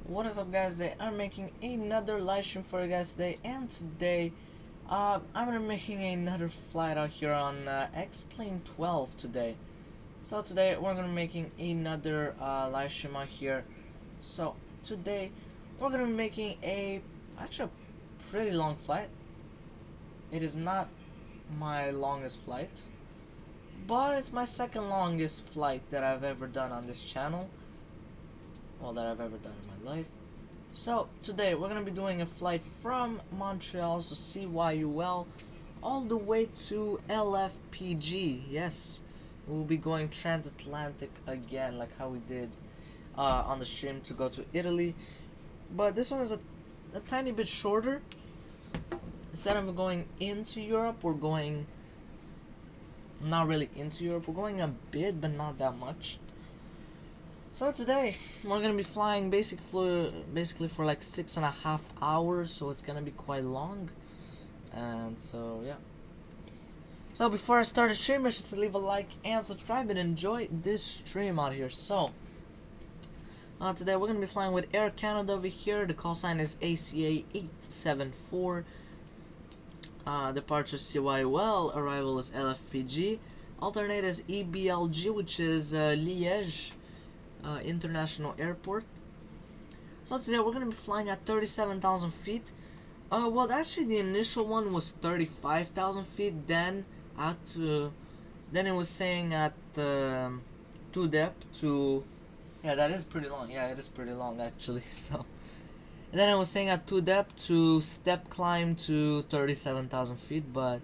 What is up, guys? Today I'm making another live stream for you guys today, and today I'm gonna be making another flight out here on X-Plane 12 today. So today we're gonna be making another live stream out here. So today we're gonna be making actually a pretty long flight. It is not my longest flight, but it's my second longest flight that I've ever done on this channel. Well, that I've ever done in my life. So today we're gonna be doing a flight from Montreal, so CYUL, all the way to LFPG. Yes, we'll be going transatlantic again, like how we did on the stream to go to Italy. But this one is a tiny bit shorter. Instead of going into Europe, we're going not really into Europe. We're going a bit, but not that much. So today we're gonna be flying basically for like 6.5 hours, so it's gonna be quite long. And so yeah. So before I start the stream, make sure to leave a like and subscribe and enjoy this stream out here. So today we're gonna be flying with Air Canada over here. The call sign is ACA 874. Departure CYUL, arrival is LFPG. Alternate is EBLG, which is Liège International Airport. So today we're gonna be flying at 37,000 feet. Well, actually the initial one was 35,000 feet. Then then it was saying at to depth to, yeah, that is pretty long. Yeah, it is pretty long actually. So, and then it was saying at to depth to step climb to 37,000 feet, but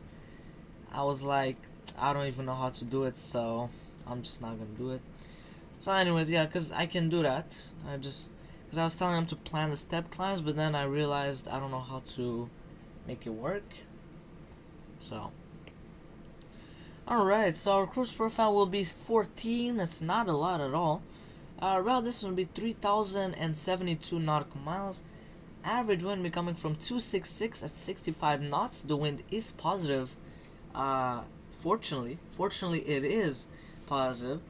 I was like, I don't even know how to do it, so I'm just not gonna do it. So anyways, yeah, because I can do that. Because I was telling them to plan the step climbs, but then I realized I don't know how to make it work. So alright, so our cruise profile will be 14. That's not a lot at all. Route distance will be 3,072 nautical miles. Average wind will be coming from 266 at 65 knots. The wind is positive. Fortunately it is positive,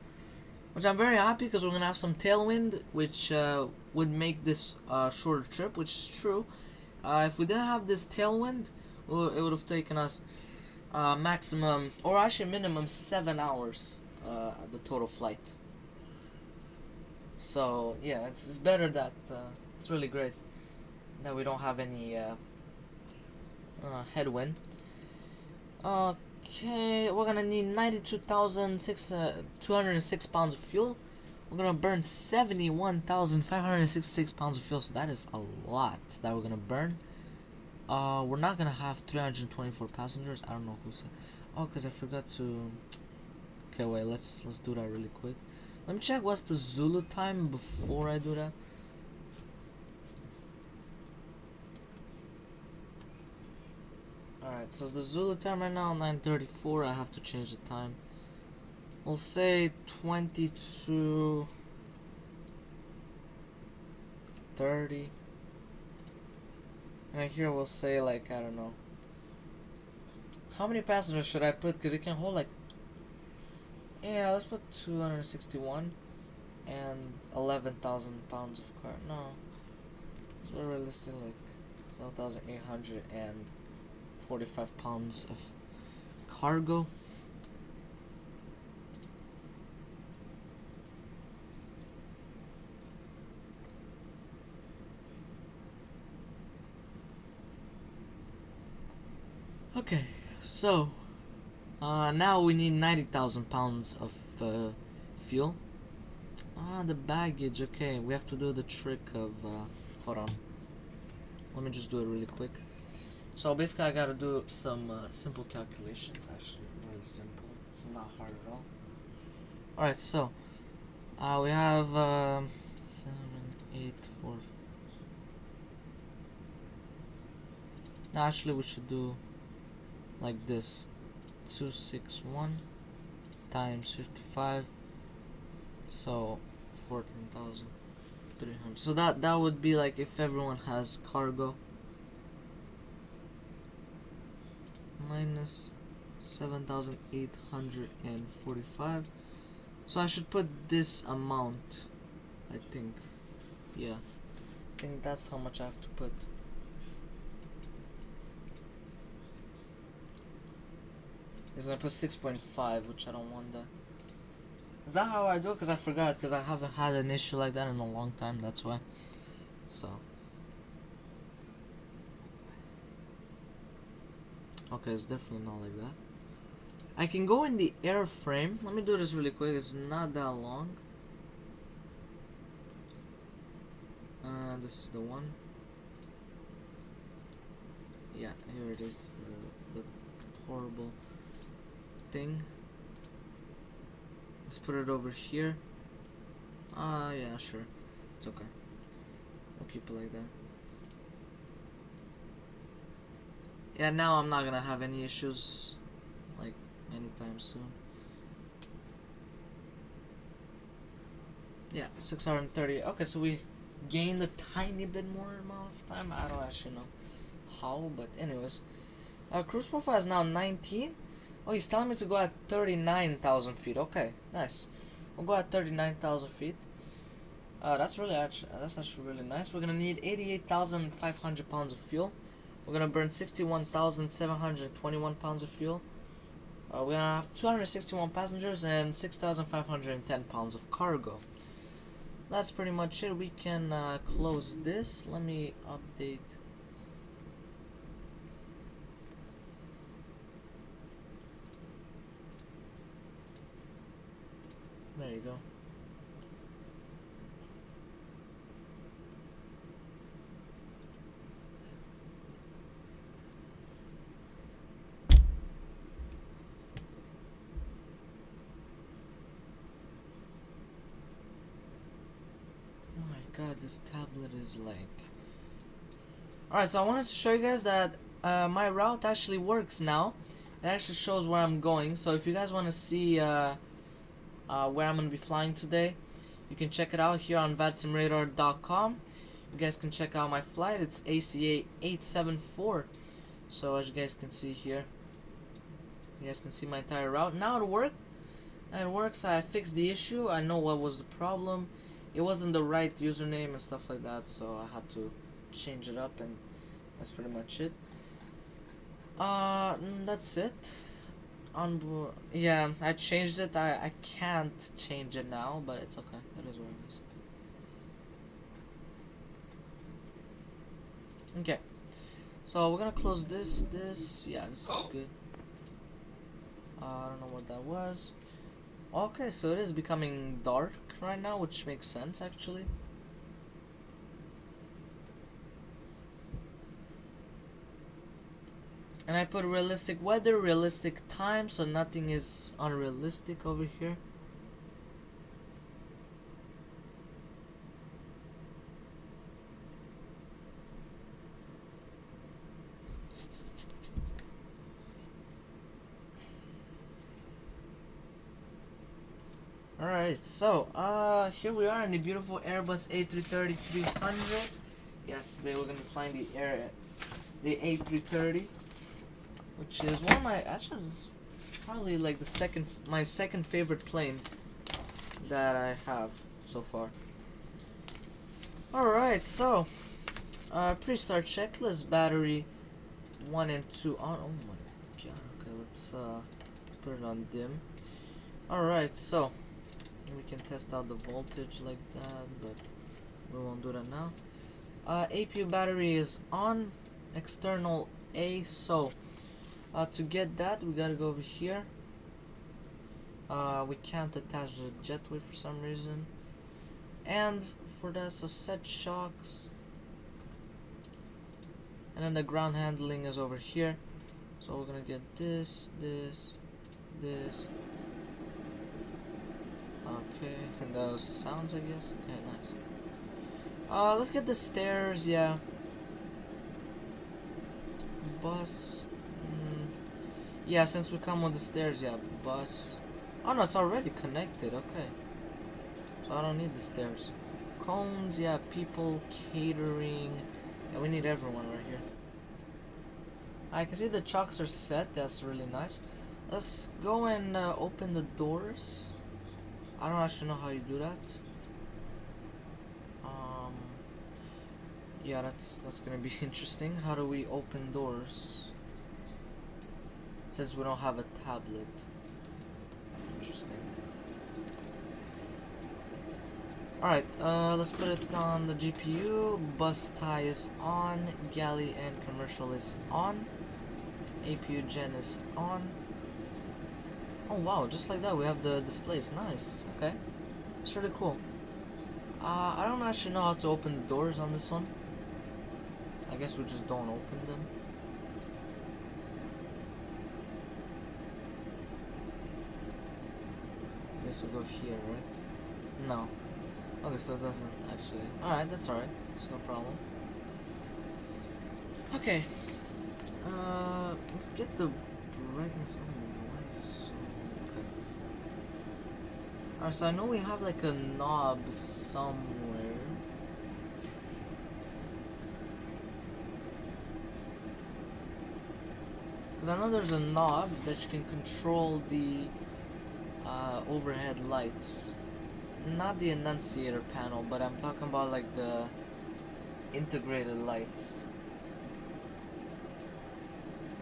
which I'm very happy because we're gonna have some tailwind, which would make this shorter trip, which is true. If we didn't have this tailwind, it would have taken us maximum, or actually minimum, 7 hours the total flight. So yeah, it's better that it's really great that we don't have any headwind. Okay, we're gonna need 92,206 pounds of fuel. We're gonna burn 71,566 pounds of fuel, so that is a lot that we're gonna burn. We're not gonna have 324 passengers. I don't know who said. Oh, because I forgot to. Okay, wait. Let's do that really quick. Let me check what's the Zulu time before I do that. Alright, so the Zulu time right now 9:34. I have to change the time. We'll say 22:30. And here we'll say, like, I don't know. How many passengers should I put? Because it can hold like, yeah, let's put 261 and 11,000 pounds of car. No, it's more realistic, like 7,845 pounds of cargo. Okay, so now we need 90,000 pounds of fuel. The baggage. Okay, we have to do the trick of hold on, let me just do it really quick. So basically I gotta do some simple calculations. Actually, really simple, it's not hard at all. Alright, so we have 7, 8, 4. Now actually we should do like this: 261 times 55, so 14,300. So that would be like if everyone has cargo, minus 7,845. So I should put this amount, I think. Yeah, think that's how much I have to put. Is I put 6.5, which I don't want that. Is that how I do it? Because I forgot, because I haven't had an issue like that in a long time, that's why. So. Okay, it's definitely not like that. I can go in the airframe. Let me do this really quick, it's not that long. This is the one. Yeah, here it is. The horrible thing. Let's put it over here. Yeah, sure. It's okay. We'll keep it like that. Yeah, now I'm not gonna have any issues like anytime soon. Yeah, 630. Okay, so we gained a tiny bit more amount of time. I don't actually know how, but anyways. Cruise profile is now 19. Oh, he's telling me to go at 39,000 feet. Okay, nice. We'll go at 39,000 feet. That's actually really nice. We're gonna need 88,500 pounds of fuel. We're gonna burn 61,721 pounds of fuel. We're gonna have 261 passengers and 6,510 pounds of cargo. That's pretty much it. We can close this. Let me update. There you go. God, this tablet is like... Alright, so I wanted to show you guys that my route actually works now. It actually shows where I'm going. So if you guys want to see where I'm going to be flying today, you can check it out here on vatsimradar.com. You guys can check out my flight. It's ACA 874. So as you guys can see here, you guys can see my entire route. Now it worked. It works. I fixed the issue. I know what was the problem. It wasn't the right username and stuff like that, so I had to change it up, and that's pretty much it. That's it. On board, yeah, I changed it. I can't change it now, but it's okay. It is what it is. Okay, so we're gonna close this. Yeah, this is good. I don't know what that was. Okay, so it is becoming dark right now, which makes sense actually. And I put realistic weather, realistic time, so nothing is unrealistic over here. Alright, so here we are in the beautiful Airbus A330-300. Yes, today we're gonna be flying the A330, which is one of my, actually it's probably like my second favorite plane that I have so far. Alright, so pre-start checklist, battery 1 and 2 on. Oh my god, okay, let's put it on dim. Alright, so we can test out the voltage like that, but we won't do that now. APU battery is on, external A, so to get that we gotta go over here. We can't attach the jetway for some reason, and for that, so set shocks, and then the ground handling is over here, so we're gonna get this. Okay, and those sounds, I guess. Okay, nice. Let's get the stairs, yeah. Bus. Yeah, since we come with the stairs, yeah, bus. Oh no, it's already connected, okay. So I don't need the stairs. Cones, yeah, people, catering. Yeah, we need everyone right here. I can see the chocks are set, that's really nice. Let's go and open the doors. I don't actually know how you do that. Yeah, that's gonna be interesting. How do we open doors? Since we don't have a tablet. Interesting. Alright, let's put it on the GPU. Bus tie is on. Galley and commercial is on. APU gen is on. Oh wow, just like that we have the displays. Nice. Okay. It's really cool. I don't actually know how to open the doors on this one. I guess we just don't open them. I guess we go here, right? No. Okay, so it doesn't actually. Alright, that's alright. It's no problem. Okay. Let's get the brightness on. Why is it so okay? Alright, so I know we have like a knob somewhere. Because I know there's a knob that you can control the overhead lights. Not the annunciator panel, but I'm talking about like the integrated lights.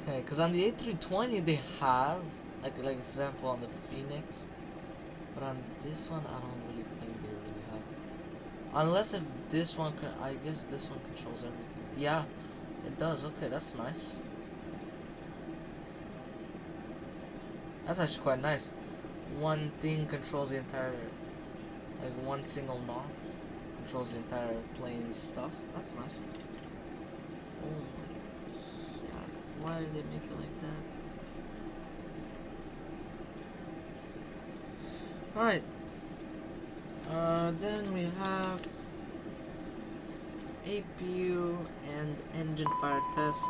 Okay, because on the A320 they have like example on the Phoenix, but on this one I don't really think they really have. Unless if this one can, I guess this one controls everything. Yeah, it does. Okay, that's nice. That's actually quite nice. One thing controls the entire. Like one single knob controls the entire plane stuff. That's nice. Oh my god. Why did they make it like that? Alright. Then we have APU and engine fire test.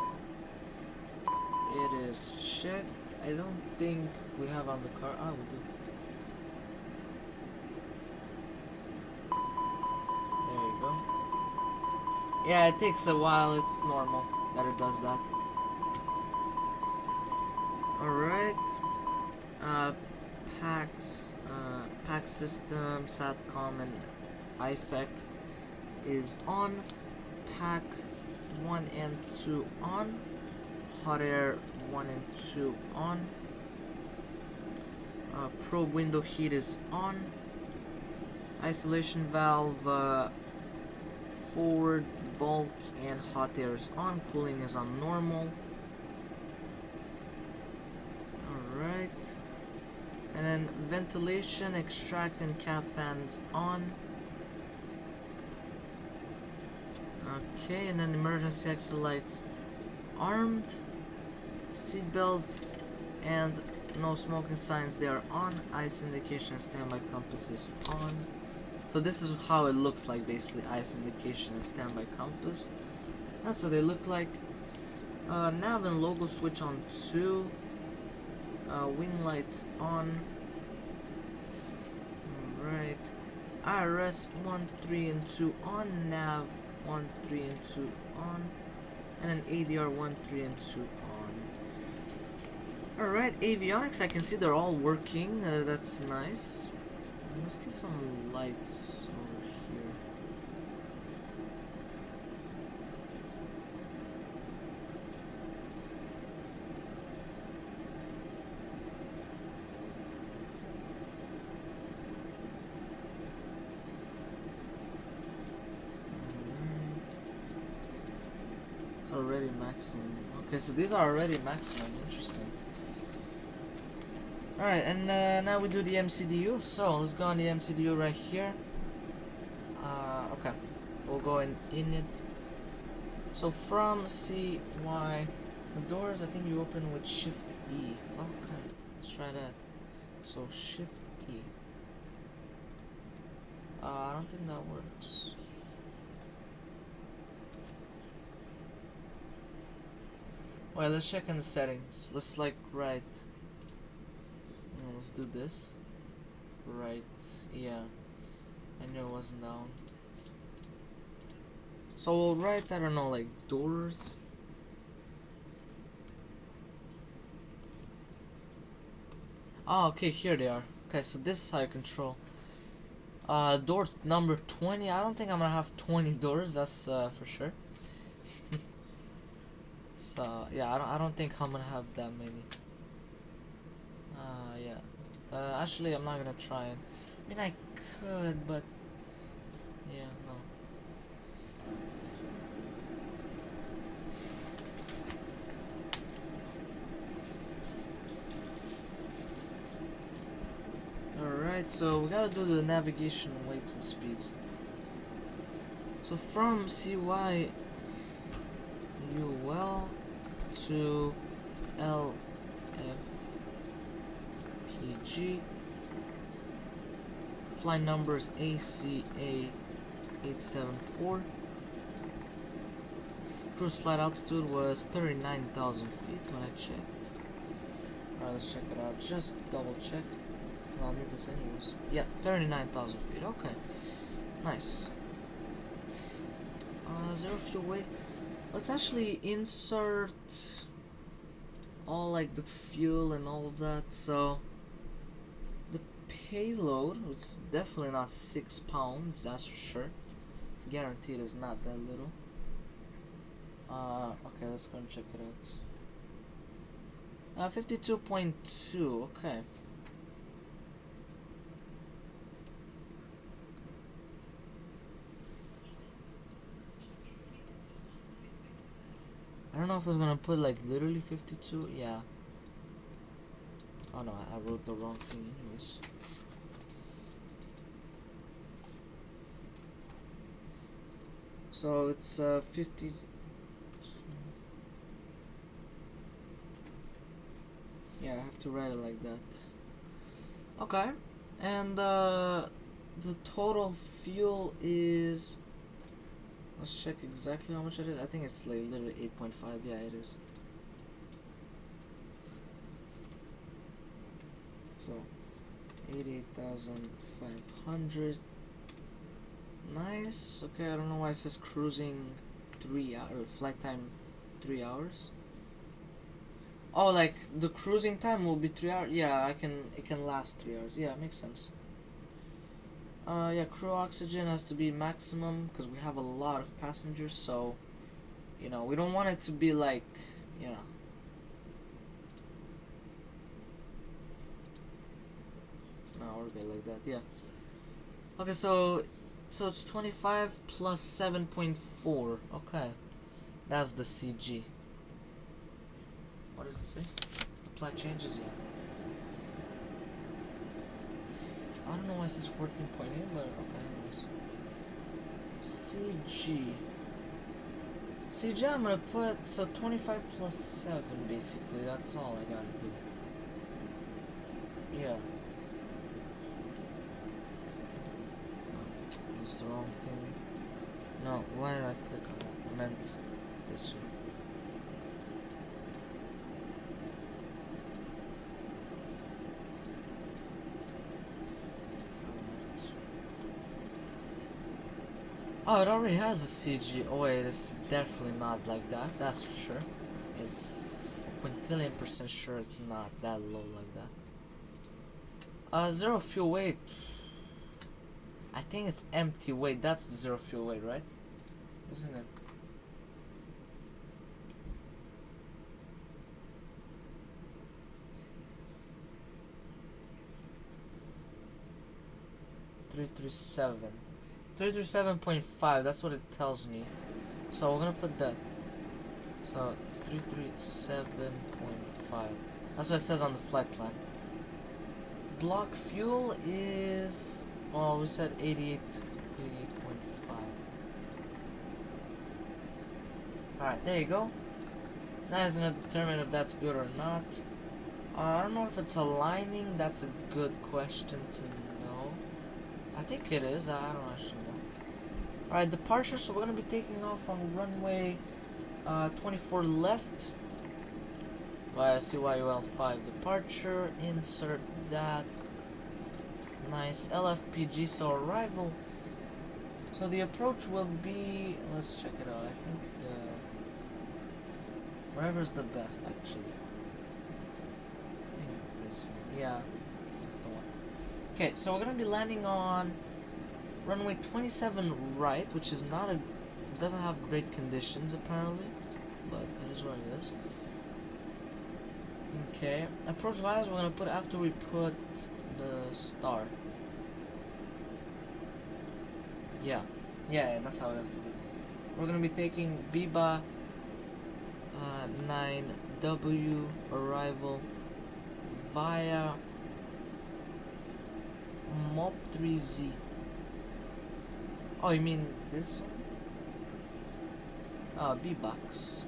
It is checked. I don't think we have on the car. Ah, we do. Yeah, it takes a while, it's normal that it does that. Alright. PAC system, SATCOM and IFEC is on. PAC 1 and 2 on. Hot air 1 and 2 on. Probe window heat is on. Isolation valve forward, bulk, and hot air is on. Cooling is on normal. Alright. And then ventilation, extract, and cap fans on. Okay, and then emergency exit lights armed. Seatbelt and no smoking signs, they are on. Ice indication and standby compass is on. So this is how it looks like, basically. Ice indication and standby compass. That's what they look like. Nav and logo switch on 2. Wing lights on. Alright. IRS 1, 3, and 2 on. Nav 1, 3, and 2 on. And then ADR 1, 3, and 2 on. Alright, avionics, I can see they're all working. That's nice. Let's get some lights over here. It's already maximum. Okay, so these are already maximum. Interesting. Alright, and now we do the MCDU. So let's go on the MCDU right here. Okay, so we'll go in it. So from CY, the doors I think you open with Shift E. Okay, let's try that. So Shift E. I don't think that works. Well, let's check in the settings. Let's like write. Let's do this. Right, yeah. I knew it wasn't down. So we'll write, I don't know, like doors. Oh, okay, here they are. Okay, so this is how you control. Door number 20. I don't think I'm gonna have 20 doors. That's for sure. So yeah, I don't think I'm gonna have that many. Yeah. Actually, I'm not gonna try it. I mean, I could, but yeah, no. Alright, so we gotta do the navigation weights and speeds. So from CYUL to LFPG, flight number is ACA874. Cruise flight altitude was 39,000 feet when I checked. Alright, let's check it out. Just double check. I'll need this anyways. Yeah, 39,000 feet. Okay, nice. Zero fuel weight. Let's actually insert all like the fuel and all of that. So the payload, it's definitely not 6 pounds. That's for sure. Guaranteed it's not that little. Okay, let's go and check it out. 52.2. Okay. I don't know if I was gonna put like literally 52. Yeah. Oh no, I wrote the wrong thing anyways. So it's 50. Yeah, I have to write it like that. Okay, and the total fuel is. Let's check exactly how much it is. I think it's like literally 8.5. Yeah, it is. So 88,500. Nice. Okay, I don't know why it says cruising 3 hours, flight time 3 hours. Oh, like the cruising time will be 3 hours. Yeah, it can last 3 hours. Yeah, makes sense. Yeah, crew oxygen has to be maximum because we have a lot of passengers, so you know we don't want it to be like, you know. No, we're good like that. Yeah. Okay, so it's 25 plus 7.4. Okay, that's the CG. What does it say? Apply changes. Yeah. I don't know why it says 14.8, but okay, anyways. CG, I'm gonna put, so 25 plus 7, basically, that's all I gotta do. Yeah. That's the wrong thing. No, why did I click on that? I meant this one. Oh, it already has a CG. Oh wait, it's definitely not like that. That's for sure. It's quintillion% sure it's not that low like that. Zero fuel weight. I think it's empty weight. That's the zero fuel weight, right? Isn't it? $337. 337.5, that's what it tells me. So we're gonna put that. So 337.5. That's what it says on the flight plan. Block fuel is, oh, we said 88.5. Alright, there you go. So now it's gonna determine if that's good or not. I don't know if it's aligning. That's a good question to know. I think it is. I don't actually know. Alright, departure. So we're gonna be taking off on runway 24 left via CYUL 5 departure. Insert that. Nice. LFPG. So arrival. So the approach will be. Let's check it out. I think wherever's the best actually. I think this one. Yeah, that's the one. Okay, so we're gonna be landing on runway 27 right, which is not a, doesn't have great conditions apparently, but it is what it is. Okay, approach values we're gonna put after we put the star. Yeah, that's how we have to do it. We're gonna be taking BBA 9W arrival via Mob 3Z. Oh, you mean this one? B-Box.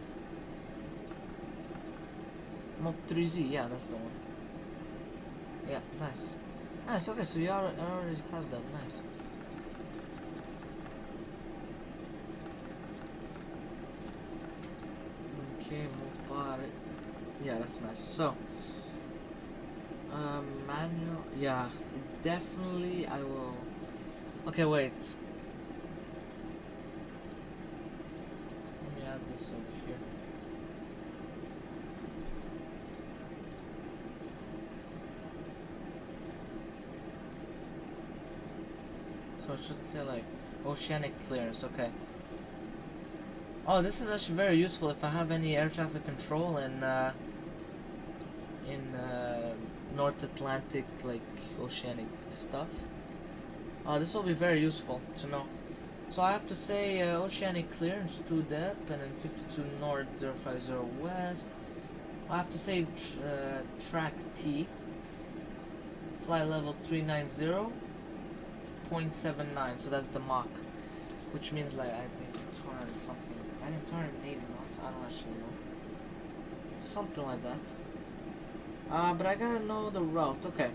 Mob 3Z, yeah, that's the one. Yeah, nice. Nice, okay, so you already has that, nice. Okay, mobile. Yeah, that's nice. So, manual, yeah, definitely I will. Okay, wait. Let me add this over here. So it should say like oceanic clearance, okay. Oh, this is actually very useful if I have any air traffic control in North Atlantic, like oceanic stuff. This will be very useful to know. So I have to say oceanic clearance 2 depth and then 52 north 050 west. I have to say track T, flight level 390.79, so that's the Mach, which means like I think 200 something. I think 280 knots, I don't actually know. Something like that. But I gotta know the route, okay.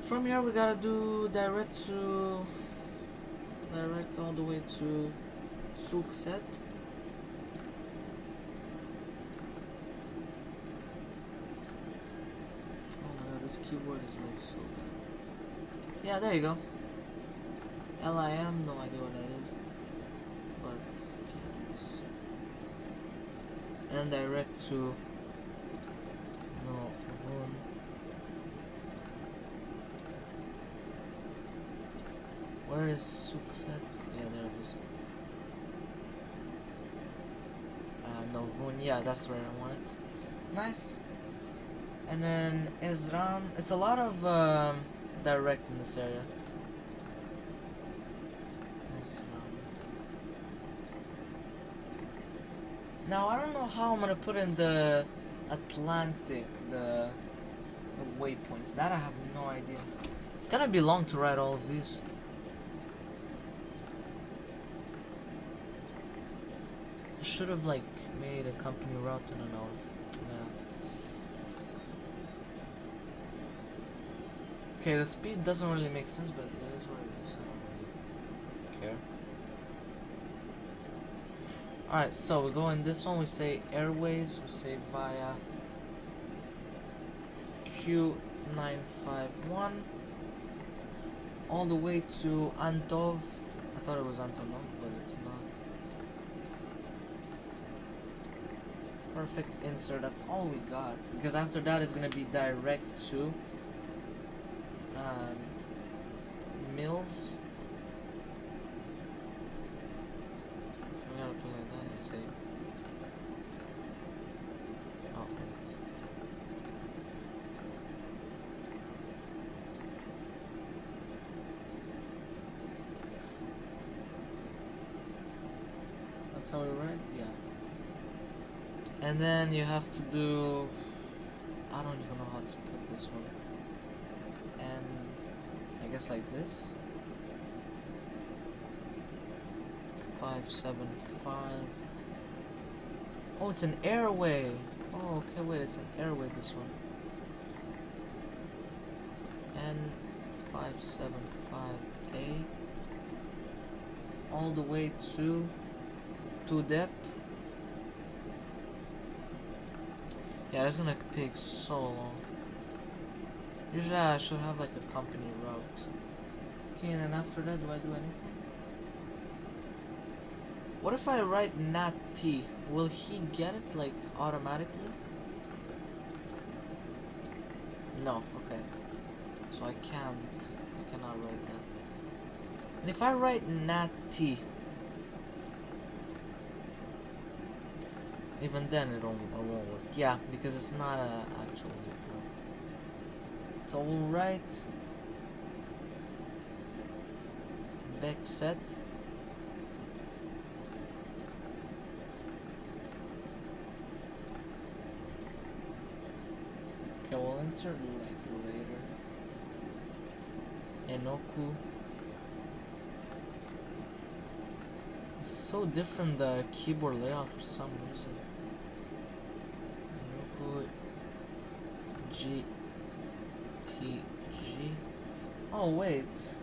From here we gotta do direct all the way to Sukhset. Oh my god, this keyboard is like so bad. Yeah, there you go. LIM, no idea what that is. But okay, and then direct to Novum. Where is Sukhset? Yeah, there it is. Novun, yeah, that's where I want it. Nice. And then Ezran. It's a lot of direct in this area. Now I don't know how I'm gonna put in the Atlantic, the waypoints. That I have no idea. It's gonna be long to write all of these. I should have like made a company route. I don't know if, yeah. Okay, the speed doesn't really make sense, but it is what it is. I don't really care. Alright, so we go in this one, we say airways, we say via Q951 all the way to Antov. I thought it was Antonov, but it's not. Perfect insert, that's all we got. Because after that is gonna be direct to Mills. We gotta put like that and say. Oh, wait. That's how we write? Yeah. And then you have to do, I don't even know how to put this one. And I guess like this. 575. Oh, it's an airway. Oh, okay, wait, it's an airway, this one. And 575A all the way to depth. Yeah, it's gonna take so long. Usually I should have like a company route. Okay, and then after that, do I do anything? What if I write Nat T? Will he get it like automatically? No, okay. So I can't cannot write that. And if I write NAT-T, even then it won't work. Yeah, because it's not a actual loop. So we'll write backset. Okay, we'll insert like later. Enoku. It's so different, the keyboard layout for some reason. Enoku G T G. Oh wait.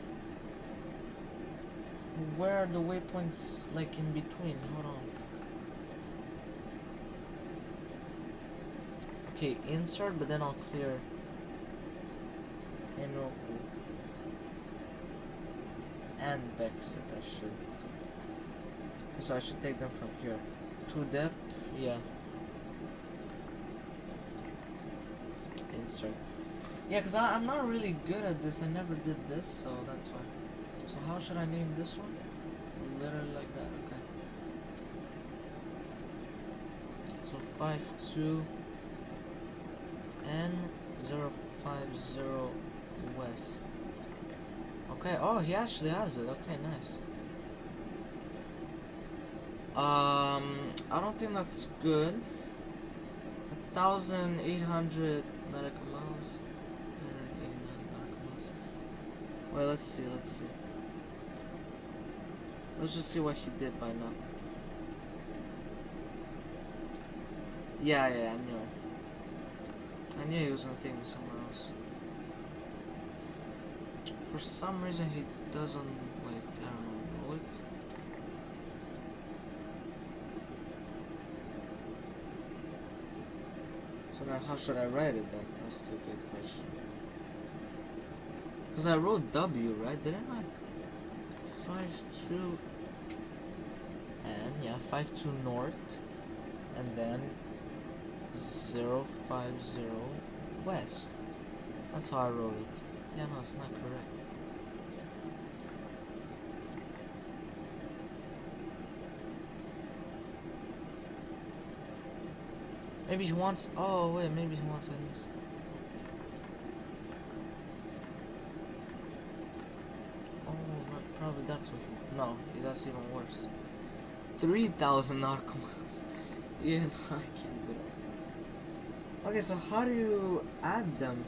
Where are the waypoints like in between? Hold on. Okay, insert, but then I'll clear Enoku and backset. I should. So I should take them from here. To depth, yeah. Insert. Yeah, because I'm not really good at this. I never did this, so that's why. So how should I name this one? Literally like that, okay. So 52 N050 West. Okay, oh, he actually has it. Okay, nice. I don't think that's good. 1,800 nautical miles. 189 nautical miles. Wait, let's see. Let's just see what he did by now. Yeah, I knew it. I knew he was gonna take me somewhere else. For some reason he doesn't, like, I don't know it. So now how should I write it then? That's the good question. Because I wrote W, right? Didn't I? 52 and yeah, 52 north and then 050 west. That's how I wrote it. Yeah, no, it's not correct. Maybe he wants, oh wait, maybe he wants this. Oh, probably that's what he, no, that's even worse. 3,000 nautical miles. Yeah, no, I can't do that. Okay, so how do you add them?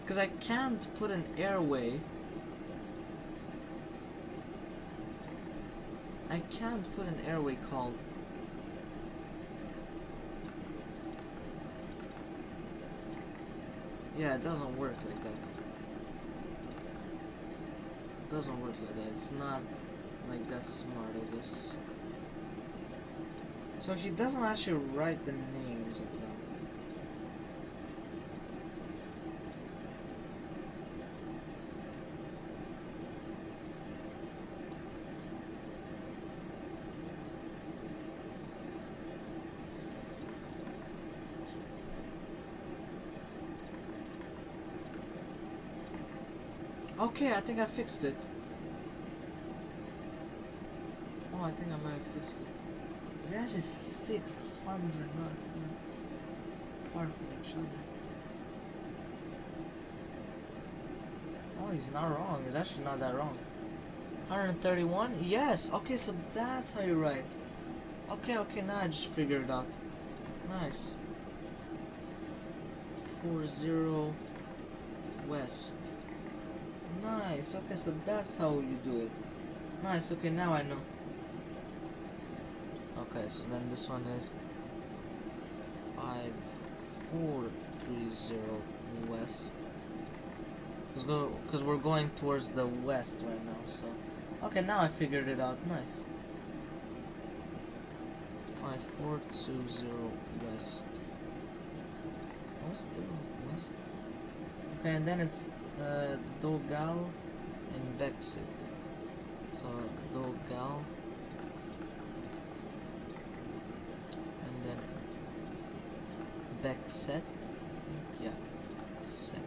Because I can't put an airway. I can't put an airway called. Yeah, it doesn't work like that. It doesn't work like that. It's not like that smart, I guess. So he doesn't actually write the names of them. Okay, I think I fixed it. Oh, I think I might have fixed it. It's actually 600 not apart from each other. Oh, he's not wrong. He's actually not that wrong. 131? Yes. Okay, so that's how you write. Okay, now I just figured it out. Nice. 40 west. Nice. Okay, so that's how you do it. Nice. Okay, now I know. Okay, so then this one is 5430 west. Because we're going towards the west right now. So, okay, now I figured it out. Nice. 5420 west. What's the west? Okay, and then it's Dogal and Bexit. So Dogal and then Bexet. Yeah, set.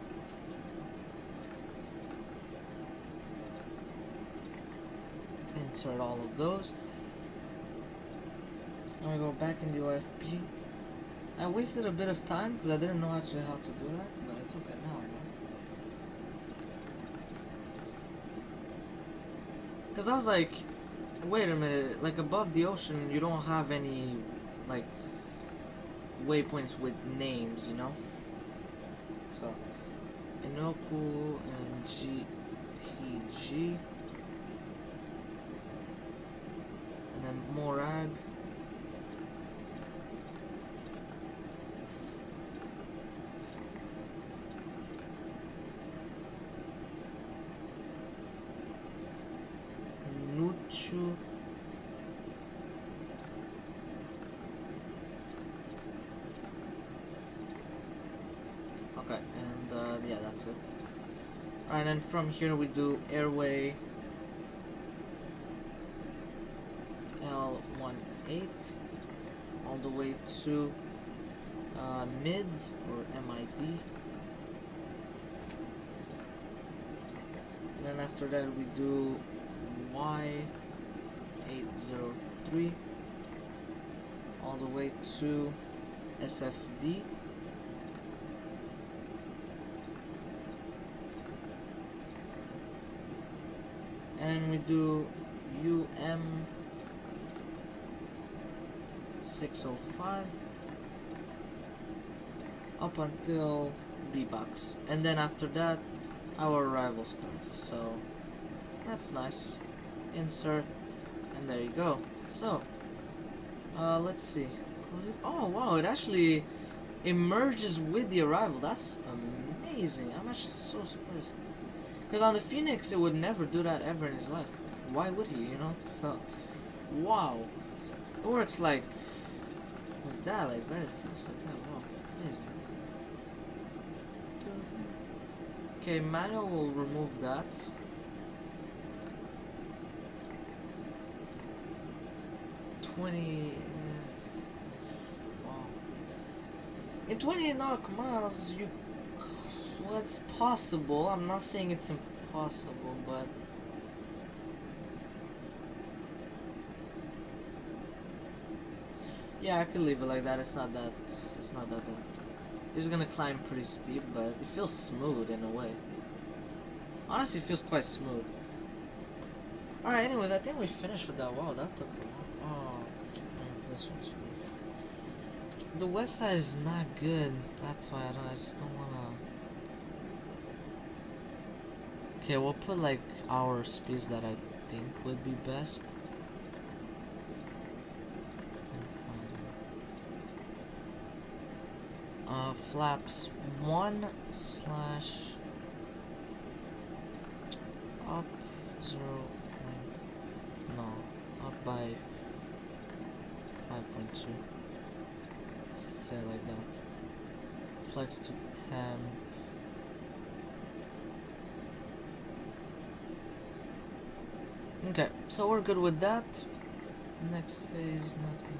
insert all of those. I'm gonna go back in the OFP. I wasted a bit of time because I didn't know actually how to do that, but it's okay now, I know. Because I was like, wait a minute, like above the ocean you don't have any like waypoints with names, you know? So Inoku and GTG, and then Morag, Nuchu, okay, and yeah, that's it. Alright, and from here we do airway L18 all the way to mid or MID, and then after that we do Y803 all the way to SFD, and we do UM605 up until B-box, and then after that our arrival starts. So that's nice. Insert, and there you go. So let's see. Oh wow, it actually emerges with the arrival. That's amazing. I'm actually so surprised, because on the Phoenix it would never do that ever in his life. Why would he, you know? So wow, it works like that, like very fast like that. Wow, amazing. Okay, manual will remove that. Wow. In 28 nautical miles, well, it's possible. I'm not saying it's impossible, but yeah, I could leave it like that. It's not that bad. It's gonna climb pretty steep, but it feels smooth in a way. Honestly, it feels quite smooth. Alright, anyways, I think we finished with that. Wow, that took a while. Oh, this one's the website is not good. That's why I just don't wanna. Okay, we'll put like our speeds that I think would be best. Flaps 1/ up 0. No, up by 5.2. Let's say it like that. Flex to 10. Okay, so we're good with that. Next phase, nothing.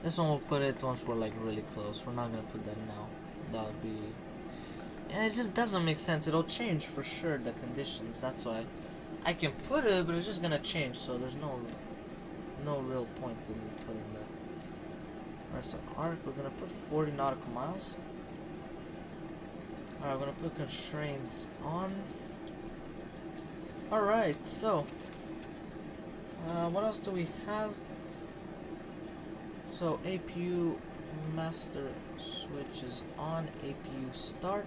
This one we'll put it once we're like really close. We're not gonna put that now. That would be, and it just doesn't make sense. It'll change for sure the conditions. That's why I can put it, but it's just gonna change. So there's no real point in putting that. Alright, so arc, we're gonna put 40 nautical miles. Alright, we're gonna put constraints on. Alright, so what else do we have? So APU master switch is on, APU start.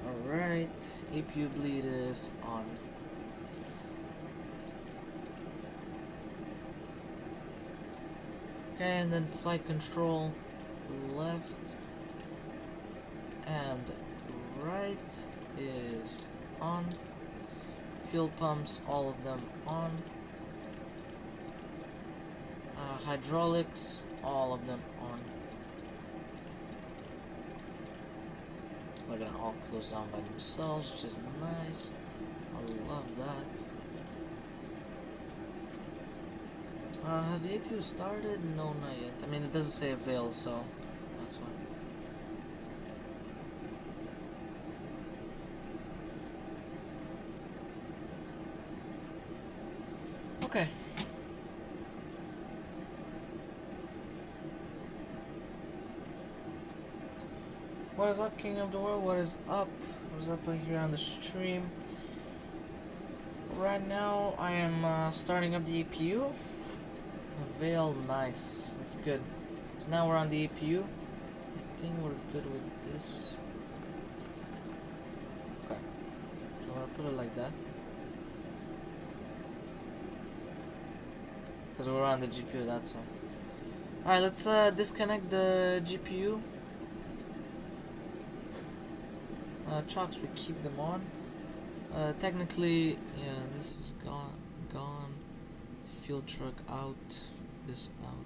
Alright, APU bleed is on. Okay, and then flight control left and right is on. Fuel pumps, all of them on. Hydraulics, all of them on. They're gonna all close down by themselves, which is nice. I love that. Has the APU started? No, not yet. I mean, it doesn't say avail, so that's why. Okay. What is up, King of the World? What is up? What is up here on the stream? Right now, I am starting up the APU. Veil, nice. That's good. So now we're on the APU. I think we're good with this. Okay. So I'm gonna put it like that. Because we're on the GPU, that's all. Alright, let's disconnect the GPU. Chocks, we keep them on. Technically, yeah, this is gone. Fuel truck out. This out.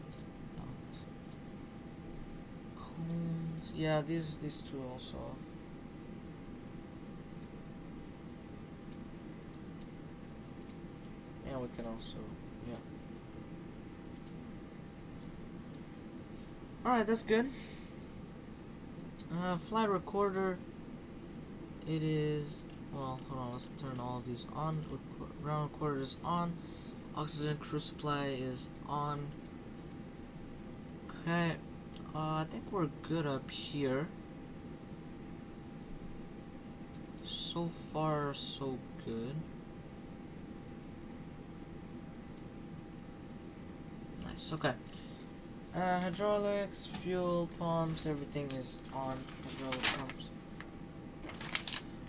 Cones, yeah, these two also off. Yeah, we can also, yeah. Alright, that's good. Flight recorder. It is, well, hold on, let's turn all of these on. Ground recorder is on. Oxygen crew supply is on. Okay, I think we're good up here. So far, so good. Nice, okay. Hydraulics, fuel pumps, everything is on. Hydraulic pumps.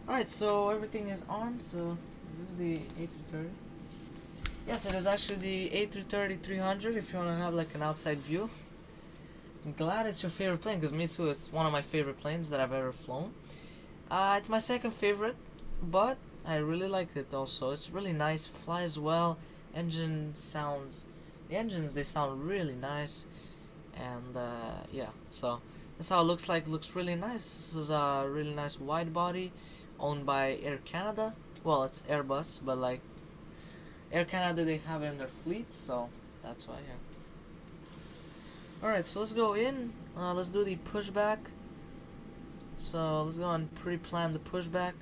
Alright, so everything is on, so this is the A330. Yes, it is actually the A330-300 if you want to have like an outside view. I'm glad it's your favorite plane, because me too, it's one of my favorite planes that I've ever flown. It's my second favorite, but I really liked it also. It's really nice, flies well, the engines, they sound really nice, and yeah, so that's how it looks like. It looks really nice. This is a really nice wide body, owned by Air Canada. Well, it's Airbus, but like Air Canada, they have it in their fleet, so that's why, yeah. Alright, so let's go in. Let's do the pushback. So let's go and pre-plan the pushback.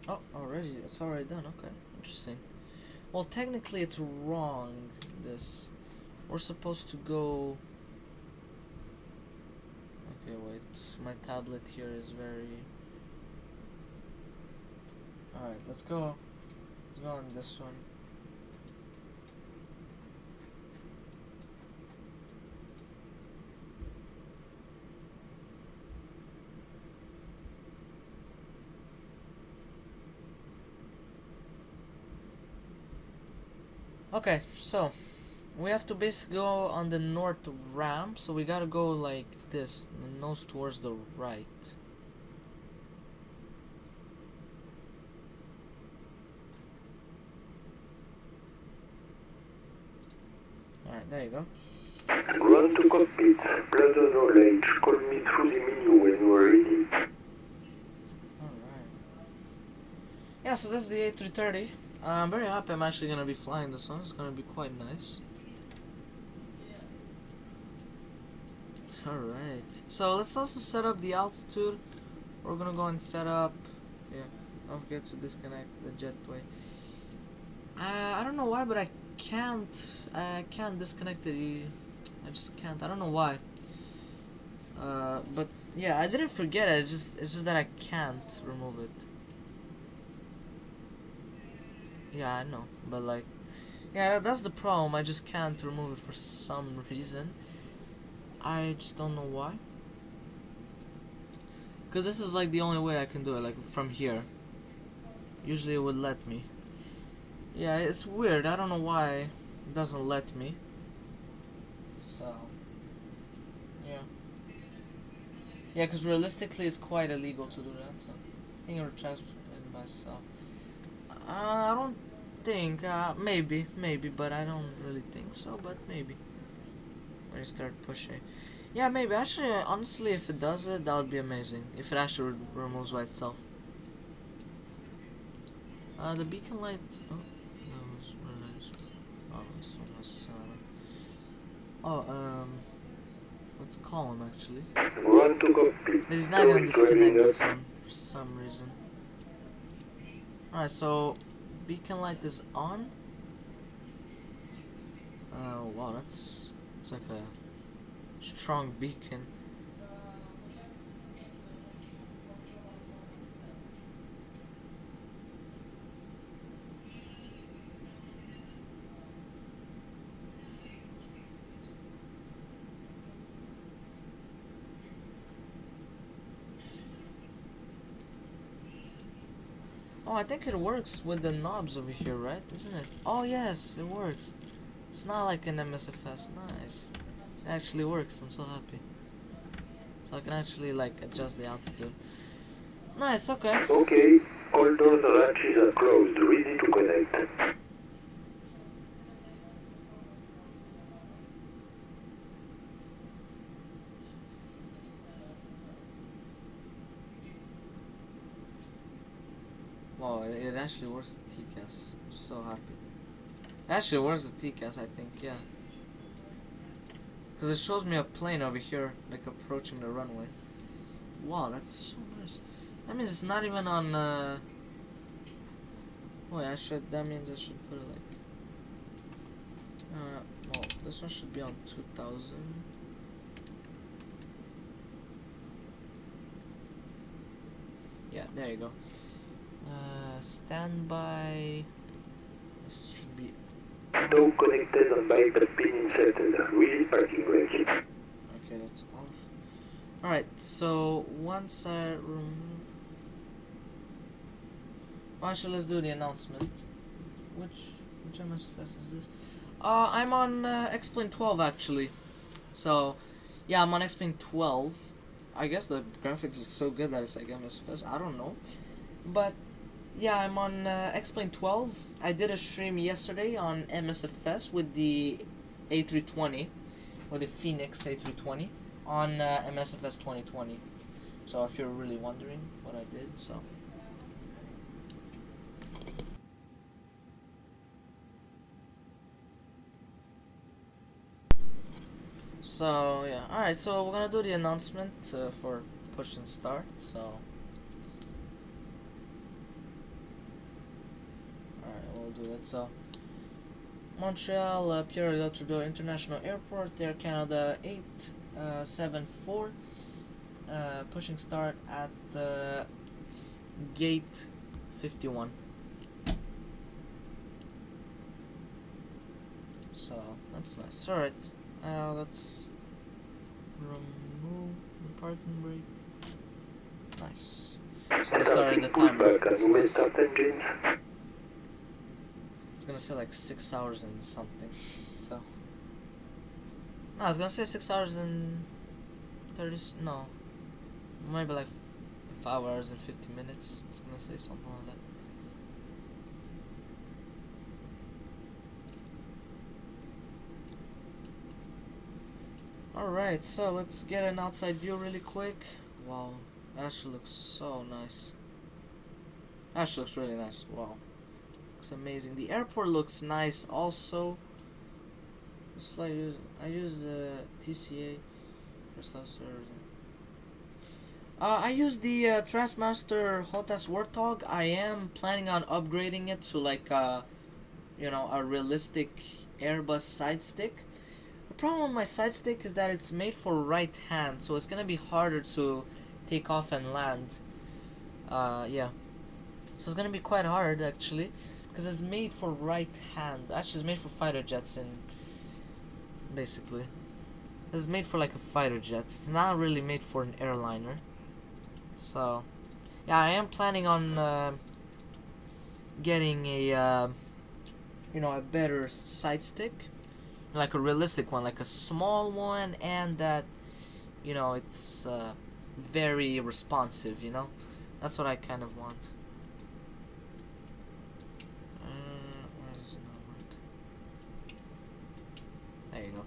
Oh, already, it's already done. Okay, interesting. Well, technically it's wrong, this. We're supposed to go... Okay, wait, my tablet here is very... Alright, let's go on this one. Okay, so we have to basically go on the north ramp, so we gotta go like this, the nose towards the right. Alright, there you go. Run to cockpit, plan the knowledge, call me through the menu when you are ready. Alright. Yeah, so this is the A330. I'm very happy I'm actually gonna be flying this one. It's gonna be quite nice. Alright. So let's also set up the altitude. We're gonna go and set up, yeah, don't forget to disconnect the jetway. I don't know why, but I can't disconnect it. I just can't. I don't know why. But yeah, I didn't forget it. It's just that I can't remove it. Yeah, I know, but like, yeah, that's the problem. I just can't remove it for some reason. I just don't know why. Cause this is like the only way I can do it, like from here. Usually it would let me. Yeah, it's weird. I don't know why it doesn't let me. So, yeah. Yeah, cause realistically it's quite illegal to do that. So, I think I would transfer it myself. I don't think, maybe, but I don't really think so, but maybe. When you start pushing. Yeah, maybe. Actually, honestly, if it does it, that would be amazing. If it actually removes by itself. The beacon light, oh, that was really nice. Oh, this one was, let's call him actually. Run to cockpit. But he's not gonna disconnect this one for some reason. Alright, so beacon light is on. Wow, it's like a strong beacon. Oh, I think it works with the knobs over here, right? Isn't it? Oh, yes, it works. It's not like an MSFS. Nice. It actually works. I'm so happy. So I can actually like adjust the altitude. Nice. Okay. Okay, all doors and hatches are closed, ready to connect. Wow, it actually works the TCAS. I'm so happy. It actually works the TCAS, I think, yeah. Because it shows me a plane over here, like approaching the runway. Wow, that's so nice. That means it's not even on, wait, that means I should put it like, well, this one should be on 2000. Yeah, there you go. Standby. This should be. No connected and by the pin inserted. Release parking brake. Okay, that's off. Alright, so once I remove. Well, actually, let's do the announcement. Which MSFS is this? I'm on X-Plane 12 actually. So, yeah, I'm on X-Plane 12. I guess the graphics is so good that it's like MSFS. I don't know, but yeah, I'm on X-Plane 12. I did a stream yesterday on MSFS with the A320, or the Phoenix A320, on MSFS 2020. So if you're really wondering what I did, so. So yeah, alright, so we're gonna do the announcement for push and start, so. We'll do it. So, Montreal, Pierre Trudeau International Airport, Air Canada 874, pushing start at gate 51. So, that's nice. Alright, let's remove the parking brake. Nice. So we started the timer. That's nice. It's gonna say like 6 hours and something. So no, I was gonna say 6 hours and 30. No, maybe like 5 hours and 50 minutes. It's gonna say something like that. Alright, so let's get an outside view really quick. Wow, that actually looks so nice. That actually looks really nice. Wow. Looks amazing. The airport looks nice also. This flight I use the TCA first class service. I use the Trustmaster Hotas Warthog. I am planning on upgrading it to like you know, a realistic Airbus side stick. The problem with my side stick is that it's made for right hand, so it's gonna be harder to take off and land. Yeah. So it's gonna be quite hard actually. Because it's made for right hand. Actually, it's made for fighter jets, and basically, it's made for like a fighter jet. It's not really made for an airliner. So, yeah, I am planning on getting a you know, a better side stick, like a realistic one, like a small one, and that, you know, it's very responsive. You know, that's what I kind of want. There you go.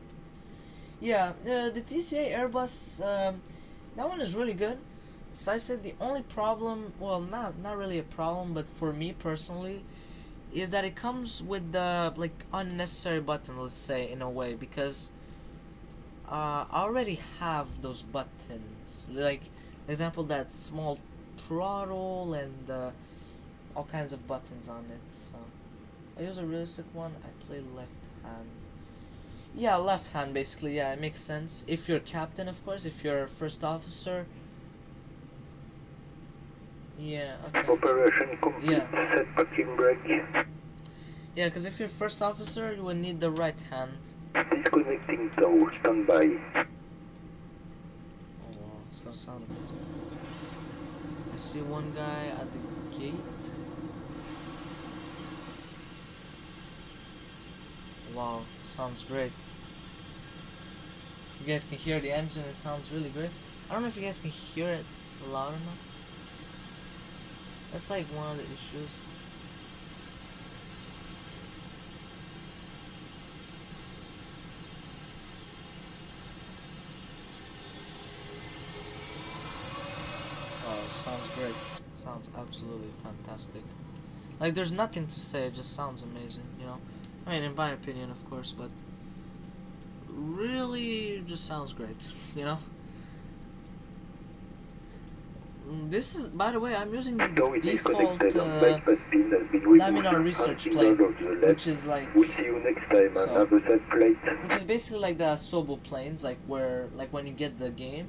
Yeah, the TCA Airbus, that one is really good. So I said the only problem, well, not really a problem, but for me personally, is that it comes with the like unnecessary buttons, let's say, in a way, because I already have those buttons. Like, for example, that small throttle and all kinds of buttons on it. So I use a realistic one. I play left hand. Yeah, left hand basically. Yeah, it makes sense. If you're captain, of course. If you're first officer. Yeah. Okay. Operation complete. Yeah. Set parking brake. Yeah, because if you're first officer, you would need the right hand. Disconnecting tow. Standby. Oh wow, it's gonna sound good. I see one guy at the gate. Wow, sounds great. You guys can hear the engine, it sounds really great. I don't know if you guys can hear it loud enough. That's like one of the issues. Oh, sounds great. Sounds absolutely fantastic. Like there's nothing to say, it just sounds amazing, you know? I mean, in my opinion, of course, but really just sounds great, you know? This is, by the way, I'm using the default laminar research plate, which is like, We'll see you next time and have a set plate. which is basically like the Asobo planes, like where, like when you get the game,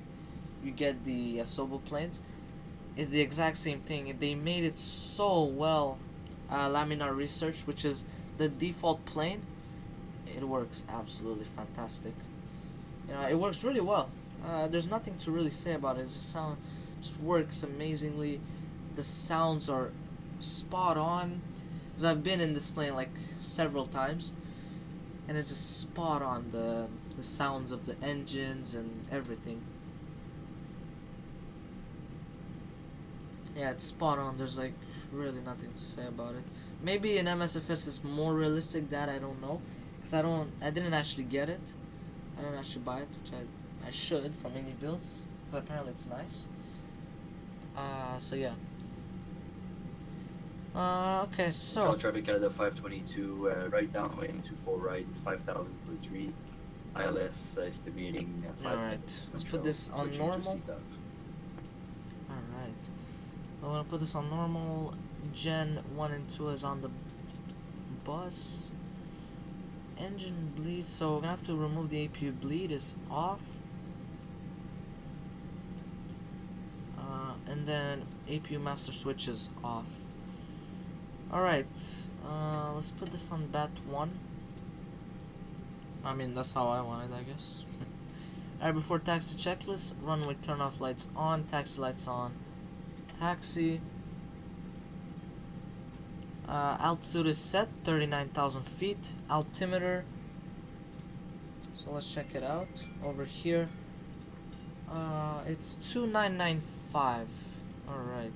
you get the Asobo planes. It's the exact same thing. They made it so well. Laminar research, which is the default plane, it works absolutely fantastic. You know, it works really well. There's nothing to really say about it. It just works amazingly. The sounds are spot on. Because I've been in this plane like several times, and it's just spot on, the sounds of the engines and everything. Yeah, it's spot on. There's like really nothing to say about it. Maybe in MSFS it's more realistic, that I don't know, because I didn't actually get it. I didn't actually buy it, which I should from indie builds, because apparently it's nice. So yeah. Okay, so Montreal traffic Canada 522 right downwind to 4 right, 5000 for 3. ILS estimating 5 alright, minutes. let's put this on Switching to normal. seat up. Alright, I'm gonna put this on normal. Gen 1 and 2 is on the bus. Engine bleed, so we're gonna have to remove the APU bleed, is off. And then APU master switch is off. Alright, let's put this on bat 1. I mean, that's how I want it, I guess. Alright, before taxi checklist, runway turn off lights on, taxi lights on, taxi. Altitude is set, 39,000 feet. Altimeter, so let's check it out over here. It's 2995. Alright,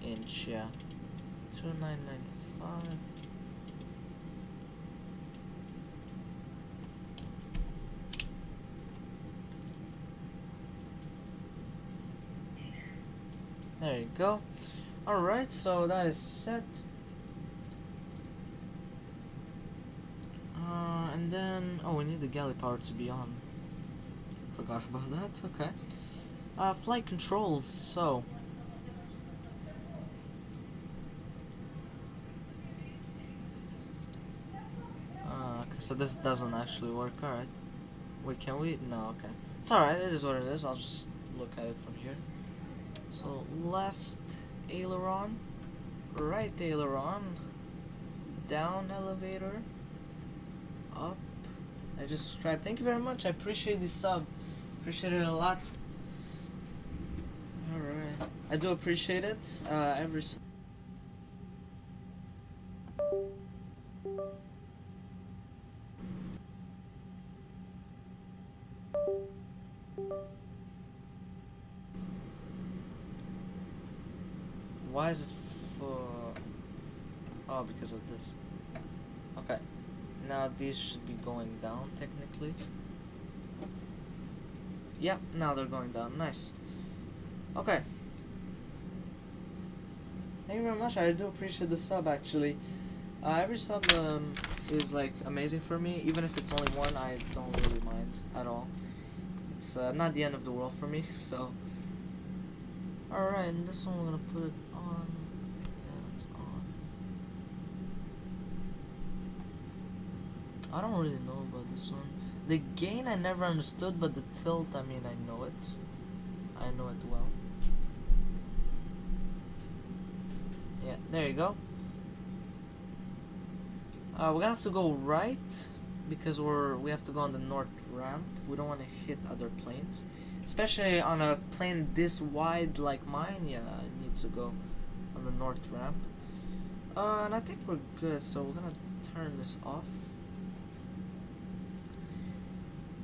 inch, yeah, 2995. There you go. Alright, so that is set. And then, oh, we need the galley power to be on. Forgot about that, okay. Flight controls, so. Okay, so this doesn't actually work, alright. Wait, can we? No, okay. It's alright, it is what it is, I'll just look at it from here. So, left aileron, right aileron, down elevator, up. I just subscribed. Thank you very much. I appreciate the sub. Appreciate it a lot. Alright. I do appreciate it. Why is it for... Oh, because of this. Okay. Now these should be going down, technically. Yep, now they're going down. Nice. Okay. Thank you very much. I do appreciate the sub, actually. Every sub is like amazing for me. Even if it's only one, I don't really mind at all. It's not the end of the world for me, so... Alright, and this one we're gonna put it on. Yeah, it's on. I don't really know about this one. The gain I never understood, but the tilt, I mean, I know it. I know it well. Yeah, there you go. We're gonna have to go right because we have to go on the north ramp. We don't want to hit other planes, especially on a plane this wide like mine. Yeah, I need to go on the north ramp. And I think we're good, so we're gonna turn this off.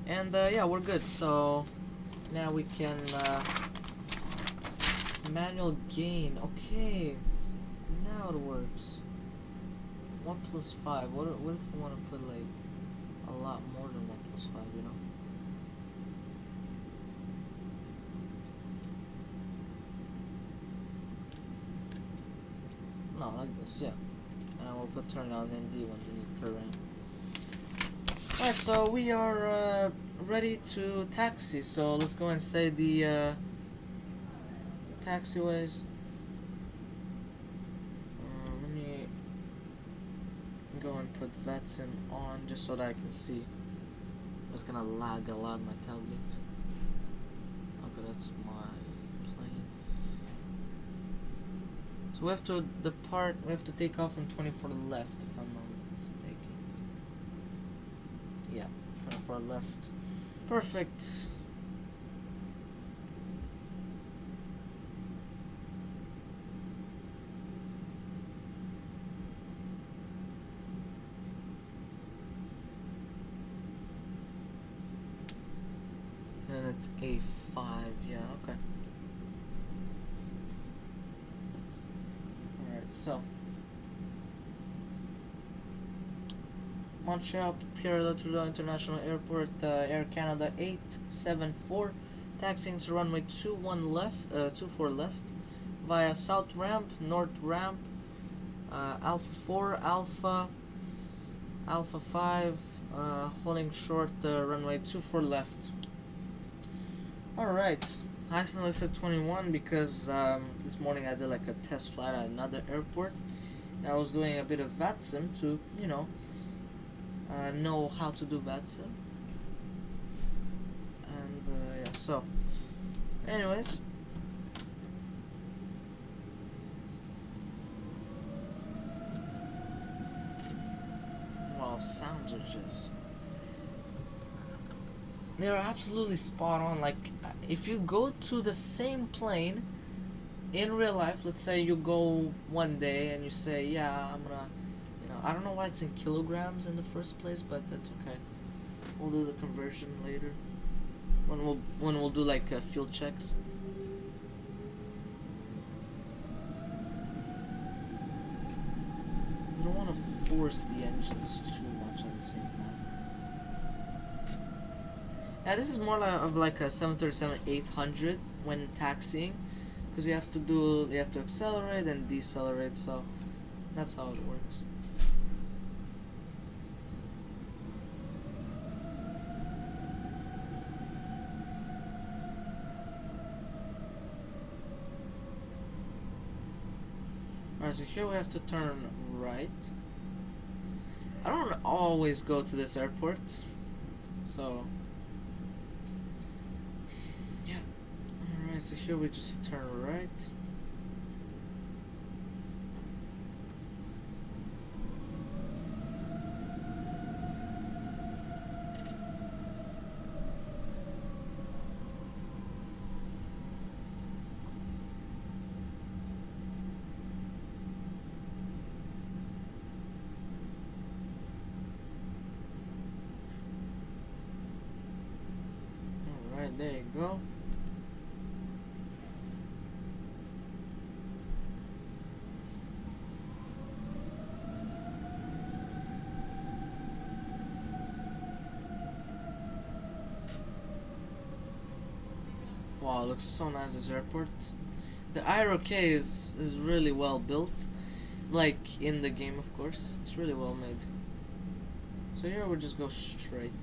And yeah, we're good. So now we can manual gain. Okay, now it works. 1 plus 5. What if we want to put like a lot more than 1 plus 5? You know. No, like this, yeah. And I will put turn on ND when the terrain. Alright, so we are ready to taxi. So let's go and say the taxiways. Let me go and put VETSIM on just so that I can see. It's gonna lag a lot on my tablet. Okay, that's my plane. So we have to depart, we have to take off in 24 left if I'm not mistaken. Yeah, 24 left. Perfect. And it's A5, yeah, okay. Alright, so Montreal, parallel to the International Airport, Air Canada 874, taxiing to runway 24 left, via South Ramp, North Ramp, Alpha 4, Alpha 5, holding short, runway 24 left. Alright, I accidentally said 21 because this morning I did like a test flight at another airport. And I was doing a bit of VETSIM to, you know how to do VETSIM. And yeah, so anyways, wow, sounds are just, they're absolutely spot on. Like, if you go to the same plane in real life, let's say you go one day and you say, yeah, I'm gonna, I don't know why it's in kilograms in the first place, but that's okay. We'll do the conversion later when we'll do like fuel checks. You don't want to force the engines too much at the same time. Yeah, this is more of like a 737-800 when taxiing, because you have to accelerate and decelerate, so that's how it works. Alright, so here we have to turn right. I don't always go to this airport, so yeah. Alright, so here we just turn right. There you go. Wow, it looks so nice, this airport. The aero-K is really well built. Like in the game, of course. It's really well made. So here we'll just go straight.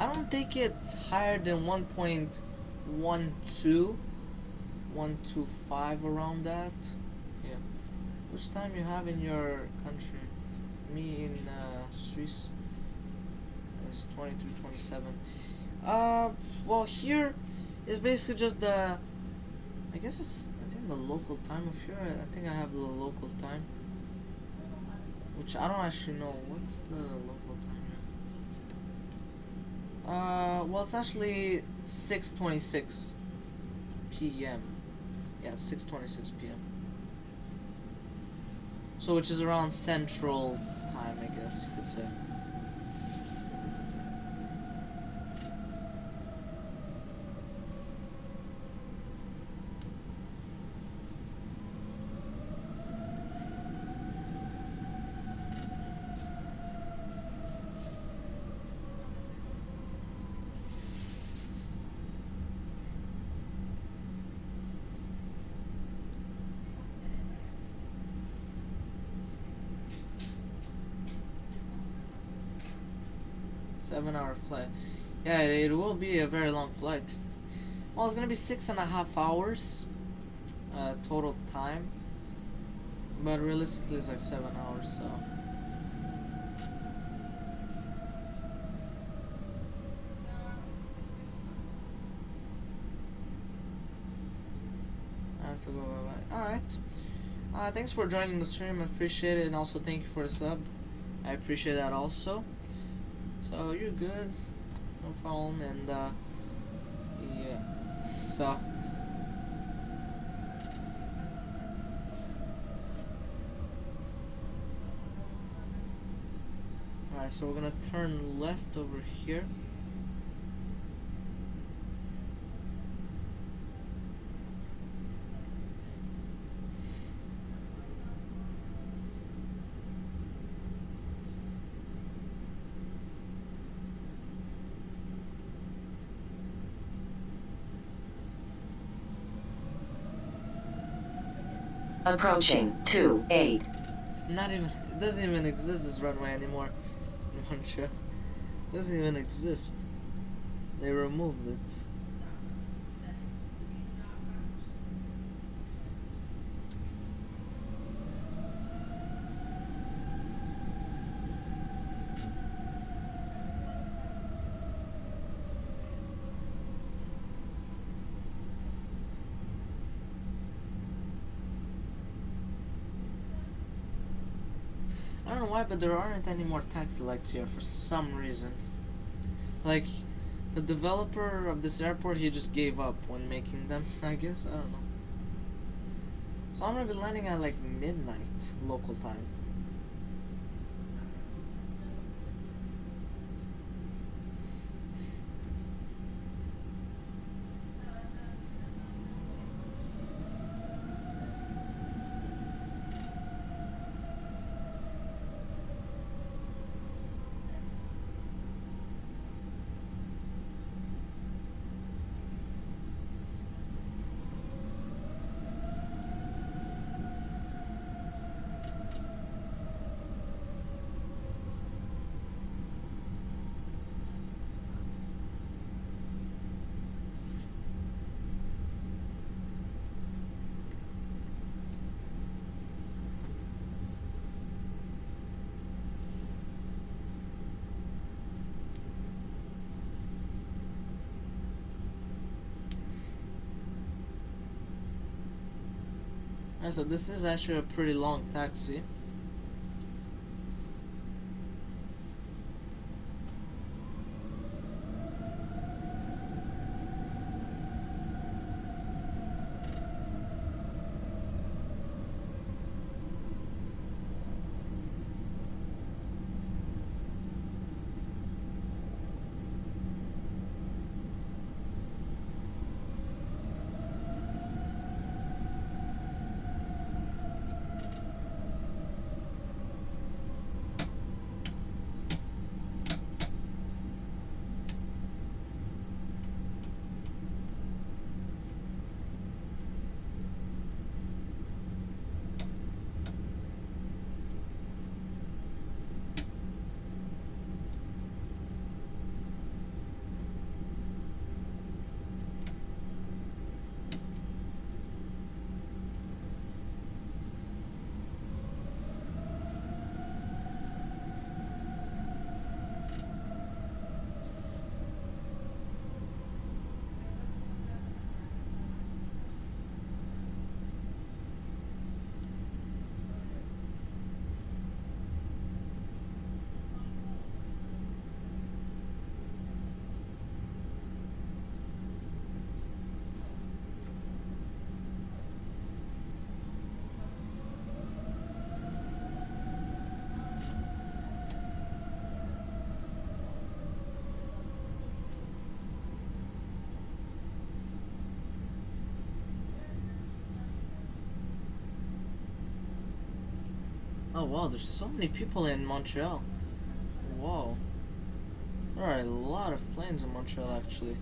I don't think it's higher than 1.12, 125 around that. Yeah. Which time you have in your country? Me in Swiss is 23:27. Well, here is basically just the. I guess it's. I think the local time of here. I think I have the local time, which I don't actually know. What's the local time here? Well, it's actually 6:26 p.m. Yeah, 6:26 p.m. So, which is around Central Time, I guess you could say. Seven-hour flight. Yeah, it will be a very long flight. Well, it's gonna be 6.5 hours total time, but realistically it's like 7 hours. So I have to go. All right. Thanks for joining the stream. I appreciate it, and also thank you for the sub. I appreciate that also. So you're good, no problem, and yeah. So alright, so we're gonna turn left over here. Approaching 28. It's not even. It doesn't even exist, this runway anymore in Montreal. It doesn't even exist. They removed it. I don't know why, but there aren't any more taxi lights here for some reason. Like, the developer of this airport, he just gave up when making them, I guess. I don't know. So I'm gonna be landing at like midnight local time. Alright, so this is actually a pretty long taxi. Oh wow, there's so many people in Montreal. Whoa. There are a lot of planes in Montreal actually.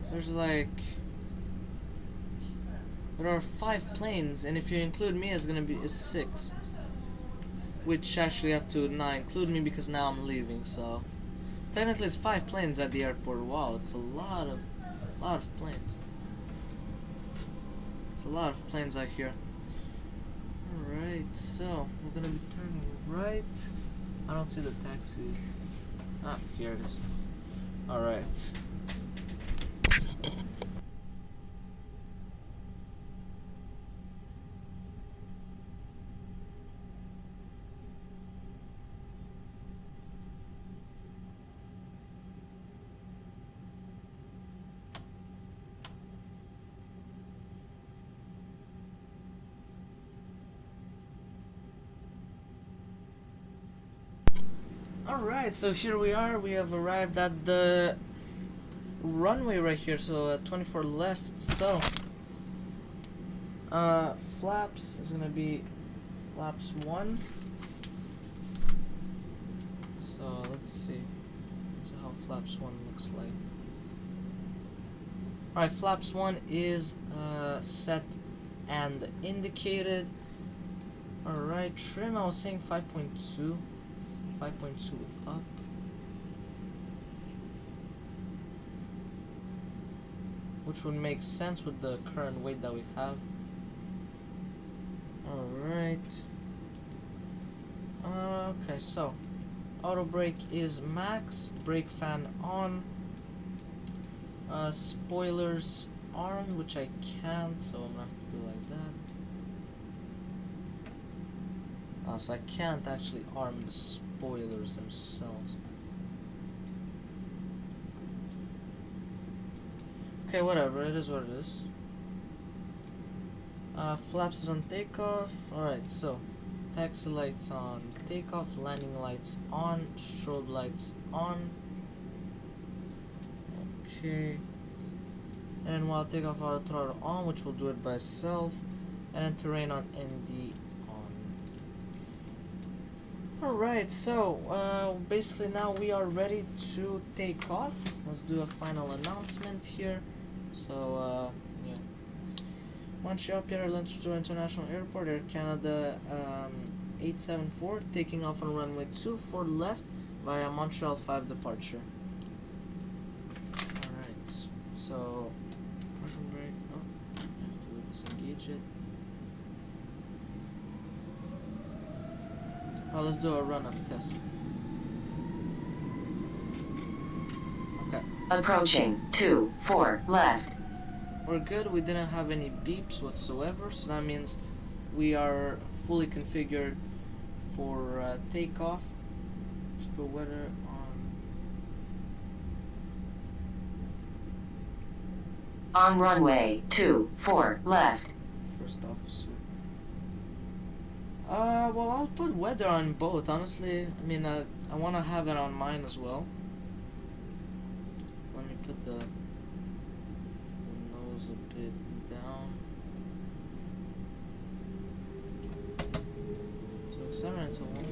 There's like... There are 5 planes, and if you include me, it's gonna be 6. Which actually have to not include me because now I'm leaving, so... Technically it's 5 planes at the airport. Wow, it's a lot of planes. It's a lot of planes out here. Alright, so we're gonna be turning right. I don't see the taxi. Ah, here it is. Alright. Alright, so here we are. We have arrived at the runway right here, so 24 left. So flaps is gonna be flaps 1. So let's see how flaps 1 looks like. Alright, flaps 1 is set and indicated. Alright, trim, I was saying 5.2 up. Which would make sense with the current weight that we have. Alright. Okay, so auto brake is max, brake fan on. Spoilers armed, which I can't, so I'm gonna have to do like that. So I can't actually arm the spoilers themselves. Okay, whatever, it is what it is. Flaps is on takeoff. Alright, so taxi lights on takeoff, landing lights on, strobe lights on. Okay. And while takeoff, auto throttle on, which will do it by itself. And then terrain on ND on. Alright, so basically now we are ready to take off. Let's do a final announcement here. So, yeah. Montreal, Pierre-Louis International Airport, Air Canada 874, taking off on runway 24 left via Montreal 5 departure. Alright, so parking brake. Oh, I have to disengage it. Oh, let's do a run-up test. Okay. Approaching 24 left. We're good. We didn't have any beeps whatsoever, so that means we are fully configured for takeoff. Just put weather On runway 24 left. first officer. Well, I'll put weather on both. Honestly, I mean, I want to have it on mine as well. Let me put the nose a bit down. So accelerate until 1.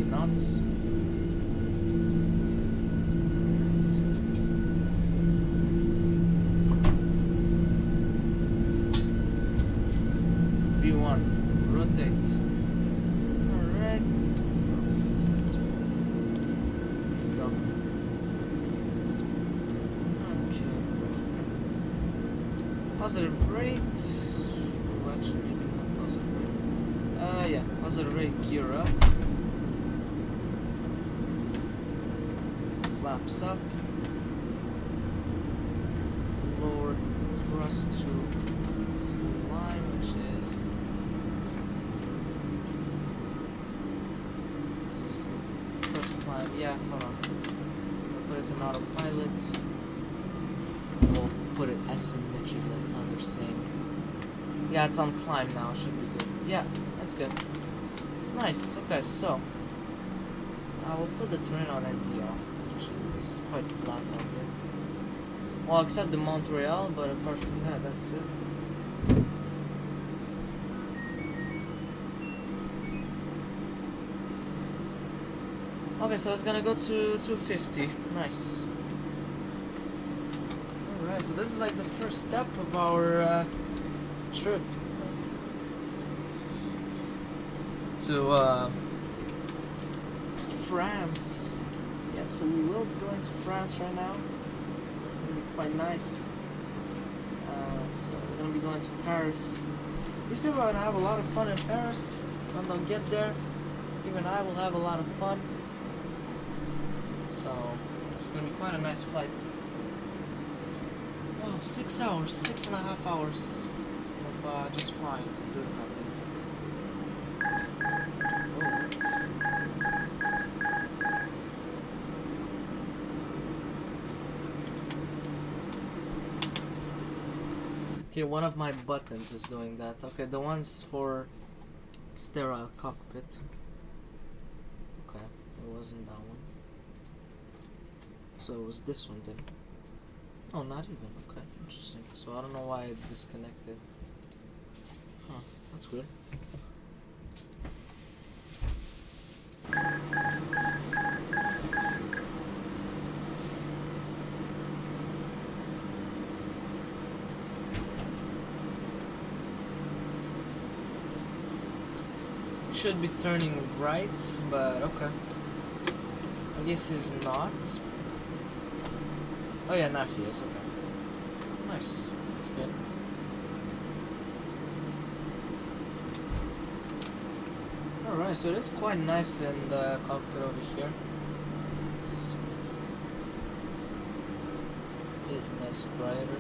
Knots. V1, rotate. Alright. Go. Okay. Positive rate. Well, actually, maybe not positive rate. Yeah, positive rate, gear up. Flaps up, lower thrust to line, which is this is first climb. Yeah, hold on. We'll put it in autopilot. We'll put it S in digit like how they're saying. Yeah, it's on climb now. Should be good. Yeah, That's good. Nice. Okay, so I will put the terrain on ND off. Actually, this is quite flat out here. Well, except the Montreal, but apart from that, that's it. Okay, so it's gonna go to 250. Nice. Alright, so this is like the first step of our trip to France. Yeah, so we will be going to France right now. It's gonna be quite nice. So we're gonna be going to Paris. These people are gonna have a lot of fun in Paris. When they'll get there, even I will have a lot of fun. So it's gonna be quite a nice flight. Oh, 6 hours, 6.5 hours of just flying and doing nothing. Okay, one of my buttons is doing that. Okay, the one's for sterile cockpit. Okay, it wasn't that one. So it was this one then. Oh, not even. Okay, interesting. So I don't know why it disconnected. Huh, that's weird. Should be turning right, but okay. I guess he's not. Oh yeah, now he is, okay. Nice, that's good. Alright, so it's quite nice in the cockpit over here. It's a bit less brighter.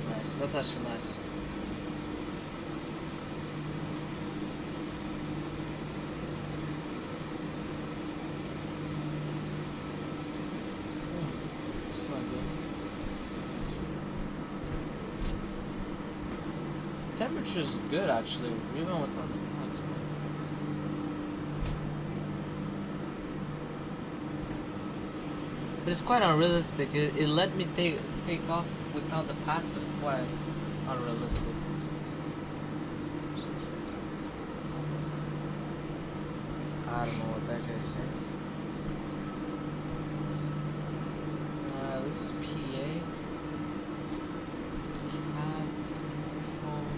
Nice. That's actually nice. It's not good. Temperature's good actually, even without the clouds. But it's quite unrealistic. It let me take off without the packs. Is quite unrealistic. I don't know what that guy's saying. This is PA. Cab, interphone.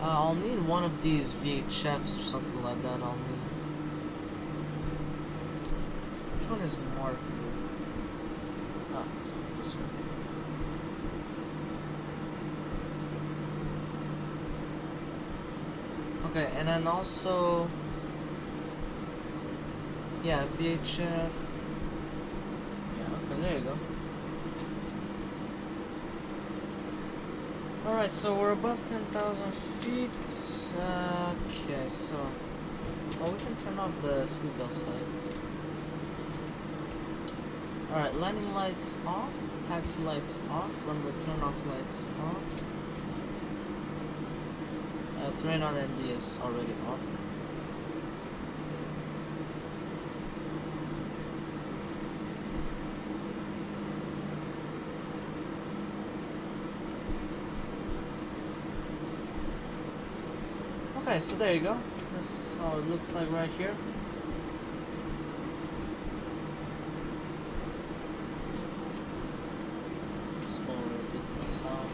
I'll need one of these VHFs or something like that. I'll need. Which one is more? Ah, this one. Okay, and then also, yeah, VHF. Yeah, okay, there you go. Alright, so we're above 10,000 feet. Okay, so, well, we can turn off the seatbelt signs. Alright, landing lights off, taxi lights off, runway turn off lights off. Terrain on ND is already off. Okay, so there you go. This is how it looks like right here. So a bit the sound.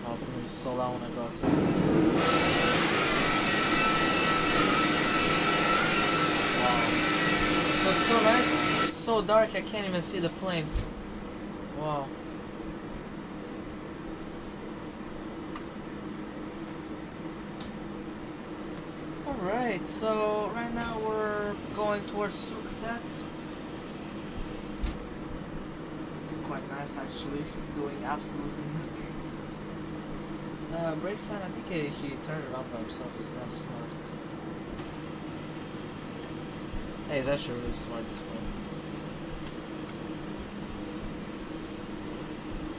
Oh, it's gonna be so loud when I go outside. Wow. Looks so nice. It's so dark I can't even see the plane. Wow. Alright, so right now we're going towards Sukhset. This is quite nice actually, doing absolutely nothing. Brake fan, I think he turned it on by himself, he's that smart. Hey, he's actually really smart this one.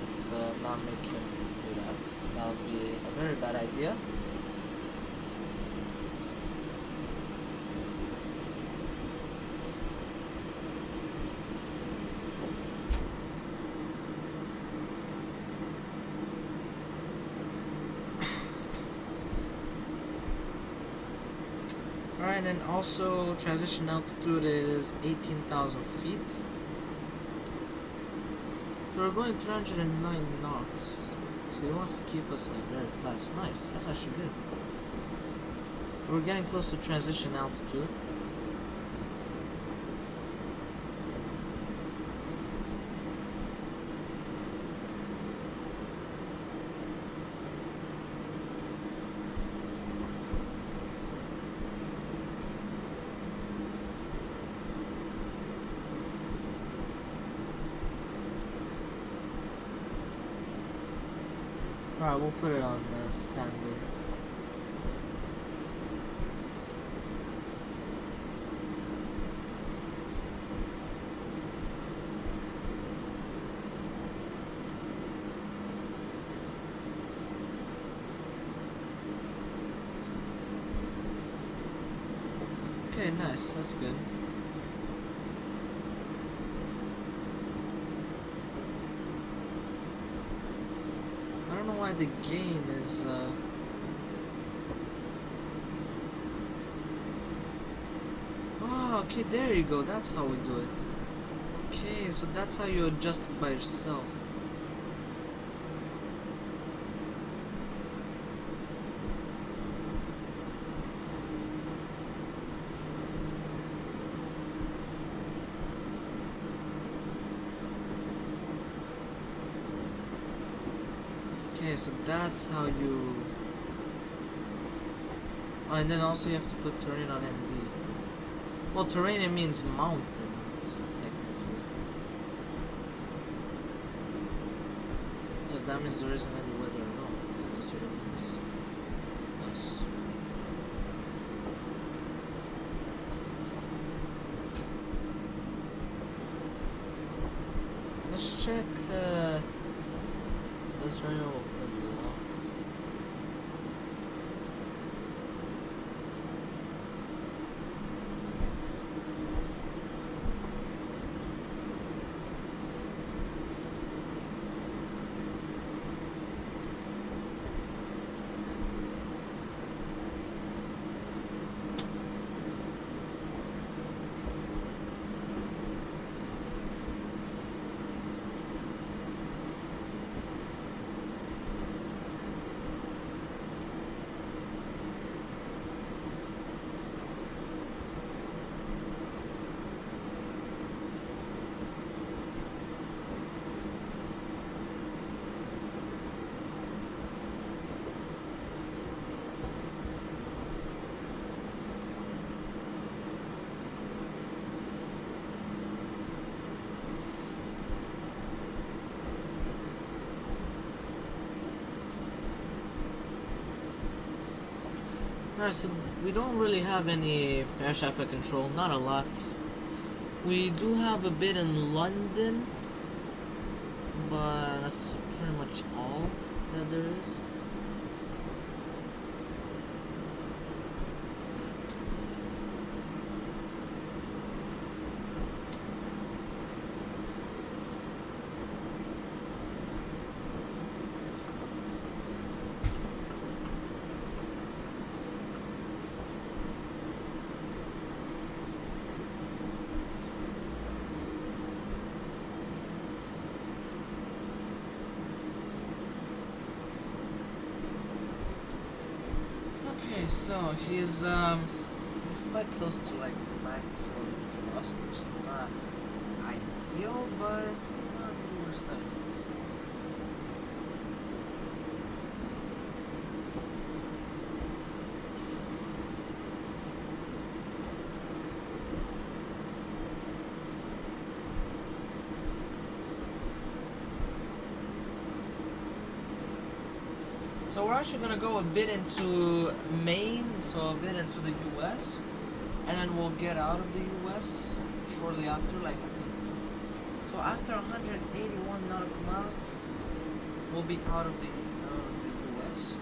Let's not make him do that, that would be a very bad idea. Alright, and also transition altitude is 18,000 feet. So we're going 309 knots. So he wants to keep us like very fast. Nice, that's actually good. We're getting close to transition altitude. Alright, we'll put it on standard. Okay, nice, that's good. I don't know why the gain is oh, okay, there you go, that's how we do it. Okay, so that's how you adjust it by yourself. Okay, so that's how you... Oh, and then also you have to put terrain on ND. Well, terrain it means mountains, technically. Because that means there isn't any weather at all. That's what it means. Nice. Let's check this radio will unlock. Alright, so we don't really have any air traffic control, not a lot. We do have a bit in London, but that's pretty much all that there is. Okay, so he's quite close to like the maximum thrust, which is not ideal, but it's not the worst idea. So we're actually gonna go a bit into Maine, so a bit into the US, and then we'll get out of the US shortly after, like I think. So after 181 nautical miles, we'll be out of the US.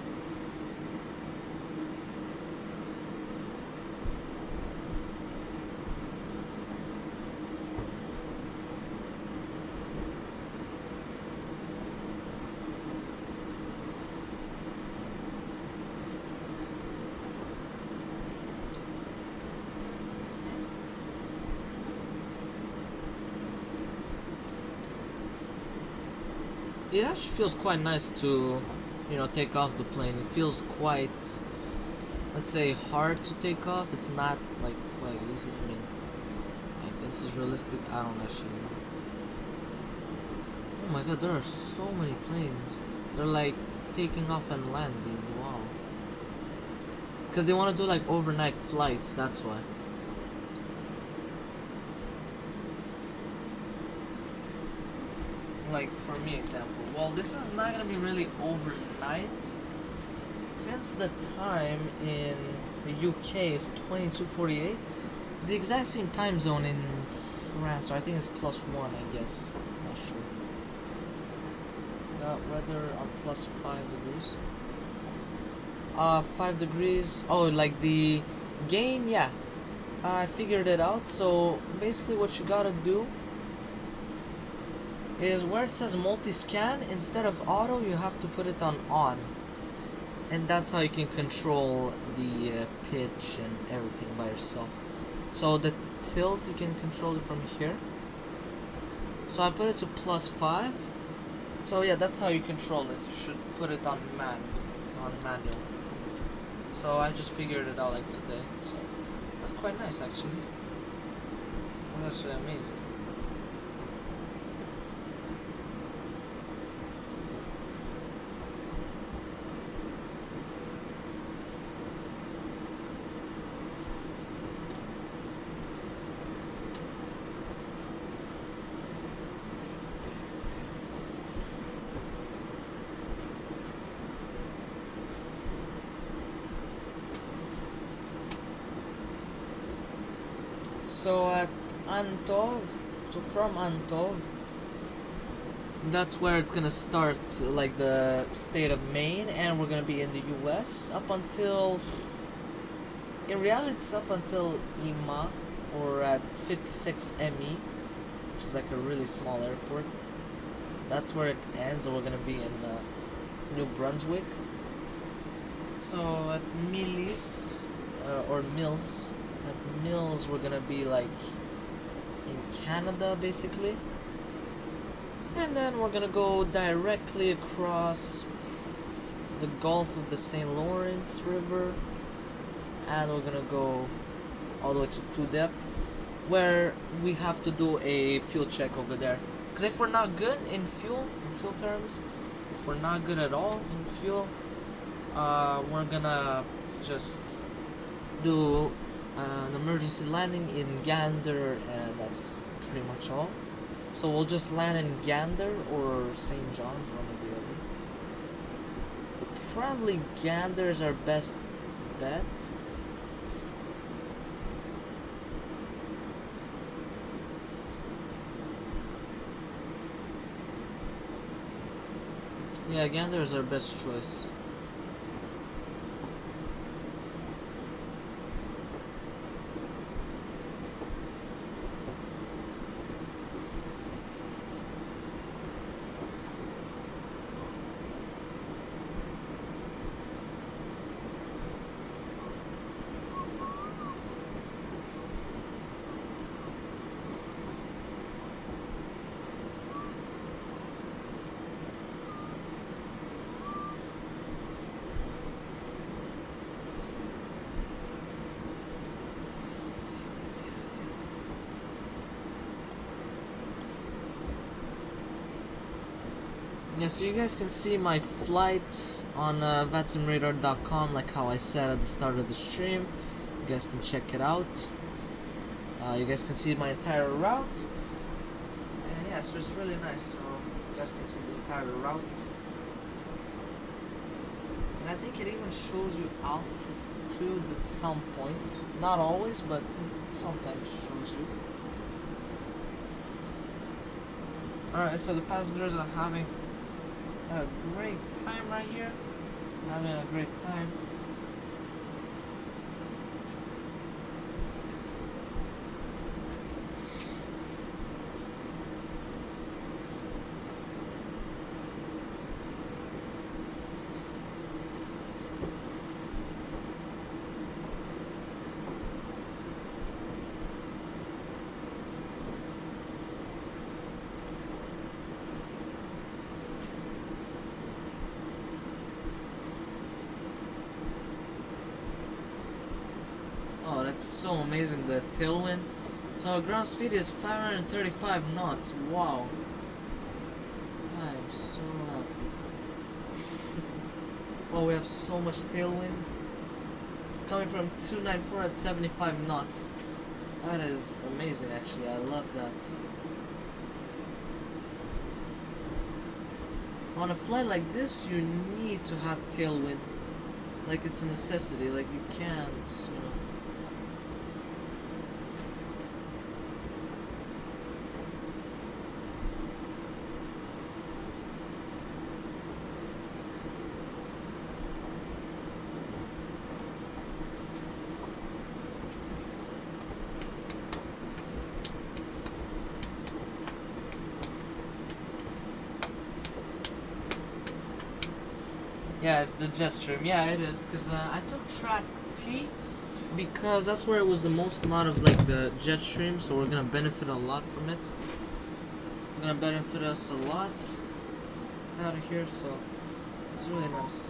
It actually feels quite nice to, you know, take off the plane. It feels quite, let's say, hard to take off. It's not like quite easy. I mean, I guess it's realistic. I don't actually know. Oh my god, there are so many planes. They're like taking off and landing. Wow. Because they want to do like overnight flights, that's why. Like for me example, well, this is not gonna be really overnight since the time in the UK is 22:48. It's the exact same time zone in France, so I think it's +1, I guess. Not sure. Weather on +5 degrees. 5 degrees. Oh, like the gain, yeah. I figured it out. So basically what you gotta do is where it says multi-scan, instead of auto, you have to put it on. And that's how you can control the pitch and everything by yourself. So the tilt, you can control it from here. So I put it to +5. So yeah, that's how you control it. You should put it on manual. So I just figured it out like today. So that's quite nice actually. That's actually amazing. So at Antov, so from Antov, that's where it's gonna start, like the state of Maine, and we're gonna be in the US up until, in reality it's up until Ima, or at 56 ME, which is like a really small airport. That's where it ends, and we're gonna be in New Brunswick. So at Millis, or Mills, at Mills we're gonna be like in Canada basically, and then we're gonna go directly across the Gulf of the St. Lawrence River, and we're gonna go all the way to Tudep, where we have to do a fuel check over there, because if we're not good in fuel terms, if we're not good at all in fuel, we're gonna just do an emergency landing in Gander, and that's pretty much all. So we'll just land in Gander or St. John's, one or the other. Probably Gander is our best bet. Yeah, Gander is our best choice. Yeah, so you guys can see my flight on vatsimradar.com, like how I said at the start of the stream. You guys can check it out. You guys can see my entire route. And yeah, so it's really nice. So you guys can see the entire route. I think it even shows you altitudes at some point. Not always, but it sometimes shows you. Alright, so the passengers are having a great time right here. Having a great time. Oh, that's so amazing, the tailwind. So our ground speed is 535 knots. Wow. I'm so happy. Wow, we have so much tailwind. It's coming from 294 at 75 knots. That is amazing, actually. I love that. On a flight like this, you need to have tailwind. Like, it's a necessity. Like, you can't, you know. Yeah, it's the jet stream. Yeah, it is. Because I took track T because that's where it was the most amount of like the jet stream. So we're gonna benefit a lot from it. It's gonna benefit us a lot out of here. So it's really nice.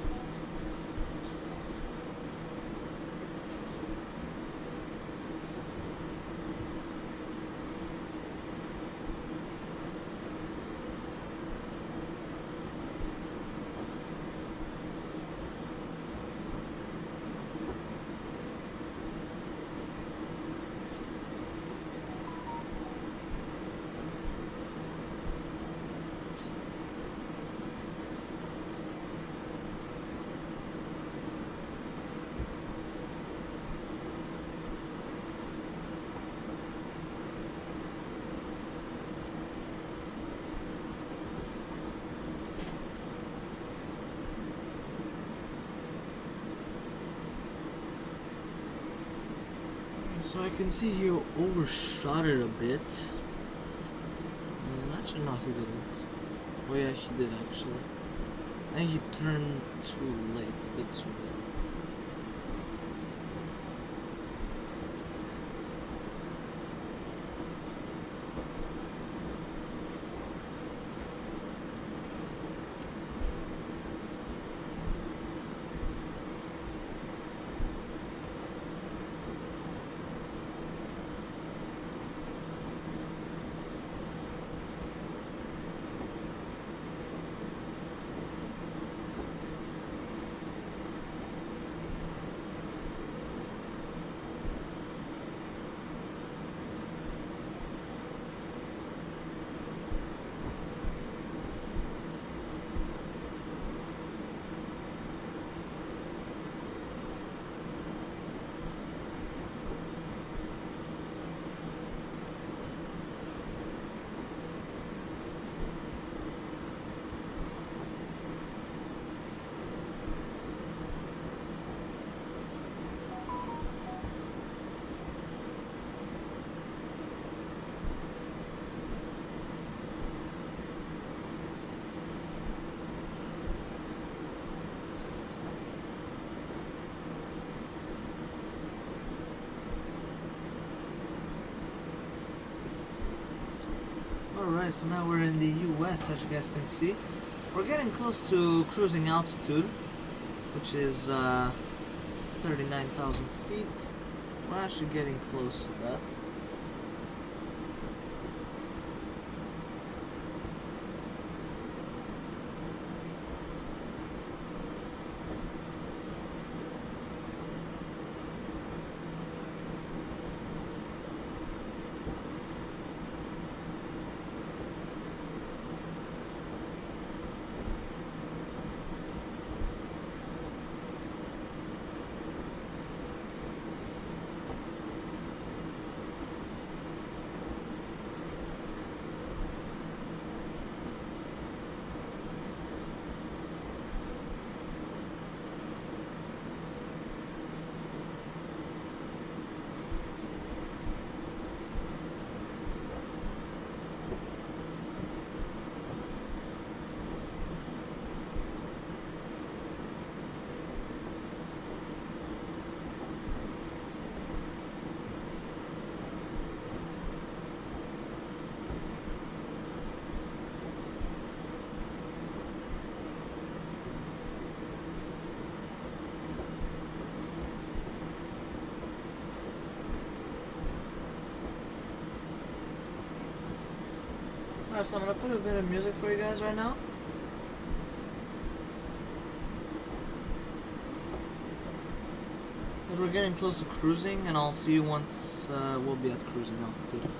So I can see he overshot it a bit. Actually, no, he didn't. Oh yeah, he did actually. And he turned too late, a bit too late. Alright, so now we're in the US, as you guys can see. We're getting close to cruising altitude, which is 39,000 feet. We're actually getting close to that. Alright, so I'm gonna put a bit of music for you guys right now. But we're getting close to cruising, and I'll see you once we'll be at cruising altitude.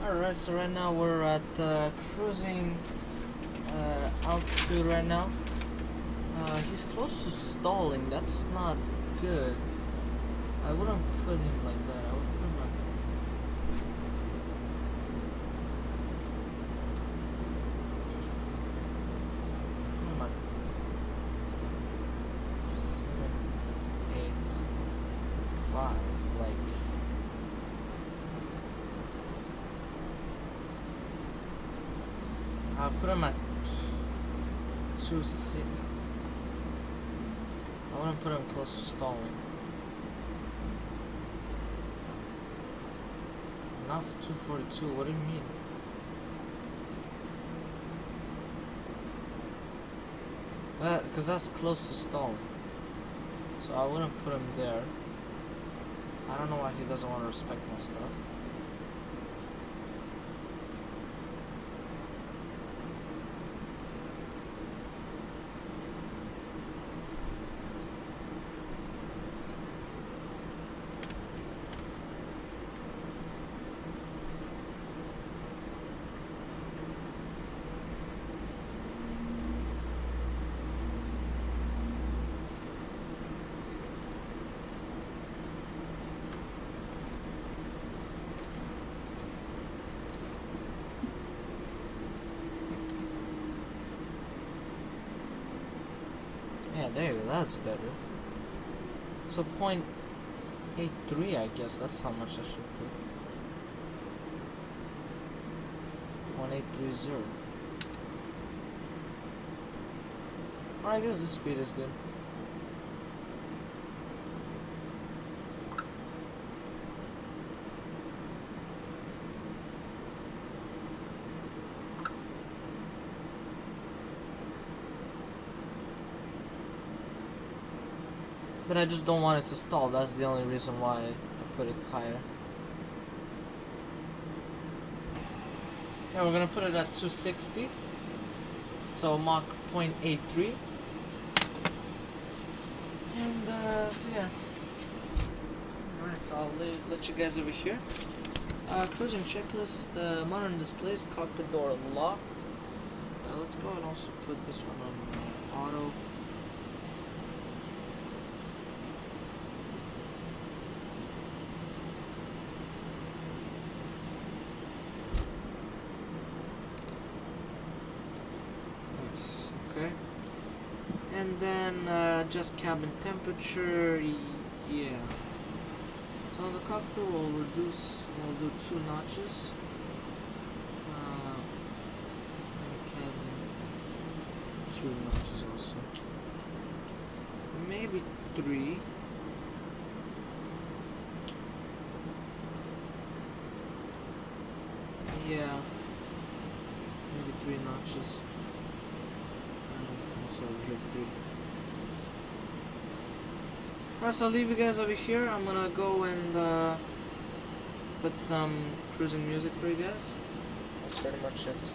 Alright, so right now we're at cruising altitude right now. He's close to stalling. That's not good. I wouldn't put him like that. I would put him like seven, 8, 5, like. I'll put him at 260. I want to put him close to stalling. Not 242, what do you mean? Because that's close to stalling. So I wouldn't put him there. I don't know why he doesn't want to respect my stuff. Yeah, there you go, that's better. So 0.83, I guess, that's how much I should put. 0.830. Well, I guess this speed is good. But I just don't want it to stall. That's the only reason why I put it higher. Yeah, we're gonna put it at 260. So Mach 0.83. And so yeah. Alright, so I'll let you guys over here. Cruising checklist, the modern displays, cockpit door locked. Let's go and also put this one on auto. Okay, and then adjust cabin temperature. Yeah, so the cockpit will reduce, we'll do 2 notches, and cabin 2 notches also, maybe 3. Yeah, maybe 3 notches. So we have 3. Alright, so I'll leave you guys over here. I'm gonna go and put some cruising music for you guys. That's pretty much it.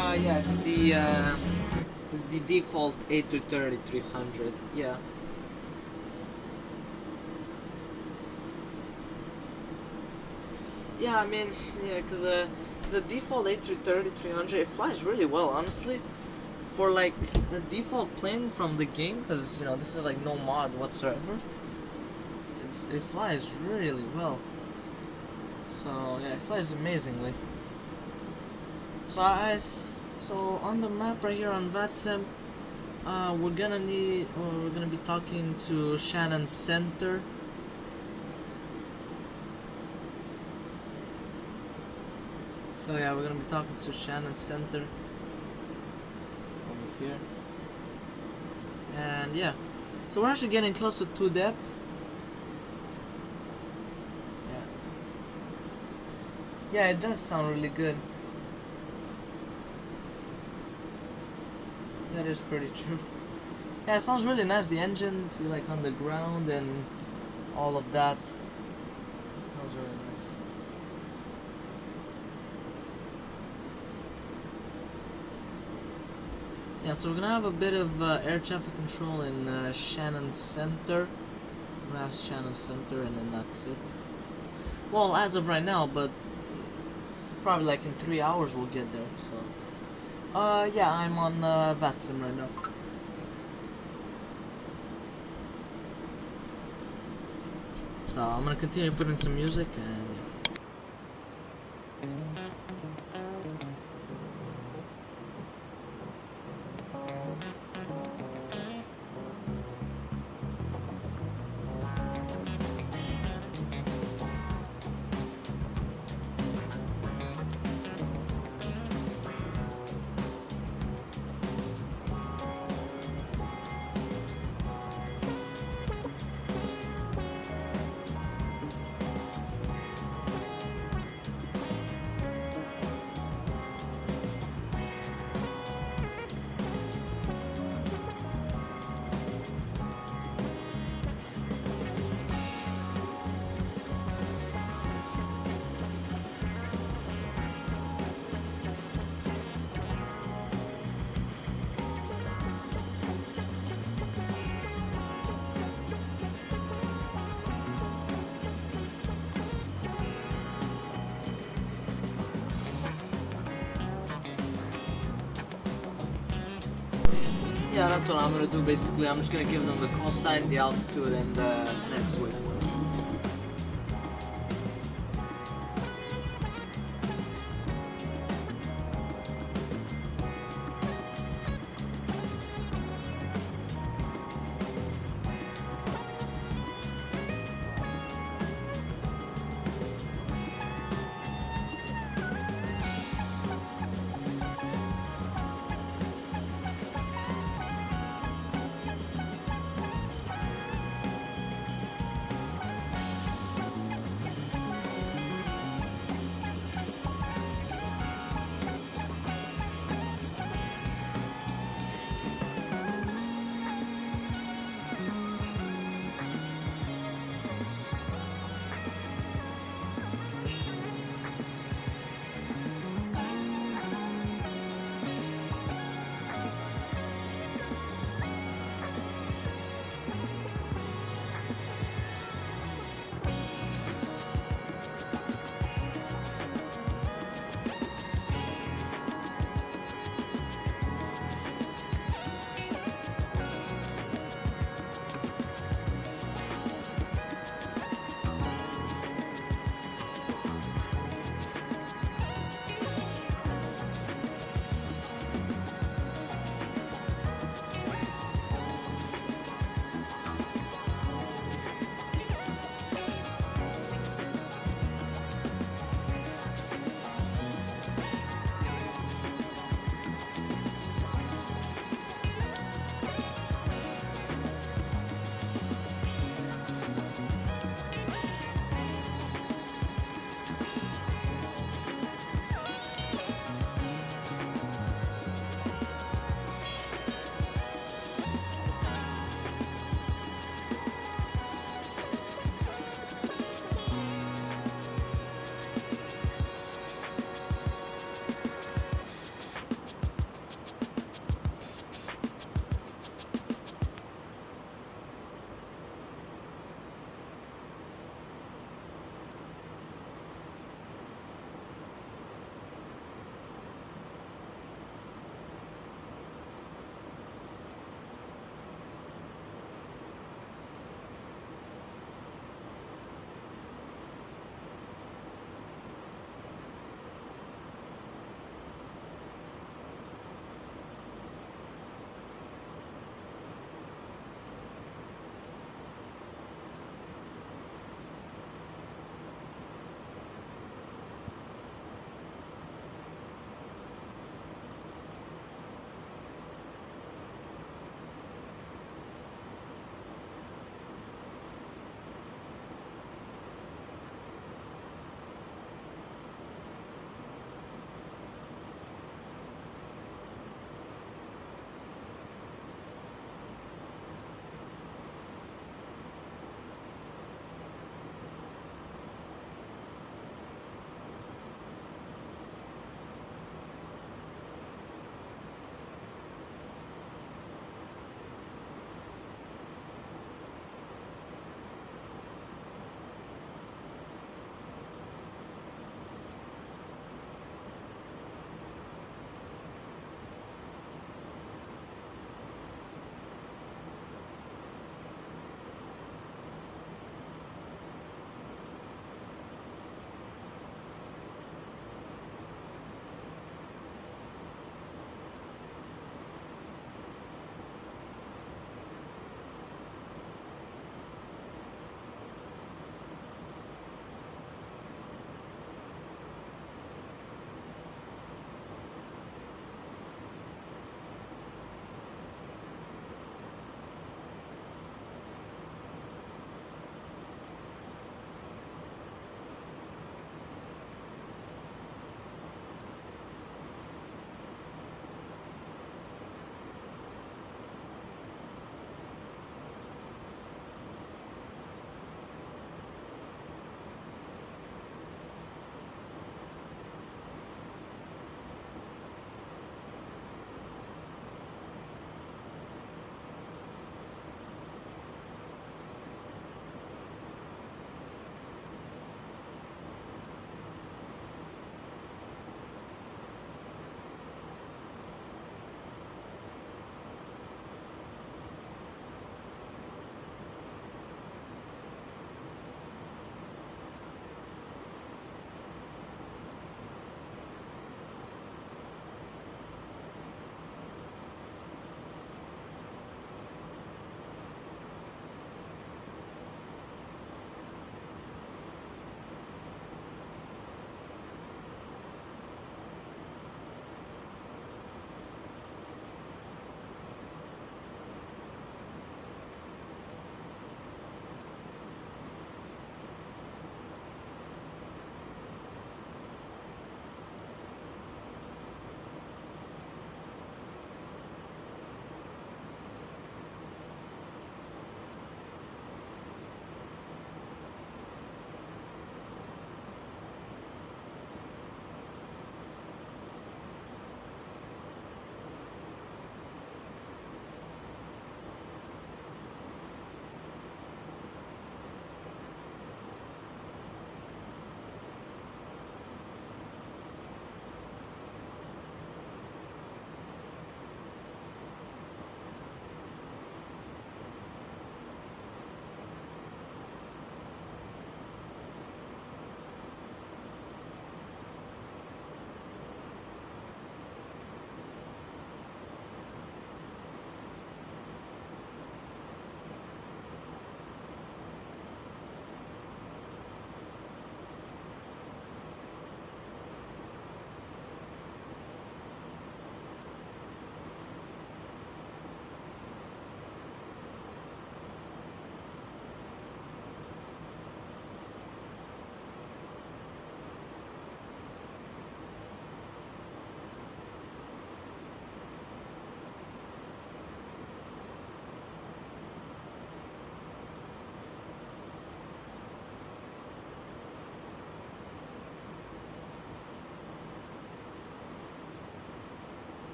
Yeah, it's the default A330-300. Yeah. Yeah, I mean, yeah, cause the default A330-300, it flies really well, honestly. For like the default plane from the game, cause you know this is like no mod whatsoever. It flies really well. So yeah, it flies amazingly. So on the map right here on VATSIM, we're gonna be talking to Shannon Center. So yeah, we're gonna be talking to Shannon Center over here. And yeah, so we're actually getting close to 2 depth. Yeah, it does sound really good. That is pretty true. Yeah, it sounds really nice. The engines, like on the ground and all of that. Sounds really nice. Yeah, so we're gonna have a bit of air traffic control in Shannon Center. We're gonna have Shannon Center and then that's it. Well, as of right now, but probably like in 3 hours we'll get there. So yeah, I'm on VATSIM right now. So I'm gonna continue putting some music and yeah, that's what I'm gonna do basically. I'm just gonna give them the call sign, the altitude, and the next waypoint.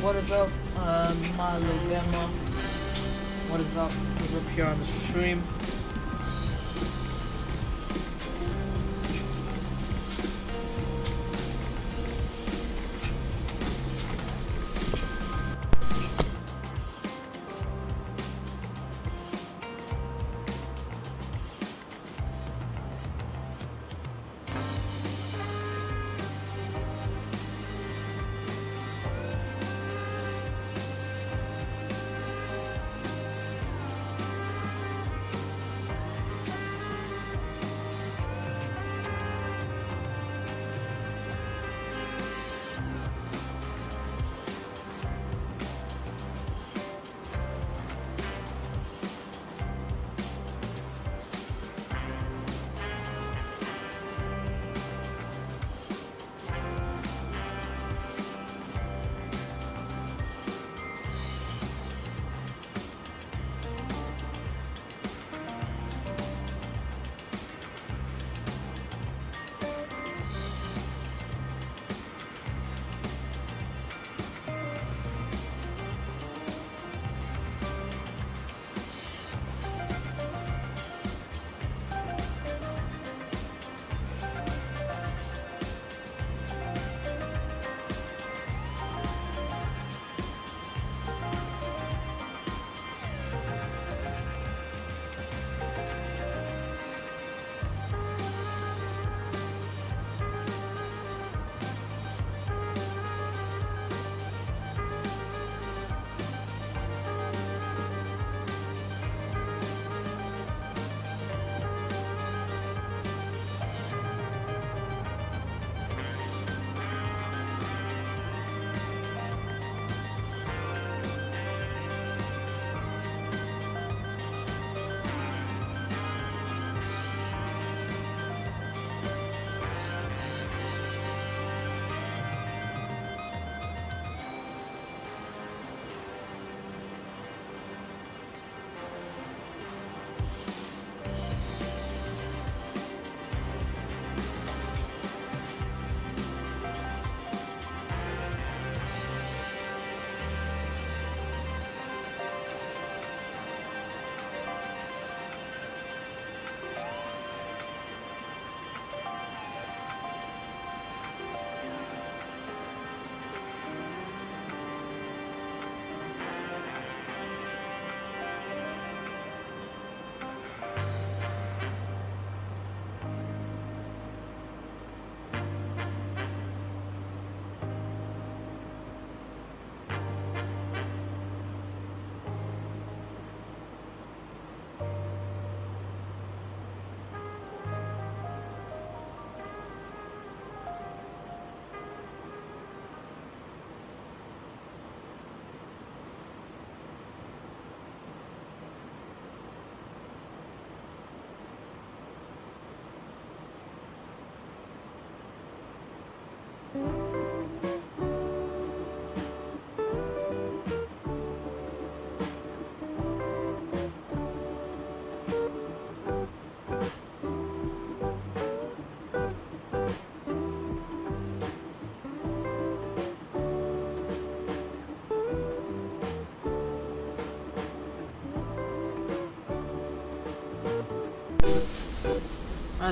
What is up, Malobema? What is up? What's up here on the stream?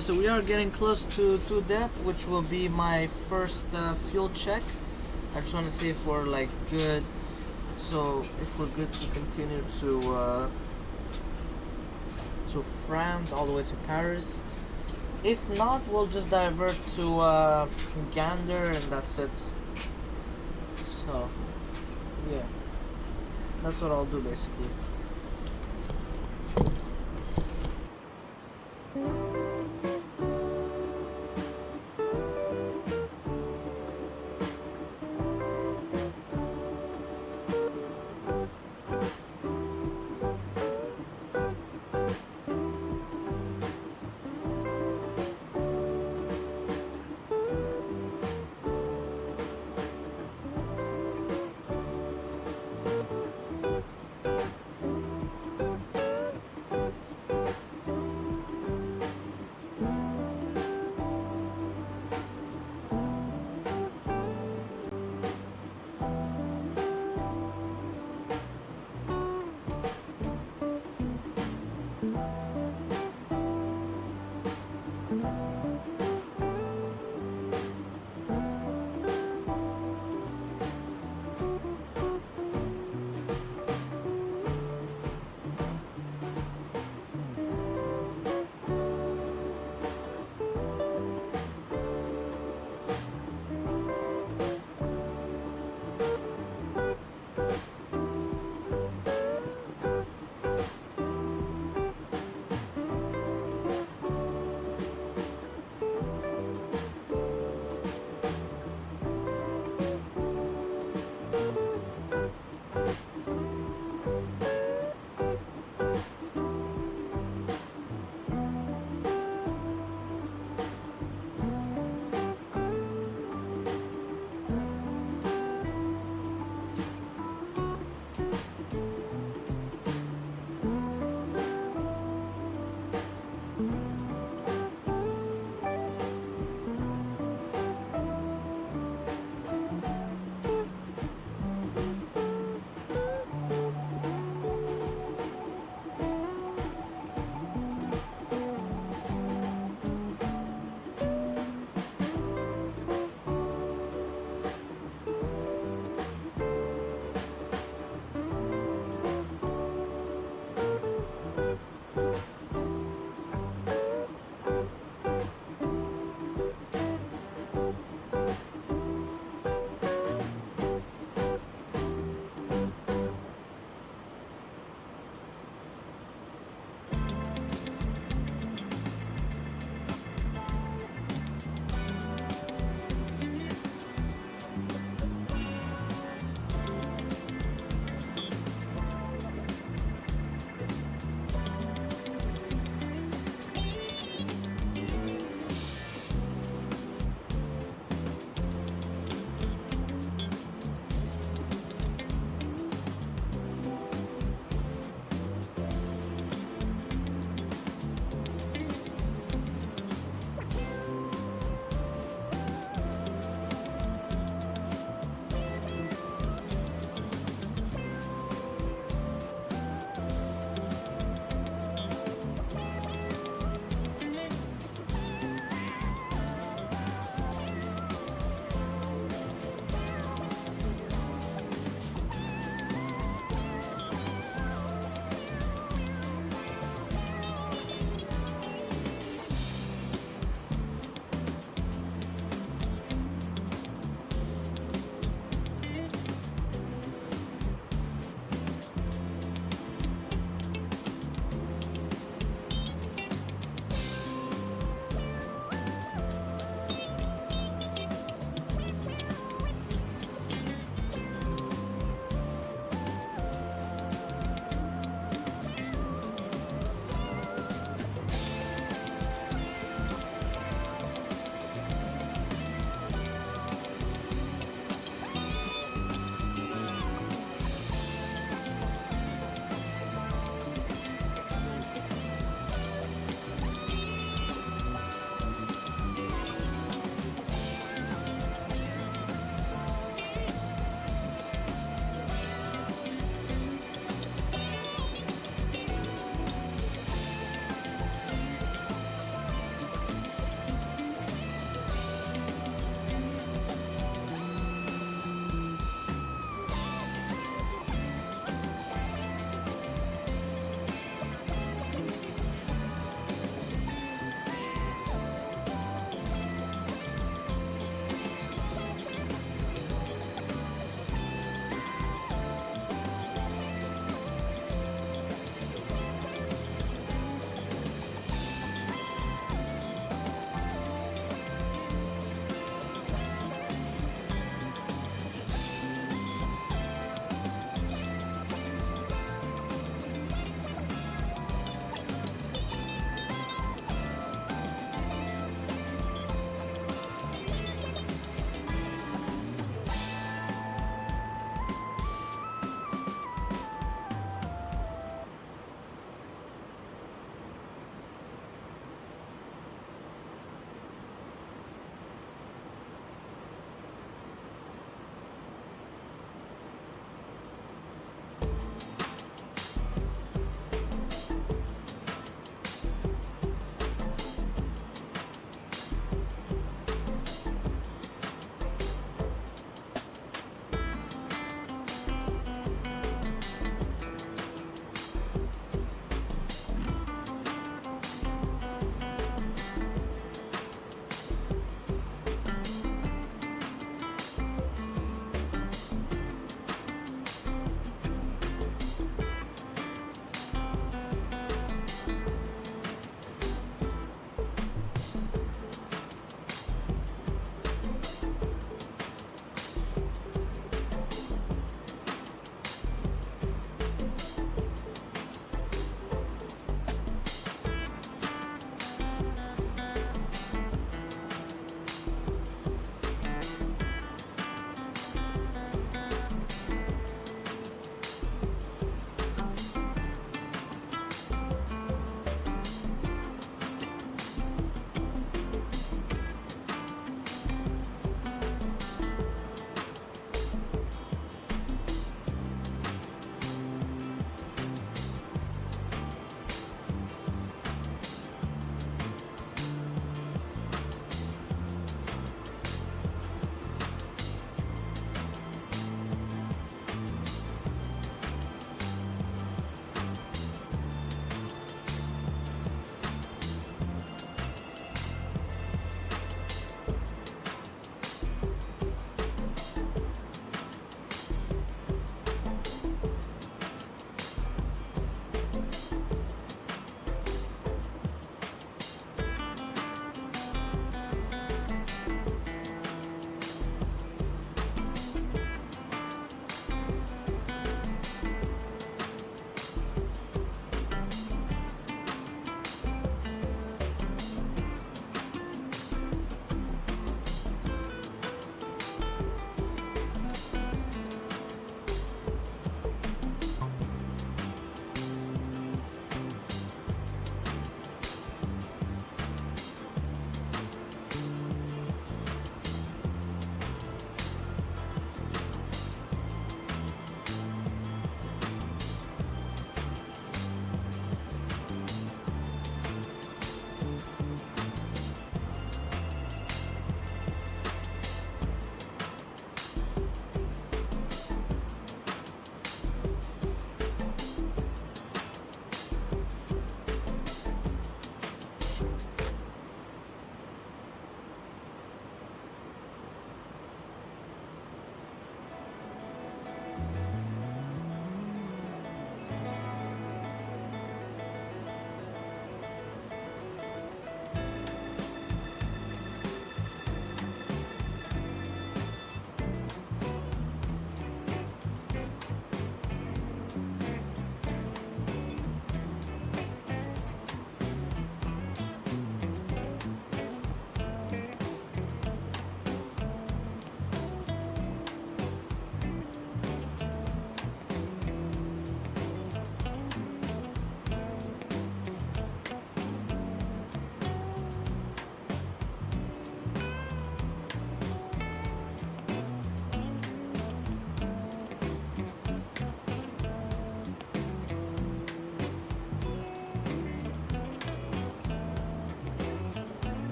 So we are getting close to that, which will be my first fuel check. I just want to see if we're like good. So if we're good to continue to France all the way to Paris. If not, we'll just divert to Gander and that's it. So yeah, that's what I'll do basically.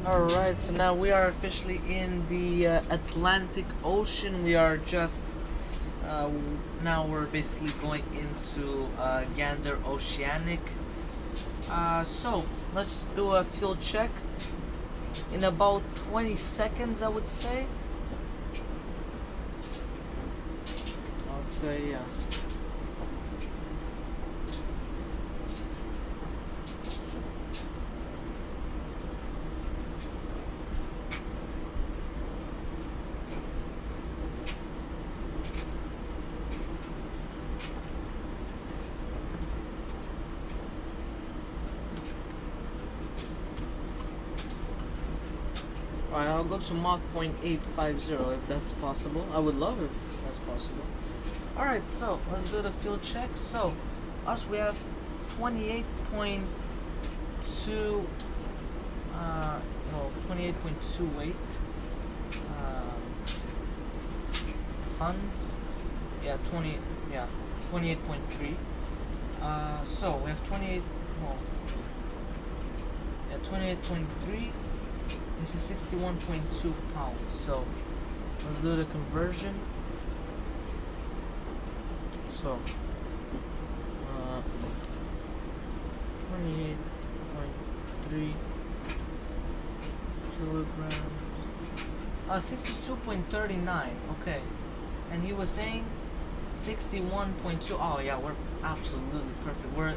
Alright, so now we are officially in the Atlantic Ocean. We are just now we're basically going into Gander Oceanic. So let's do a fuel check in about 20 seconds, I would say. I would say, yeah. Alright, I'll go to Mach 0.850 if that's possible. I would love if that's possible. Alright, so let's do the fuel check. So, us, we have 28.2 28.28 tons. Yeah, 28.3. So we have 28.3. This is 61.2 pounds. So let's do the conversion. So 28.3 kilograms. 62.39. Okay, and he was saying 61.2. Oh yeah, we're absolutely perfect. We're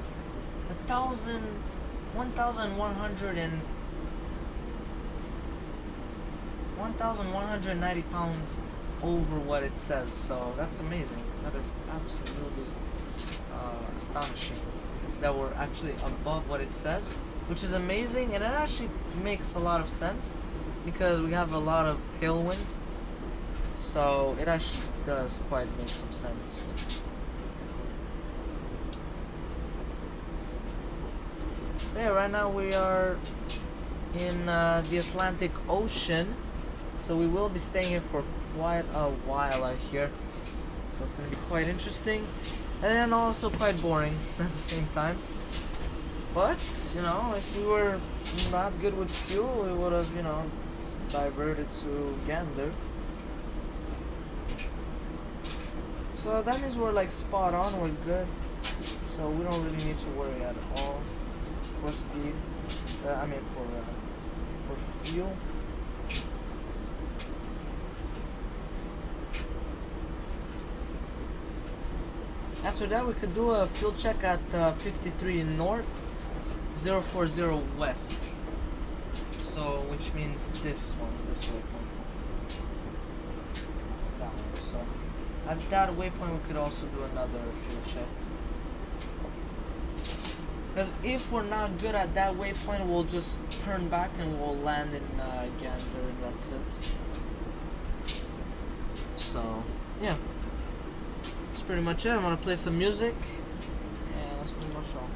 1,190 pounds over what it says, so that's amazing. That is absolutely astonishing that we're actually above what it says, which is amazing, and it actually makes a lot of sense because we have a lot of tailwind, so it actually does quite make some sense. Yeah, right now we are in the Atlantic Ocean, so we will be staying here for quite a while out here, so it's going to be quite interesting and also quite boring at the same time. But you know, if we were not good with fuel, we would have, you know, diverted to Gander. So that means we're like spot on, we're good, so we don't really need to worry at all for speed. I mean for fuel. After that, we could do a fuel check at 53 north, 040 west. So, which means this one, this waypoint. That one. So, at that waypoint, we could also do another fuel check. Because if we're not good at that waypoint, we'll just turn back and we'll land in Gander, and that's it. So, yeah. That's pretty much it. I'm gonna play some music, and that's pretty much all.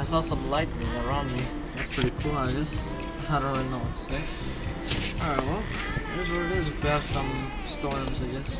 I saw some lightning around me. That's pretty cool, I guess. I don't really know what to say. Alright, well, here's what it is if we have some storms, I guess.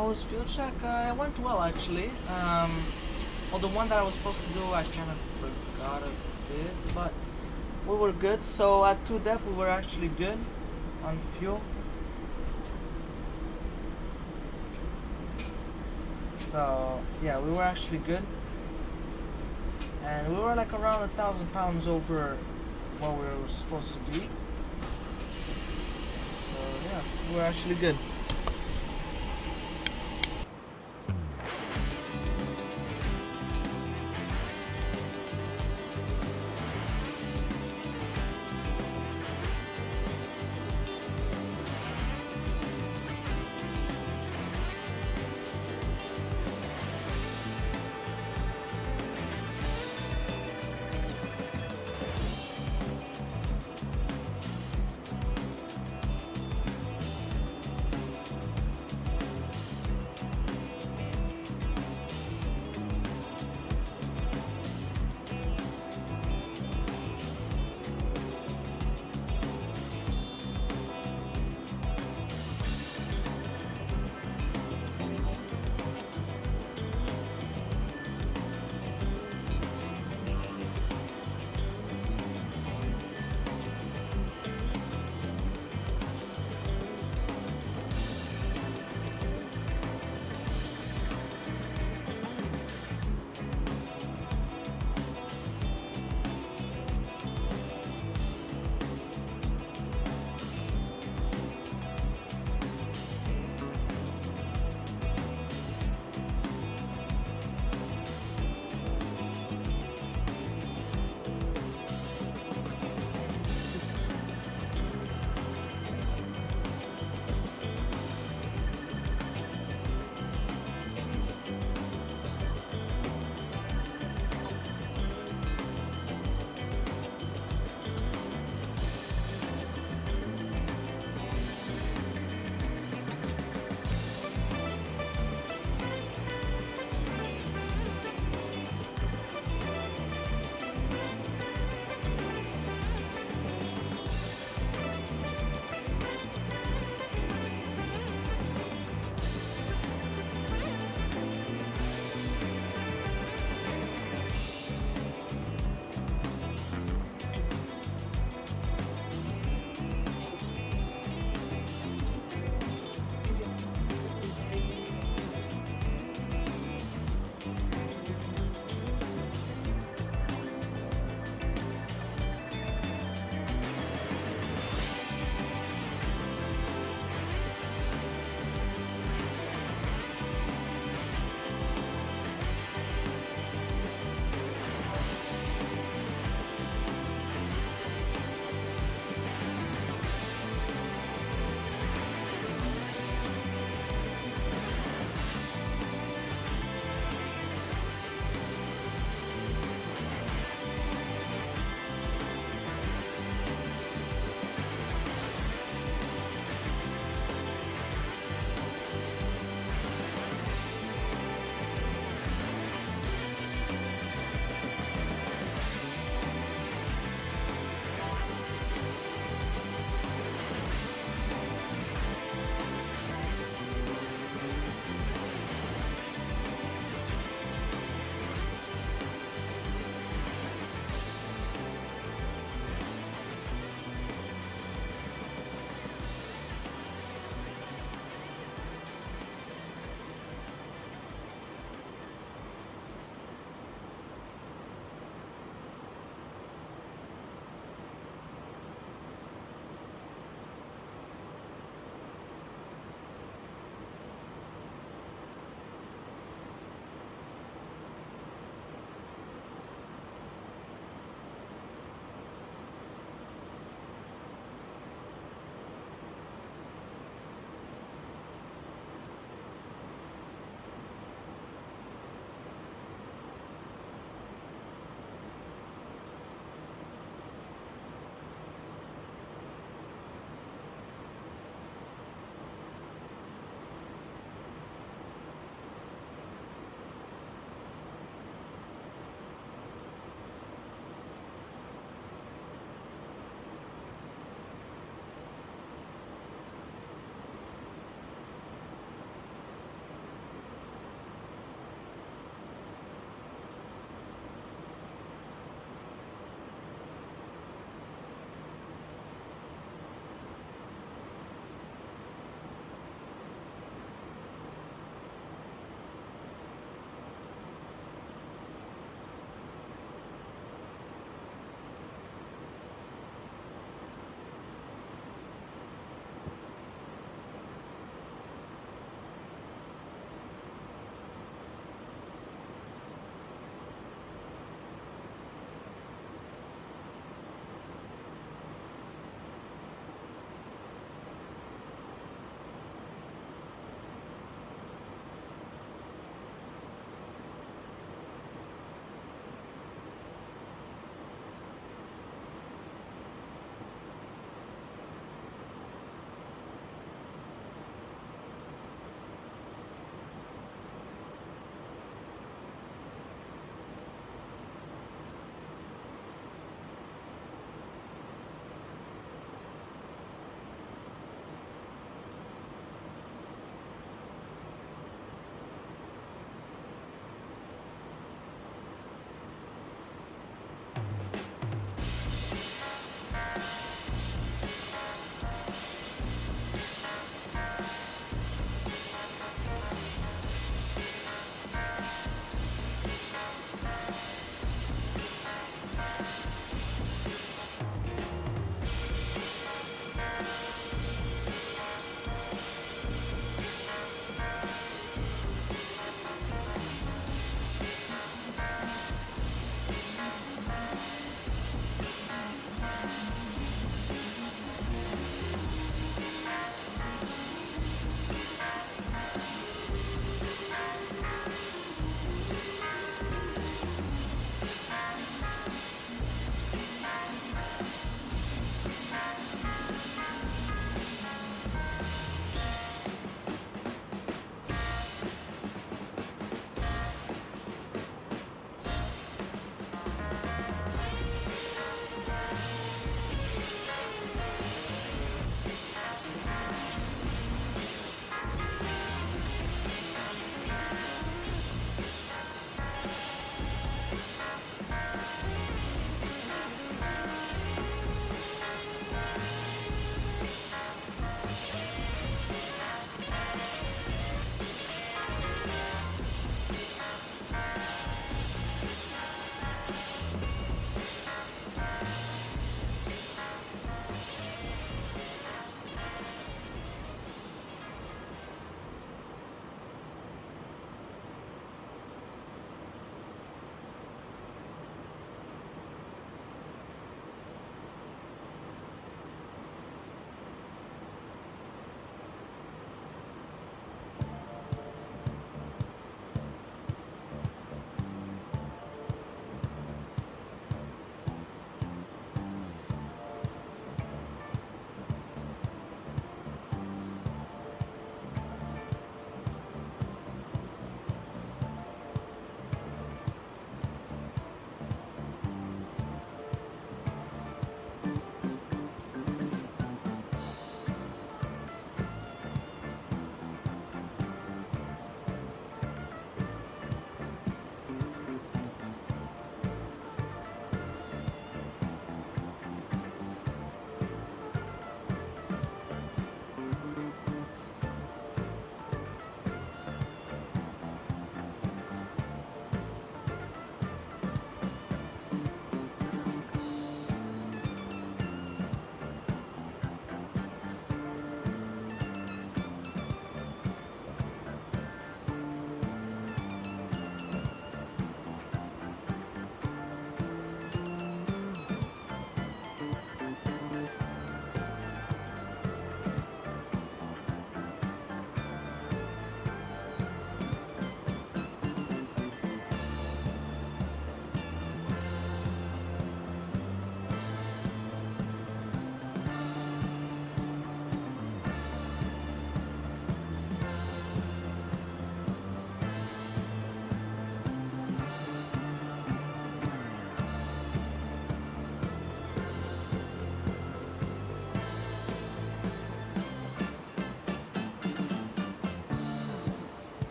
How was fuel check? It went well actually. Well, the one that I was supposed to do, I kind of forgot a bit, but we were good. So at 2 depth, we were actually good on fuel. So yeah, we were actually good, and we were like around 1,000 pounds over what we were supposed to be. So yeah, we were actually good.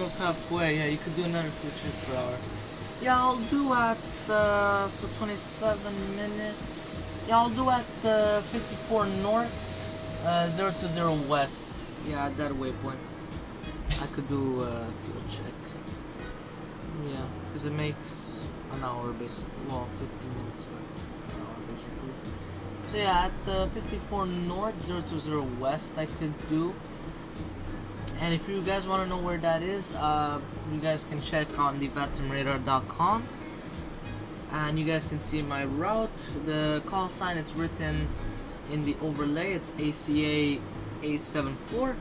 almost halfway. Yeah, you could do another fuel check per hour. Yeah, I'll do at so 27 minutes. Yeah, I'll do at 54 north, 020 west. Yeah, at that waypoint, I could do fuel check. Yeah, because it makes an hour basically. Well, 50 minutes, but an hour basically. So yeah, at 54 north, 020 west, I could do. And if you guys want to know where that is, you guys can check on the vatsimradar.com. And you guys can see my route. The call sign is written in the overlay. It's ACA 874.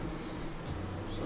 So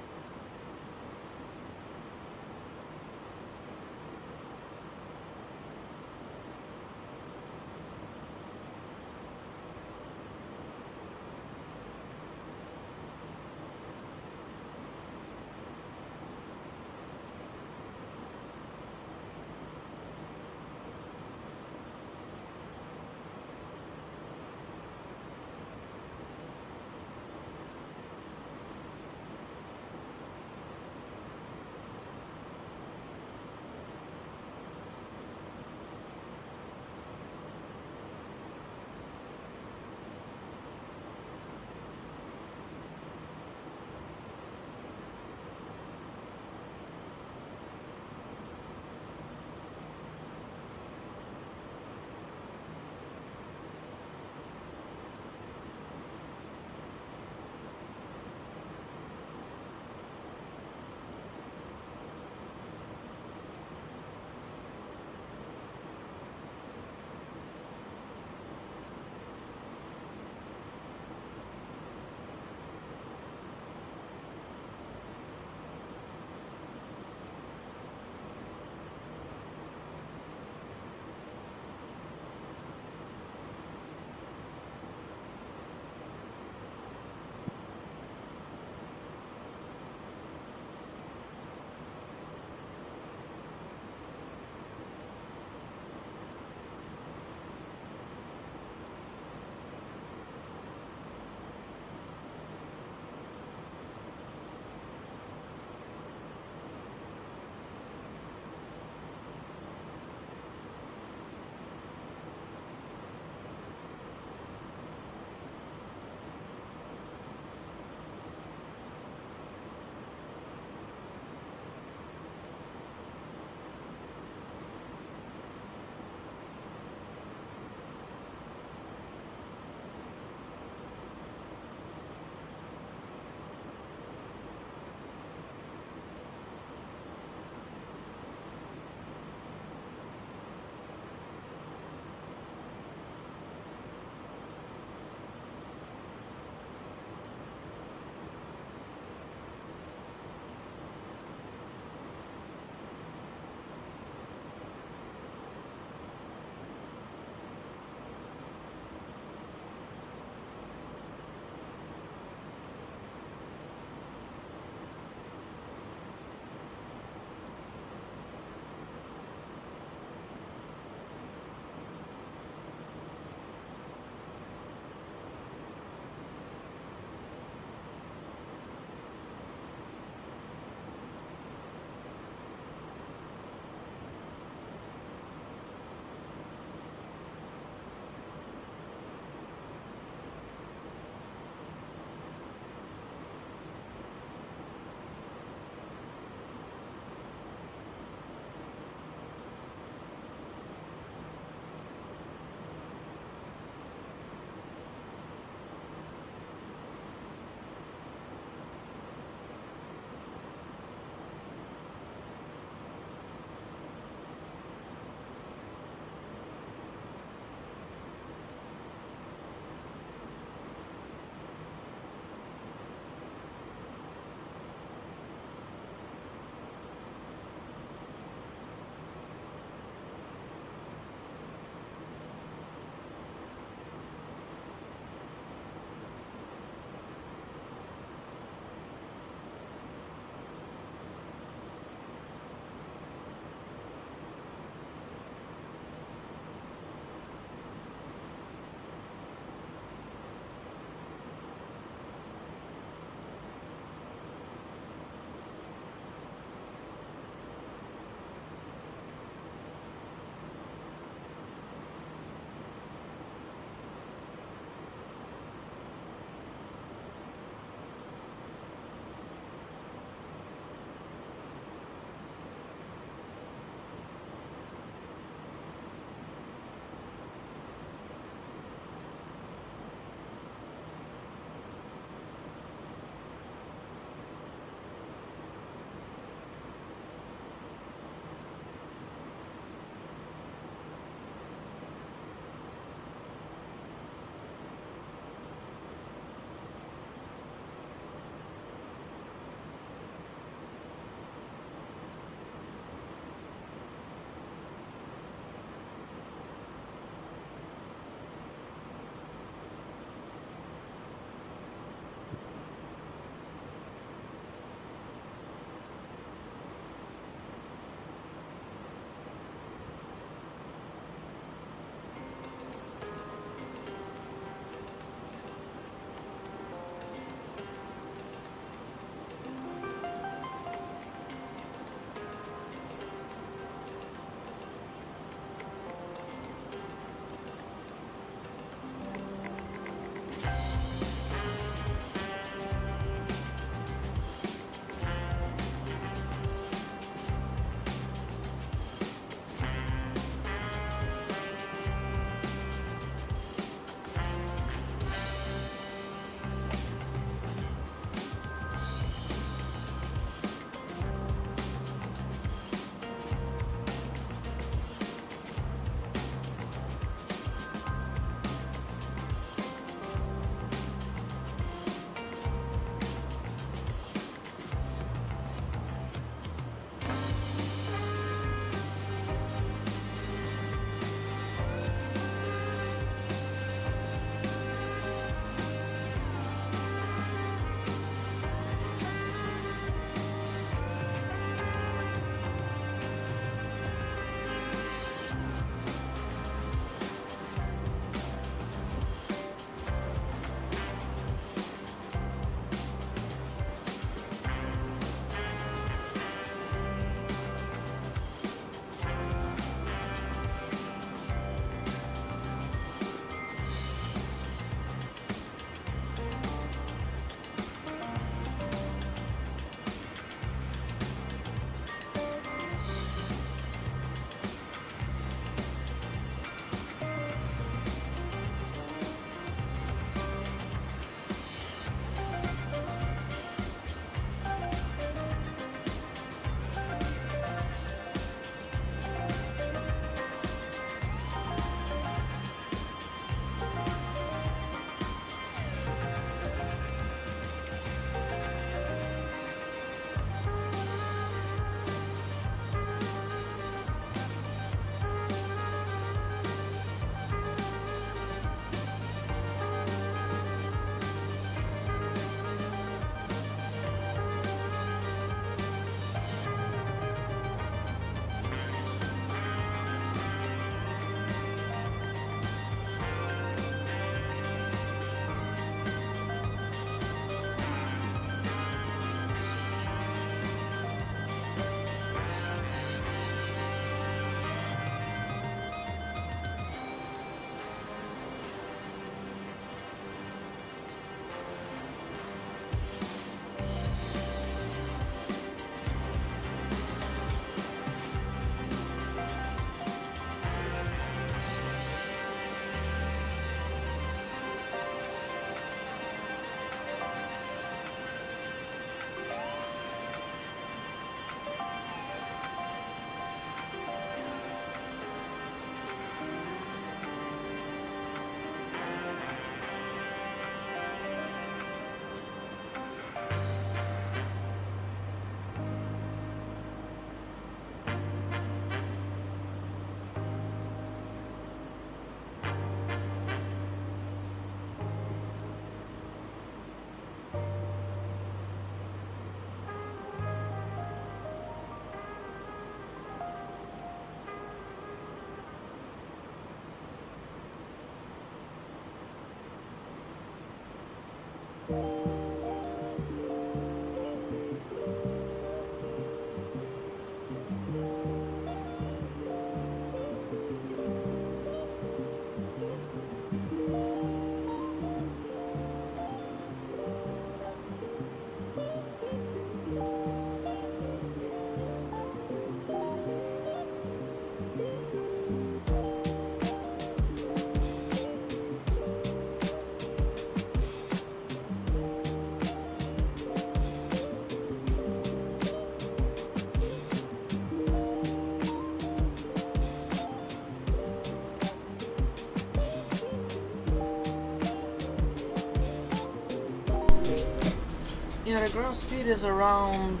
Yeah, the ground speed is around,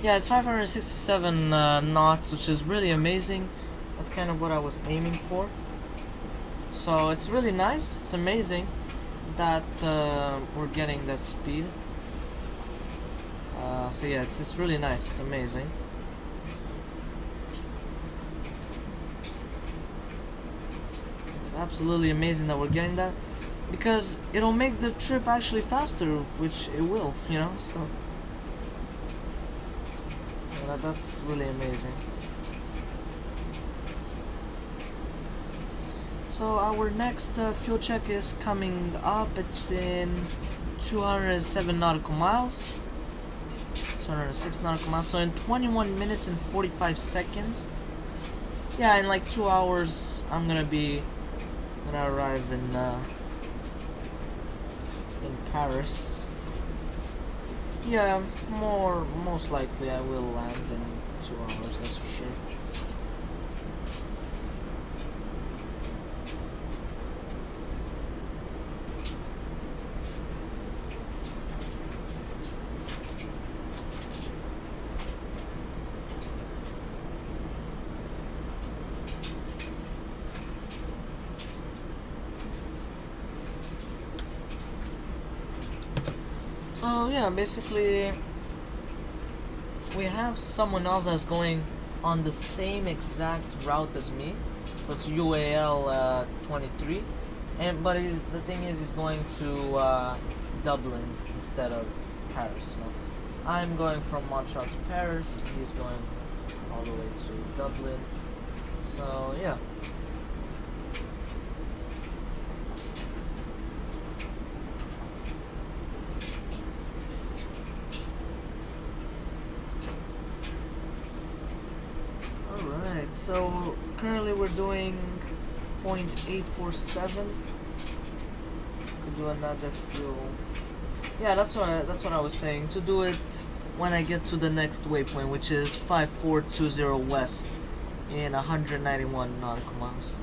yeah, it's 567 knots, which is really amazing. That's kind of what I was aiming for. So it's really nice, it's amazing that we're getting that speed. So yeah, it's really nice, it's amazing. It's absolutely amazing that we're getting that, because it'll make the trip actually faster, which it will, you know, so yeah, that's really amazing. So our next fuel check is coming up. It's in 207 nautical miles, 206 nautical miles, so in 21 minutes and 45 seconds. Yeah, in like 2 hours I'm gonna arrive in Paris. Yeah, most likely I will land in 2 hours, that's for sure. So yeah, basically we have someone else that's going on the same exact route as me, so it's UAL 23, but the thing is he's going to Dublin instead of Paris. You know? I'm going from Montreal to Paris, and he's going all the way to Dublin. So yeah. Alright, so currently we're doing 0.847. Could do another fuel. Yeah, that's what I was saying. To do it when I get to the next waypoint, which is 5420 west in 191 nautical miles.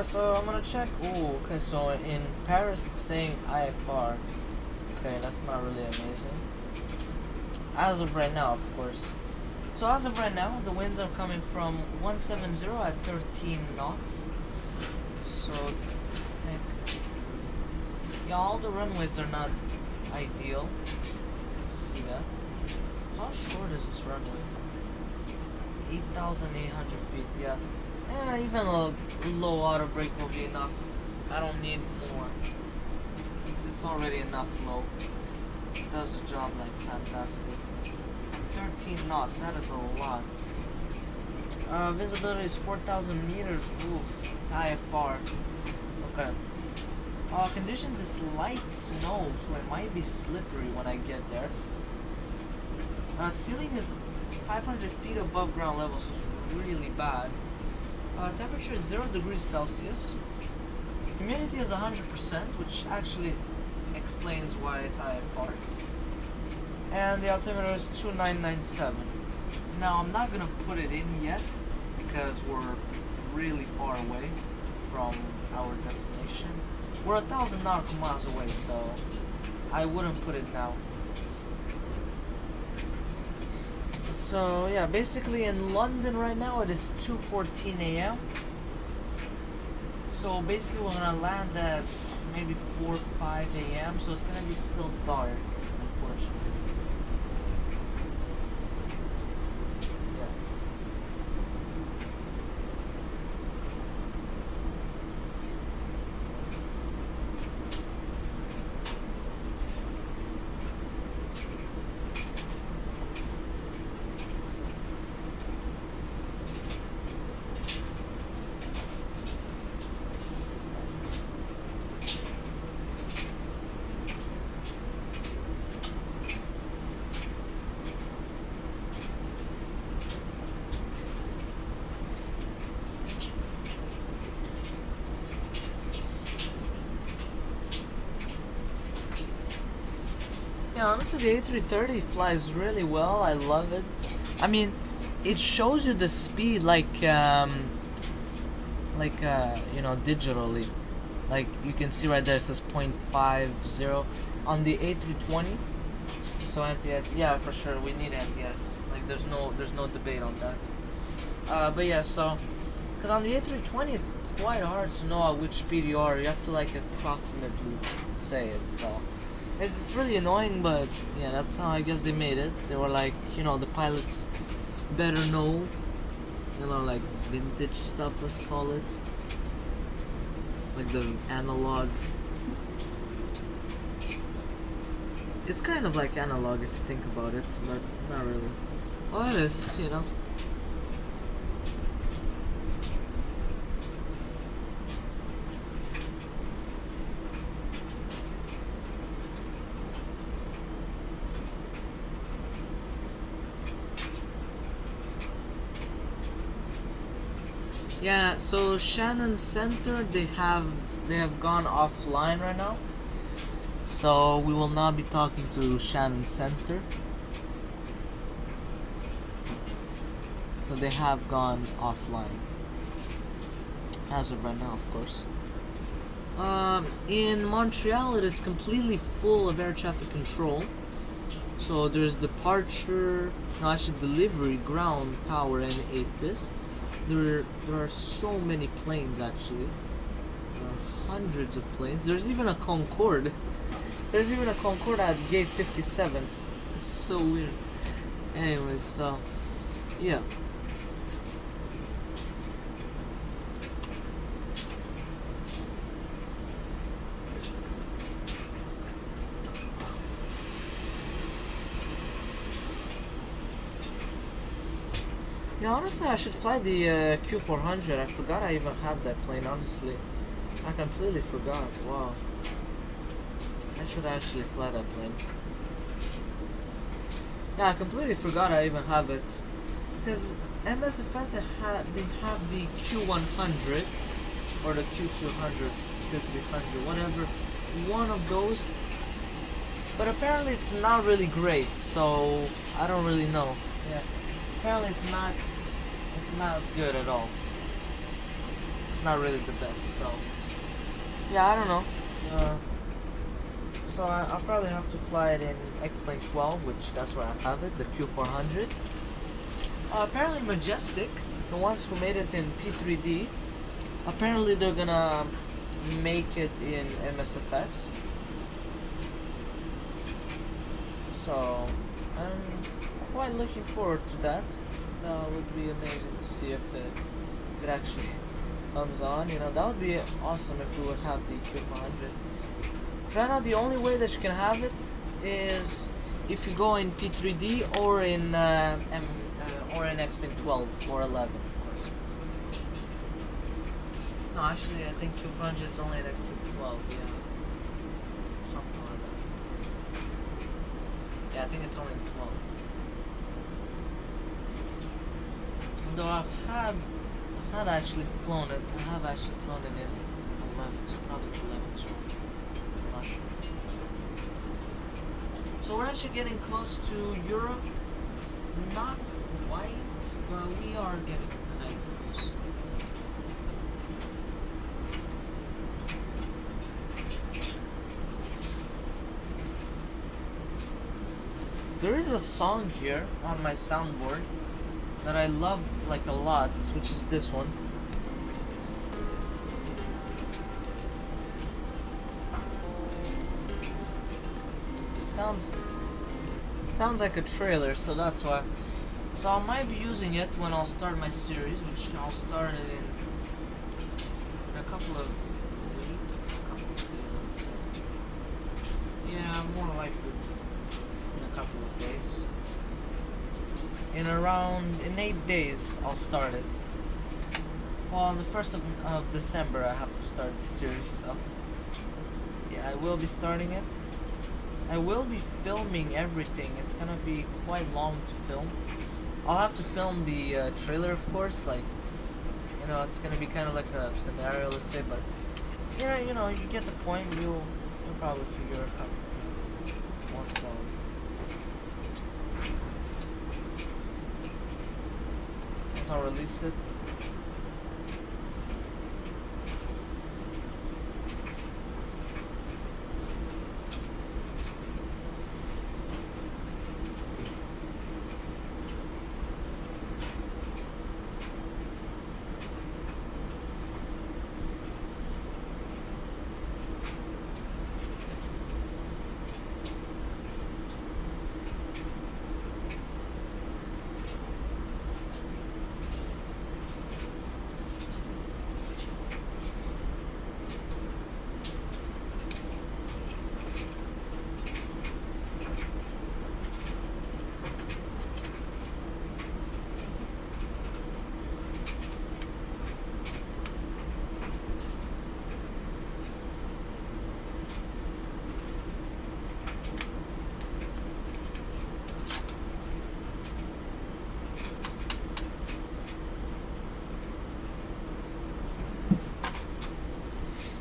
So I'm gonna check. Ooh, okay, so in Paris it's saying IFR. Okay, that's not really amazing. As of right now, of course. So as of right now, the winds are coming from 170 at 13 knots. So, yeah, all the runways are not ideal. See that? How short is this runway? 8,800 feet, yeah. Even a low auto brake will be enough. I don't need more. It's already enough low. It does the job like fantastic. 13 knots, that is a lot. Visibility is 4,000 meters. Oof, it's IFR. Okay. Conditions is light snow, so it might be slippery when I get there. Ceiling is 500 feet above ground level, so it's really bad. Temperature is 0 degrees Celsius. Humidity is 100%, which actually explains why it's IFR. And the altimeter is 2997. Now I'm not gonna put it in yet because we're really far away from our destination. We're 1,000 nautical miles away, so I wouldn't put it now. So yeah, basically in London right now it is 2:14 a.m. So basically we're gonna land at maybe 4 or 5 a.m. So it's gonna be still dark, unfortunately. Yeah, honestly, the A330 flies really well. I love it. I mean, it shows you the speed like you know, digitally. Like you can see right there, it says 0.50 on the A320. So NTS, yeah, for sure, we need NTS. Like there's no debate on that. But yeah, so because on the A320 it's quite hard to know at which speed you are. You have to like approximately say it. So it's really annoying, but yeah, that's how I guess they made it. They were like, you know, the pilots better know, you know, like vintage stuff, let's call it, like the analog. It's kind of like analog if you think about it, but not really. Well, it is, you know. Yeah, so Shannon Center, they have gone offline right now. So we will not be talking to Shannon Center. So they have gone offline. As of right now, of course. In Montreal, it is completely full of air traffic control. So there's departure, no, actually delivery, ground, tower, and ATIS. There are so many planes actually. There are hundreds of planes. There's even a Concorde. There's even a Concorde at gate 57. It's so weird. Anyways, so yeah. Yeah, honestly, I should fly the Q400. I forgot I even have that plane, honestly. I completely forgot. Wow. I should actually fly that plane. Yeah, I completely forgot I even have it. Because MSFS, they have the Q100 or the Q200, Q300, whatever. One of those. But apparently it's not really great, so I don't really know. Yeah. Apparently it's not good at all. It's not really the best, so yeah, I don't know. So I'll probably have to fly it in X-Plane 12, which that's where I have it, the Q400. Apparently Majestic, the ones who made it in P3D, apparently they're gonna make it in MSFS. So I'm quite looking forward to that. That would be amazing to see if it actually comes on. You know, that would be awesome if we would have the Q400. Right now, the only way that you can have it is if you go in P3D or in X-Plane 12 or 11, of course. No, actually, I think Q400 is only in X-Plane 12. Yeah, something like that. Yeah, I think it's only 12. Though I've actually flown it. I have actually flown it in 11, so probably 11 as well. I'm not sure. So we're actually getting close to Europe. Not quite, but we are getting kind of close. There is a song here on my soundboard that I love like a lot, which is this one. Sounds like a trailer, so that's why. So I might be using it when I'll start my series, which I'll start it in a couple of weeks, a couple of days, I would say. Yeah, more likely in a couple of days. In 8 days, I'll start it. Well, on the 1st of December, I have to start the series, so yeah, I will be starting it. I will be filming everything. It's gonna be quite long to film. I'll have to film the trailer, of course, like, you know, it's gonna be kind of like a scenario, let's say, but you know, you get the point. You'll probably figure it out. 17. Once I release it.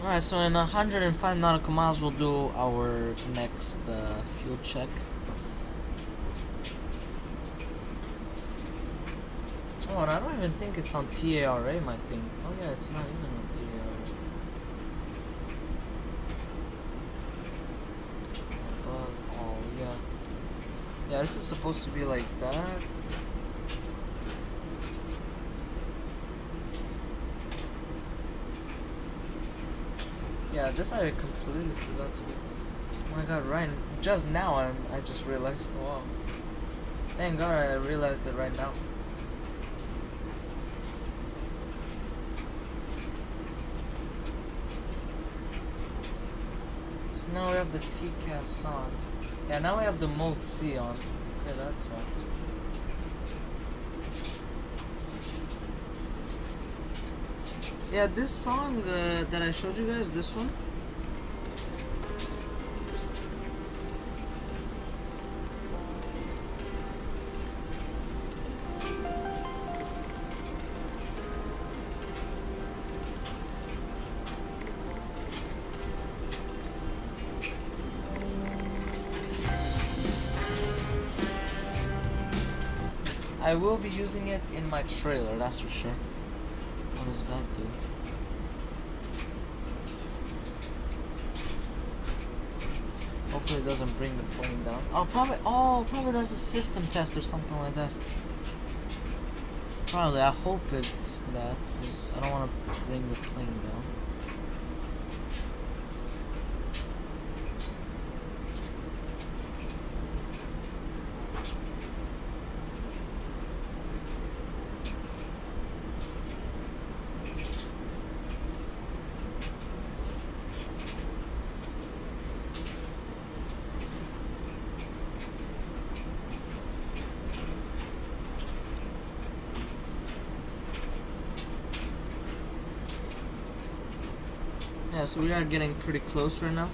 Alright, so in 105 nautical miles we'll do our next fuel check. Oh, and I don't even think it's on TARA, my thing. Oh yeah, it's not even on TARA. Above all, yeah. Yeah, this is supposed to be like that. Yeah, this I completely forgot to do. Oh my god, right, just now I just realized, wow. Thank god I realized it right now. So now we have the TCAS on. Yeah, now we have the mode C on. Okay, that's why. Yeah, this song that I showed you guys, this one. I will be using it in my trailer, that's for sure. What does that do? Hopefully it doesn't bring the plane down. Probably that's a system test or something like that. Probably, I hope it's that, because I don't want to bring the plane down. Yeah, so we are getting pretty close right now.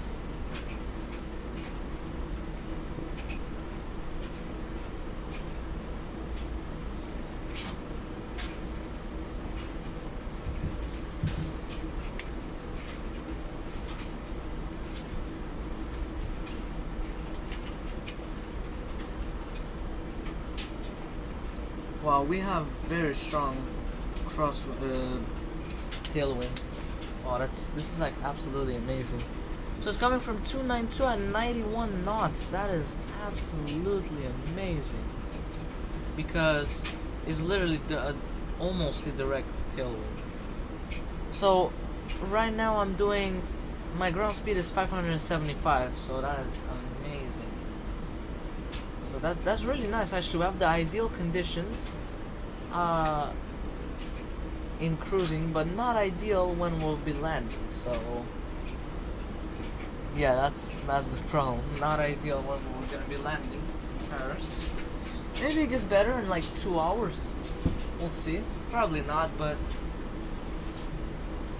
Wow, we have very strong cross tailwind. Wow, this is like absolutely amazing. So it's coming from 292 at 91 knots. That is absolutely amazing, because it's literally almost the direct tailwind. So right now I'm doing, my ground speed is 575, so that is amazing. So that's really nice actually. We have the ideal conditions in cruising, but not ideal when we'll be landing. So yeah, that's the problem. Not ideal when we're gonna be landing in Paris. Maybe it gets better in like 2 hours. We'll see. Probably not, but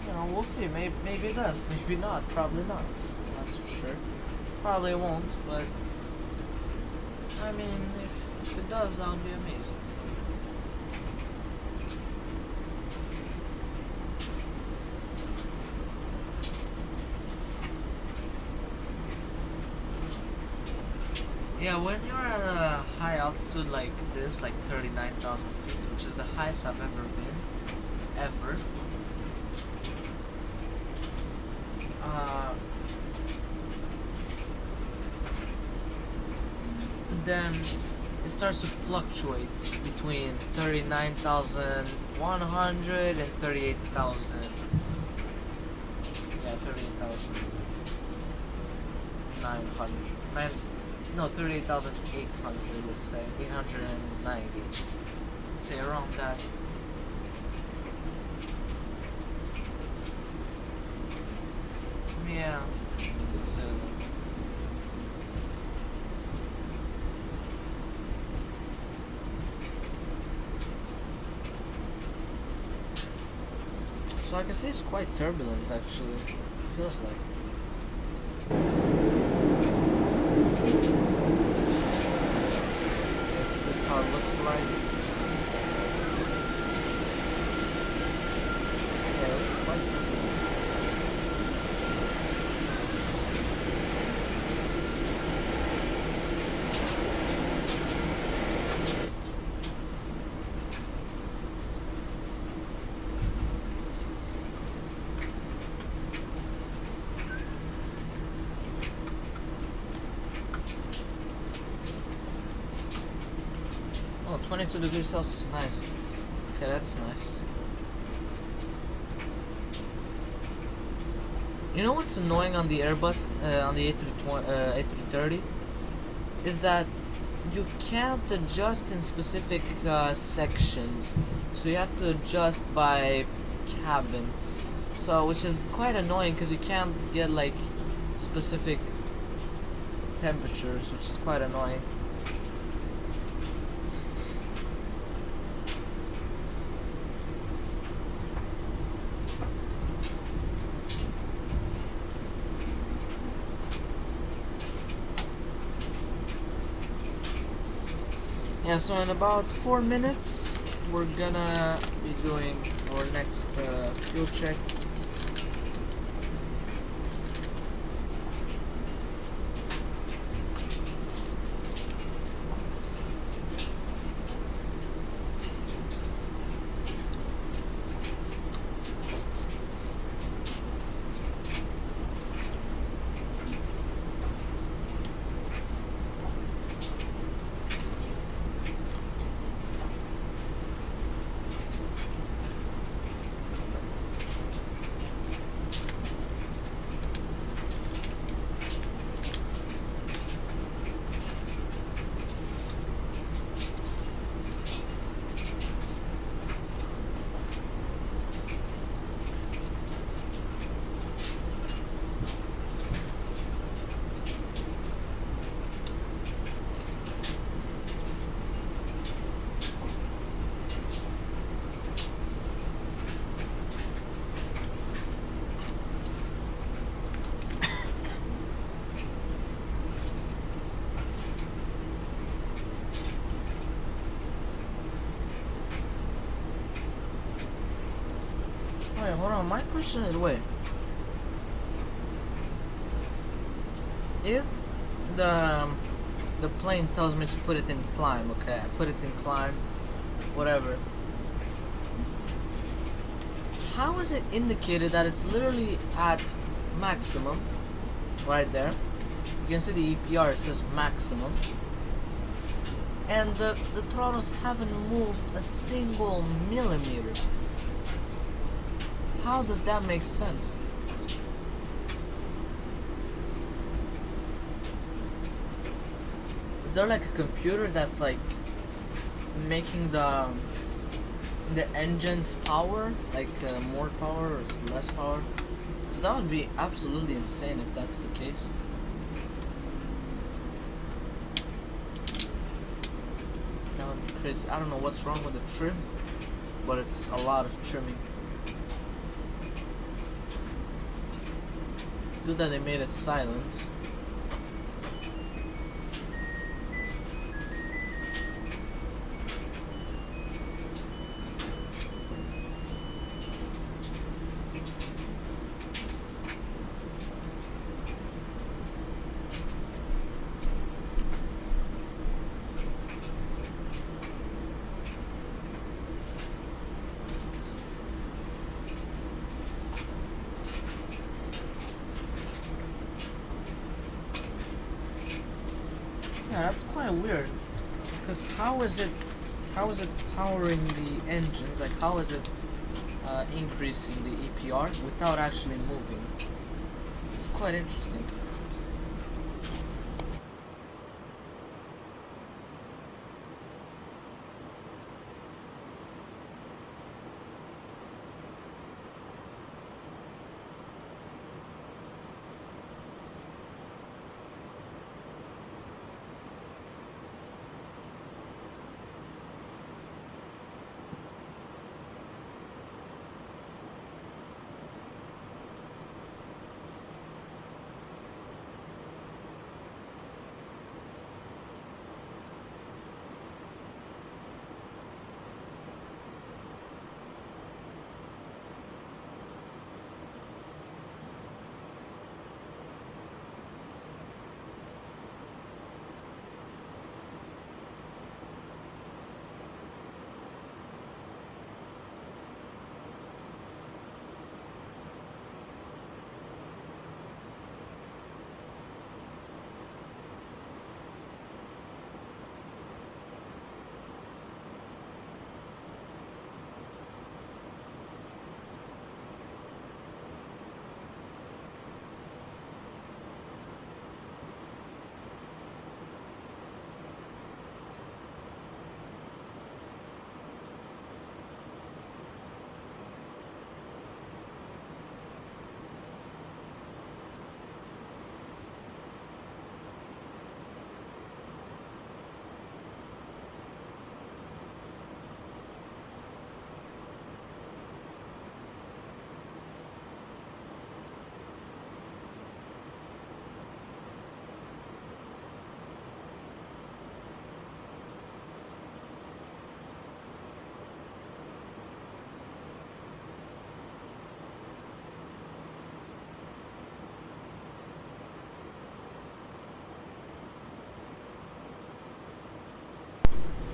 you know, we'll see. Maybe it does. Maybe not. Probably not. That's for sure. Probably won't, but I mean, if it does, that would be amazing. Yeah, when you're at a high altitude like this, like 39,000 feet, which is the highest I've ever been, ever, then it starts to fluctuate between 39,100 and 38,000. Yeah, 38,900. No, 38,800, let's say. 890. Let's say around that. Yeah. It's so I can see it's quite turbulent actually. It feels like. Yeah, so this is how it looks like. Yeah, it looks quite turbulent. Oh, 22 degrees Celsius, nice. Okay, that's nice. You know what's annoying on the Airbus, on the A330? Is that you can't adjust in specific sections. So you have to adjust by cabin. So, which is quite annoying because you can't get like specific temperatures, which is quite annoying. Yeah, so in about 4 minutes, we're gonna be doing our next fuel check. Wait, hold on. My question is, wait. If the plane tells me to put it in climb, okay, I put it in climb, whatever. How is it indicated that it's literally at maximum? Right there. You can see the EPR, it says maximum. And the throttles haven't moved a single millimeter. How does that make sense? Is there like a computer that's like making the engine's power, like more power or less power? Because that would be absolutely insane if that's the case. That would be crazy. I don't know what's wrong with the trim, but it's a lot of trimming. It's good that they made it silent. Yeah, that's quite weird. Because how is it powering the engines? Like, how is it increasing the EPR without actually moving? It's quite interesting.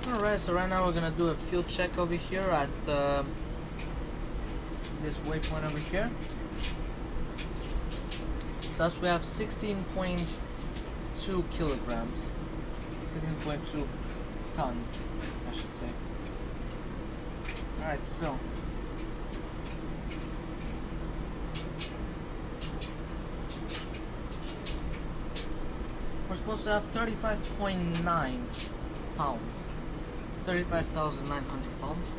Alright, so right now we're gonna do a fuel check over here at this waypoint over here. So as we have 16.2 kilograms, 16.2 tons, I should say. Alright, so we're supposed to have 35.9 pounds. 35,900 pounds.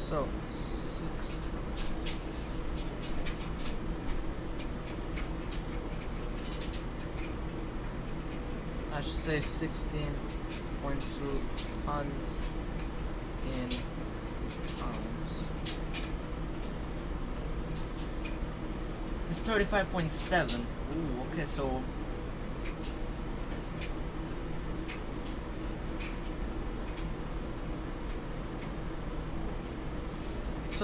So, I should say 16.2 tons in pounds. It's 35.7. Ooh, okay, so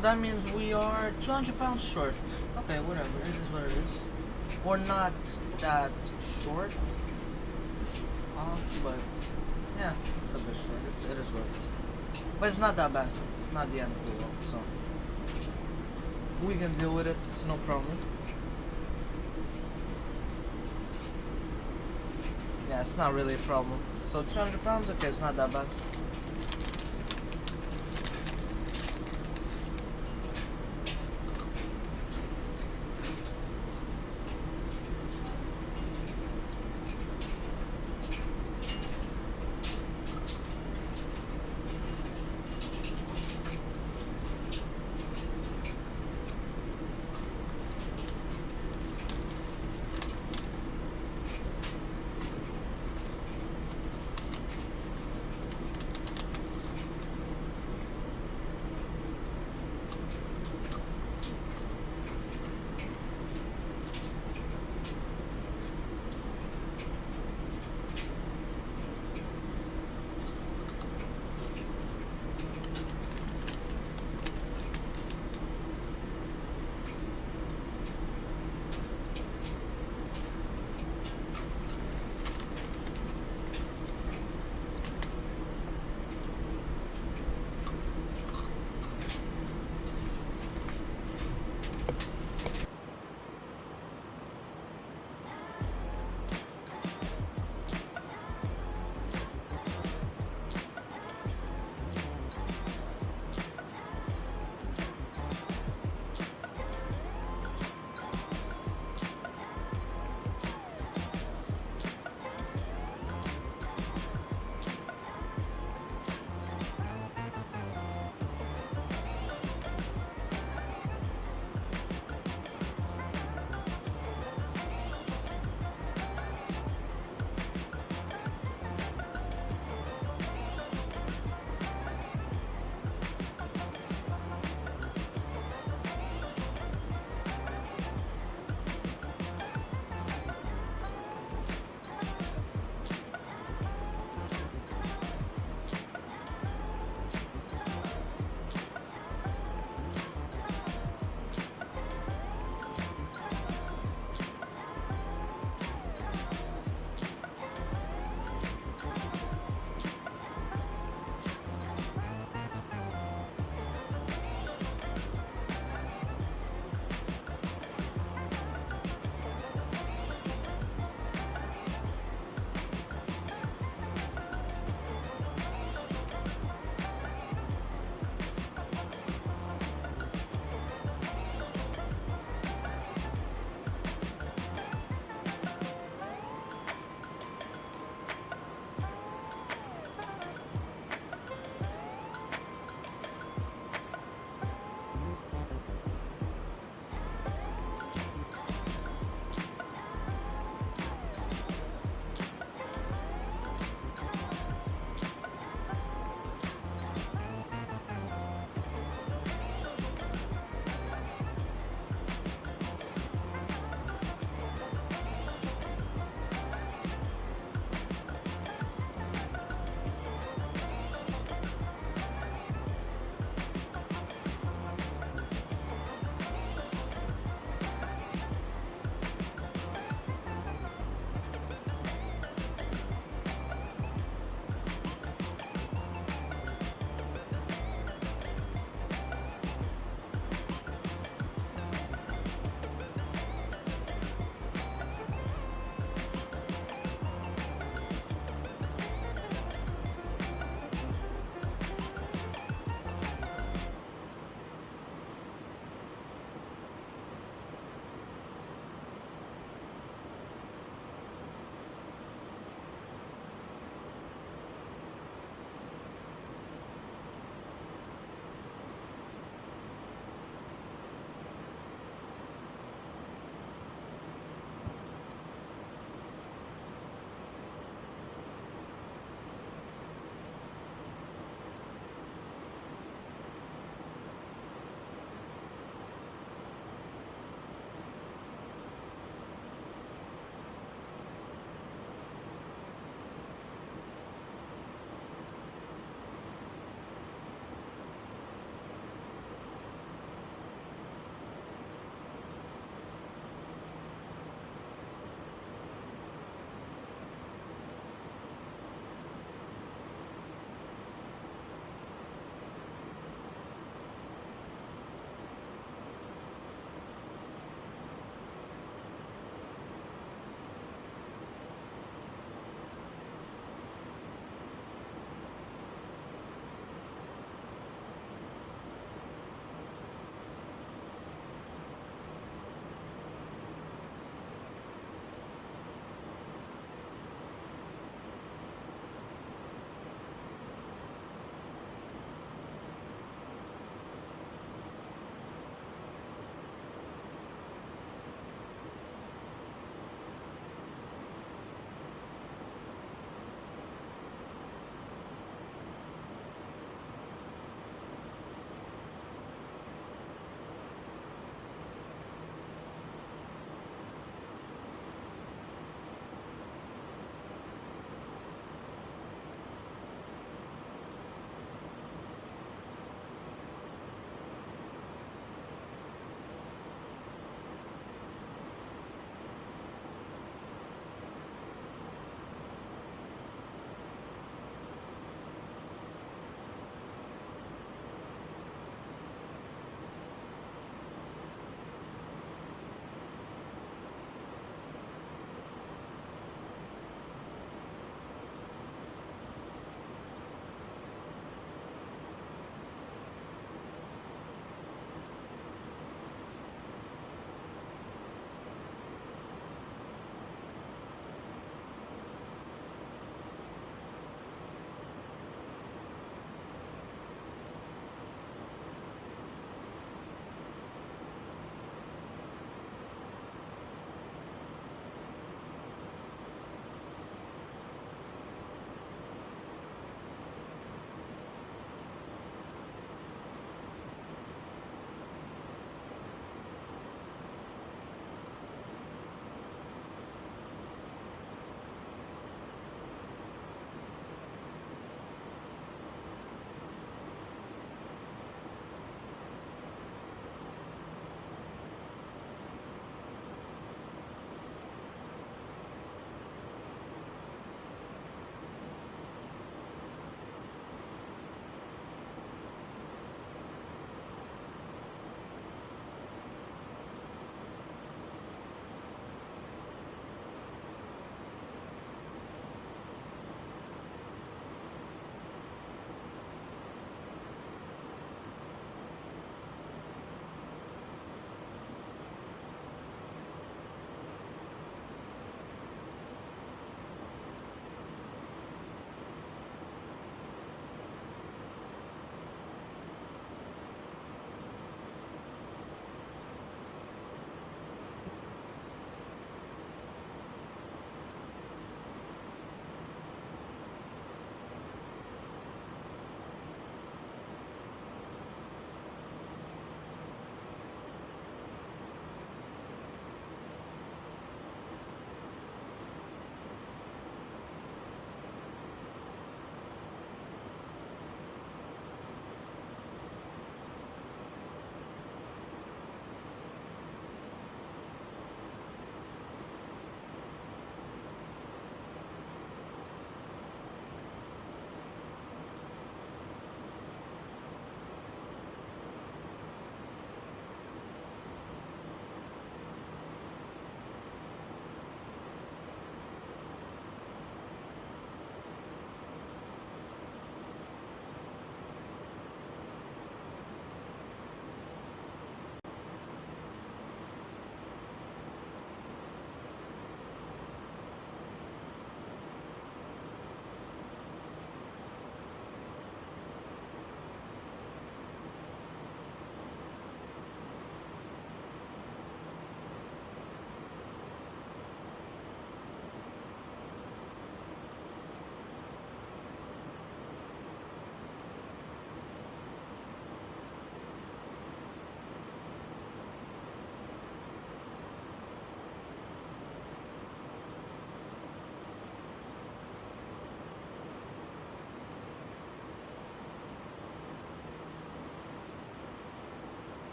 that means we are 200 pounds short. Okay, whatever, it is what it is. We're not that short off, but yeah, it's a bit short. It is what it is. But it's not that bad. It's not the end of the world, so we can deal with it. It's no problem. Yeah, it's not really a problem. So 200 pounds, okay, it's not that bad.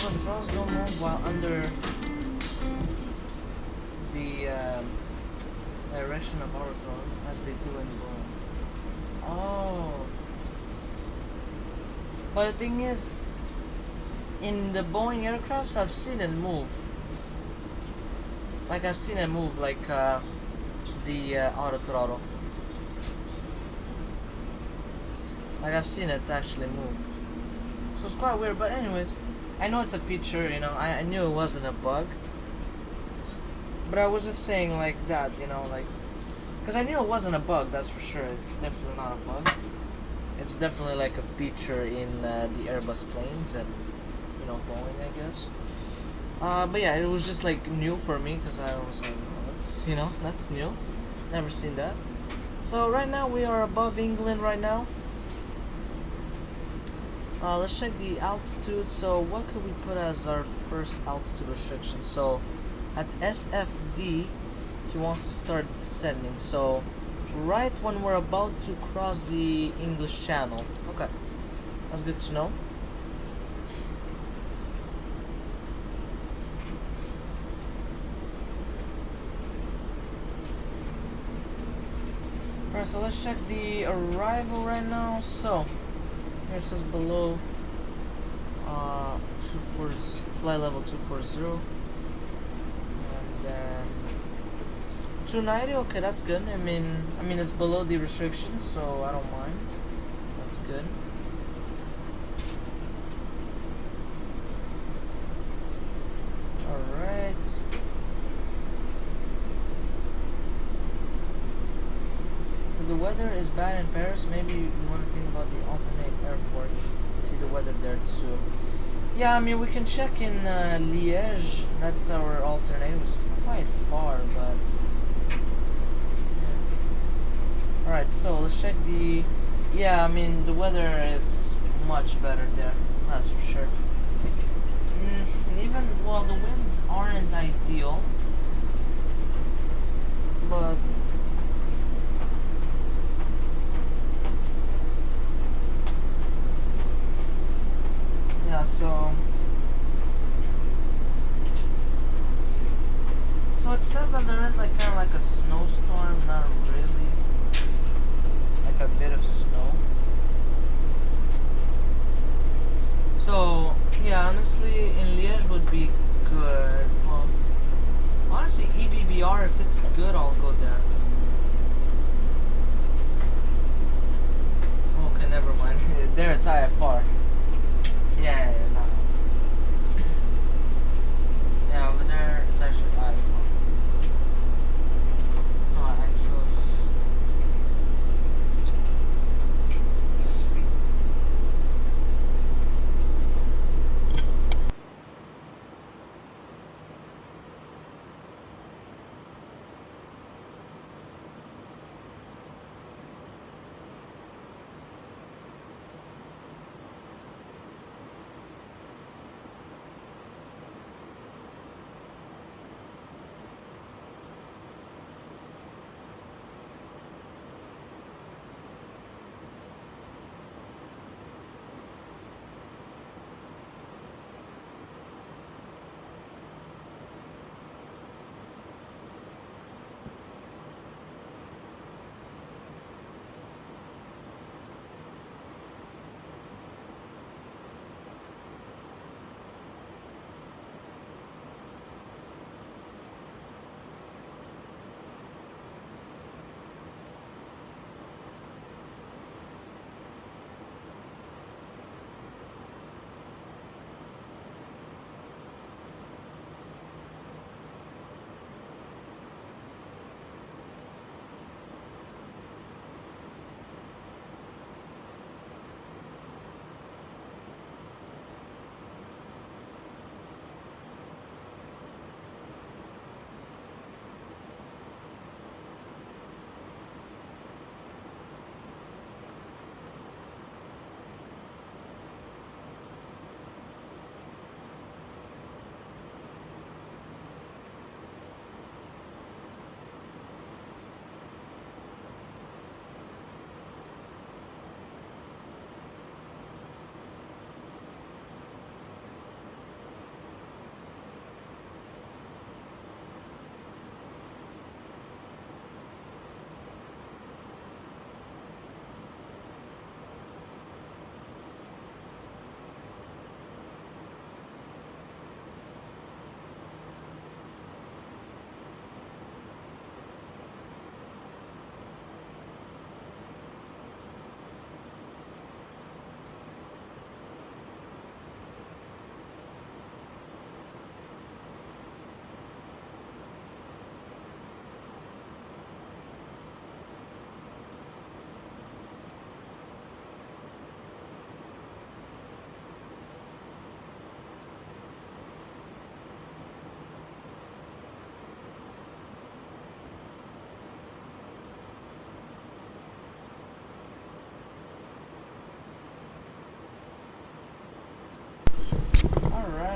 Airbus throttles don't move while under the direction of our throttle as they do in Boeing. Oh. But the thing is, in the Boeing aircrafts, I've seen it move. Like I've seen it move, like the auto throttle. Like I've seen it actually move. So it's quite weird, but anyways, I know it's a feature, you know, I knew it wasn't a bug. But I was just saying like that, you know, like, because I knew it wasn't a bug, that's for sure. It's definitely not a bug. It's definitely like a feature in the Airbus planes and, you know, Boeing, I guess. But yeah, it was just like new for me because I was like, oh, that's, you know, that's new. Never seen that. So right now we are above England right now. Let's check the altitude. So what could we put as our first altitude restriction? So at SFD, he wants to start descending. So right when we're about to cross the English Channel. Okay, that's good to know. Alright, so let's check the arrival right now. So here it says below 24, flight level 240, and then 290. Okay, that's good. I mean it's below the restrictions, so I don't mind. That's good. All right. If the weather is bad in Paris, maybe you want to think about the alternate airport. See the weather there too. Yeah, I mean we can check in Liège. That's our alternate, which is quite far, but yeah. All right, so let's check the. Yeah, I mean the weather is much better there. That's for sure. Even well, the winds aren't ideal, but. Yeah, so it says that there is like kind of like a snowstorm, not really, like a bit of snow. So yeah, honestly, in Liège would be good. Well, honestly, EBBR, if it's good, I'll go there. Okay, never mind. There it's IFR. Yeah, no. Yeah, over there it's actually IFR. Oh, I chose.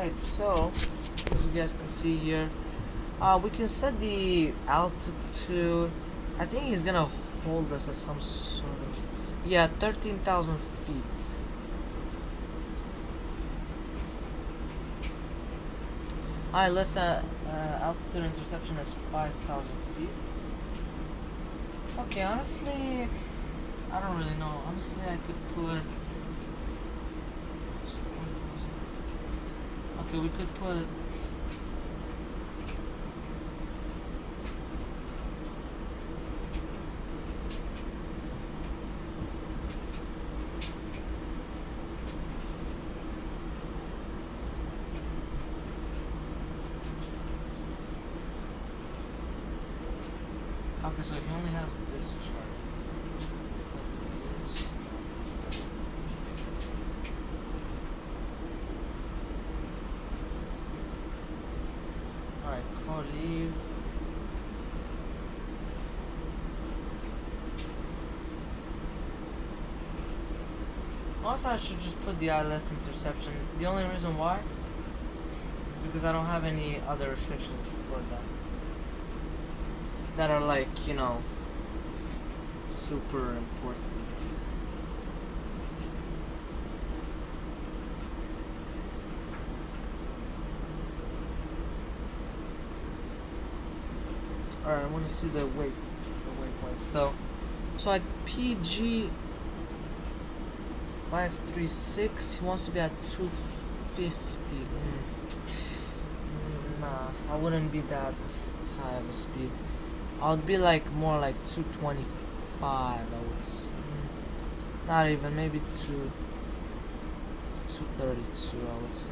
Alright, so as you guys can see here, we can set the altitude. I think he's gonna hold us at some sort of, yeah, 13,000 feet. Alright, let's altitude interception is 5,000 feet. Okay, honestly, I don't really know. Honestly, I could put. Okay, we could put. Okay, so he only has this chart. This. Alright, call leave. Also, I should just put the ILS interception. The only reason why is because I don't have any other restrictions for that are like, you know, super important. Alright, I want to see the waypoint. So at PG 536, he wants to be at 250. Nah, I wouldn't be that high of a speed. I would be like more like 225. I would say. Not even, maybe 232. I would say.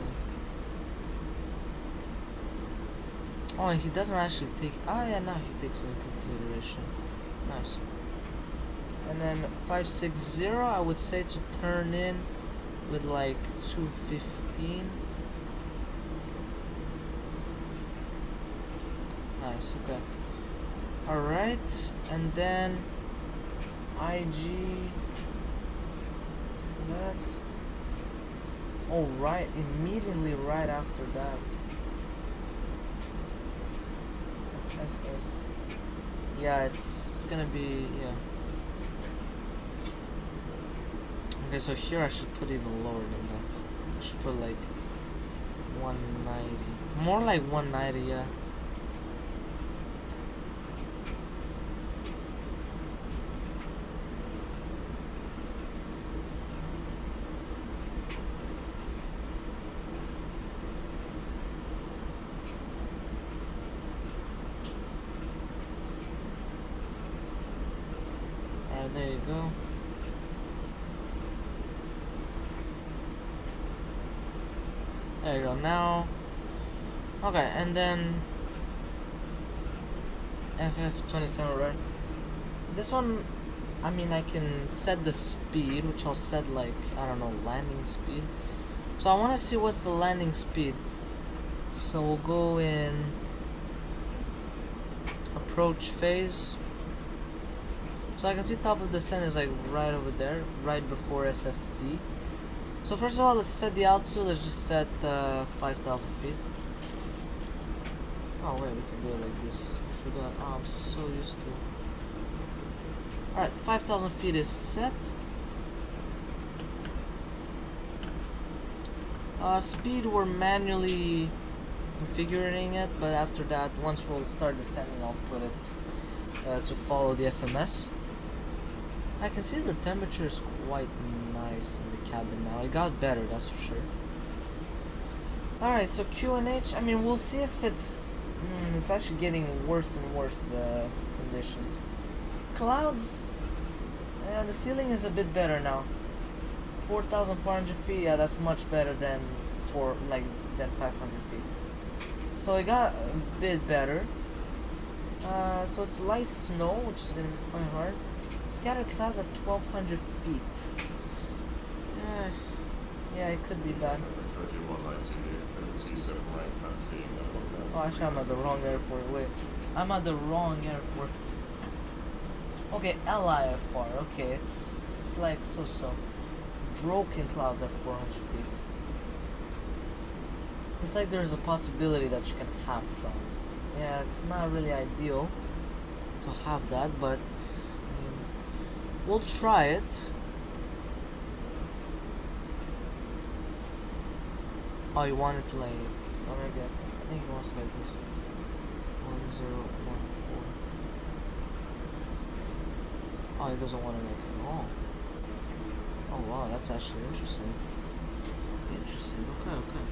Oh, and he doesn't actually take. Oh yeah, no, he takes into consideration. Nice. And then 560, I would say to turn in with like 215. Nice. Okay. All right, and then IG. That. Oh right, immediately right after that. FF. Yeah, it's gonna be, yeah. Okay, so here I should put even lower than that. I should put like 190. More like 190, yeah. There you go. There you go. Now, okay, and then FF27, right? This one, I mean, I can set the speed, which I'll set like, I don't know, landing speed. So I want to see what's the landing speed. So we'll go in approach phase. So I can see top of the descent is like right over there, right before SFD. So first of all, let's set the altitude. Let's just set 5,000 feet. Oh wait, we can do it like this. I forgot. Oh, I'm so used to. Alright, 5,000 feet is set. Speed, we're manually configuring it, but after that, once we'll start descending, I'll put it to follow the FMS. I can see the temperature is quite nice in the cabin now. It got better, that's for sure. Alright, so QNH, I mean, we'll see if it's actually getting worse and worse, the conditions. Clouds, the ceiling is a bit better now. 4,400 feet, yeah, that's much better than 500 feet. So it got a bit better. So it's light snow, which is gonna be quite hard. Scattered clouds at 1,200 feet. Yeah, it could be bad. Oh, actually, I'm at the wrong airport. Wait, I'm at the wrong airport. Okay, LIFR. Okay, it's like so. Broken clouds at 400 feet. It's like there's a possibility that you can have drops. Yeah, it's not really ideal to have that, but I mean, we'll try it. Oh, you want it like, oh maybe I think he wants like this. 1014. Oh, he doesn't want it like at all. Oh wow, that's actually interesting. Interesting. Okay, okay.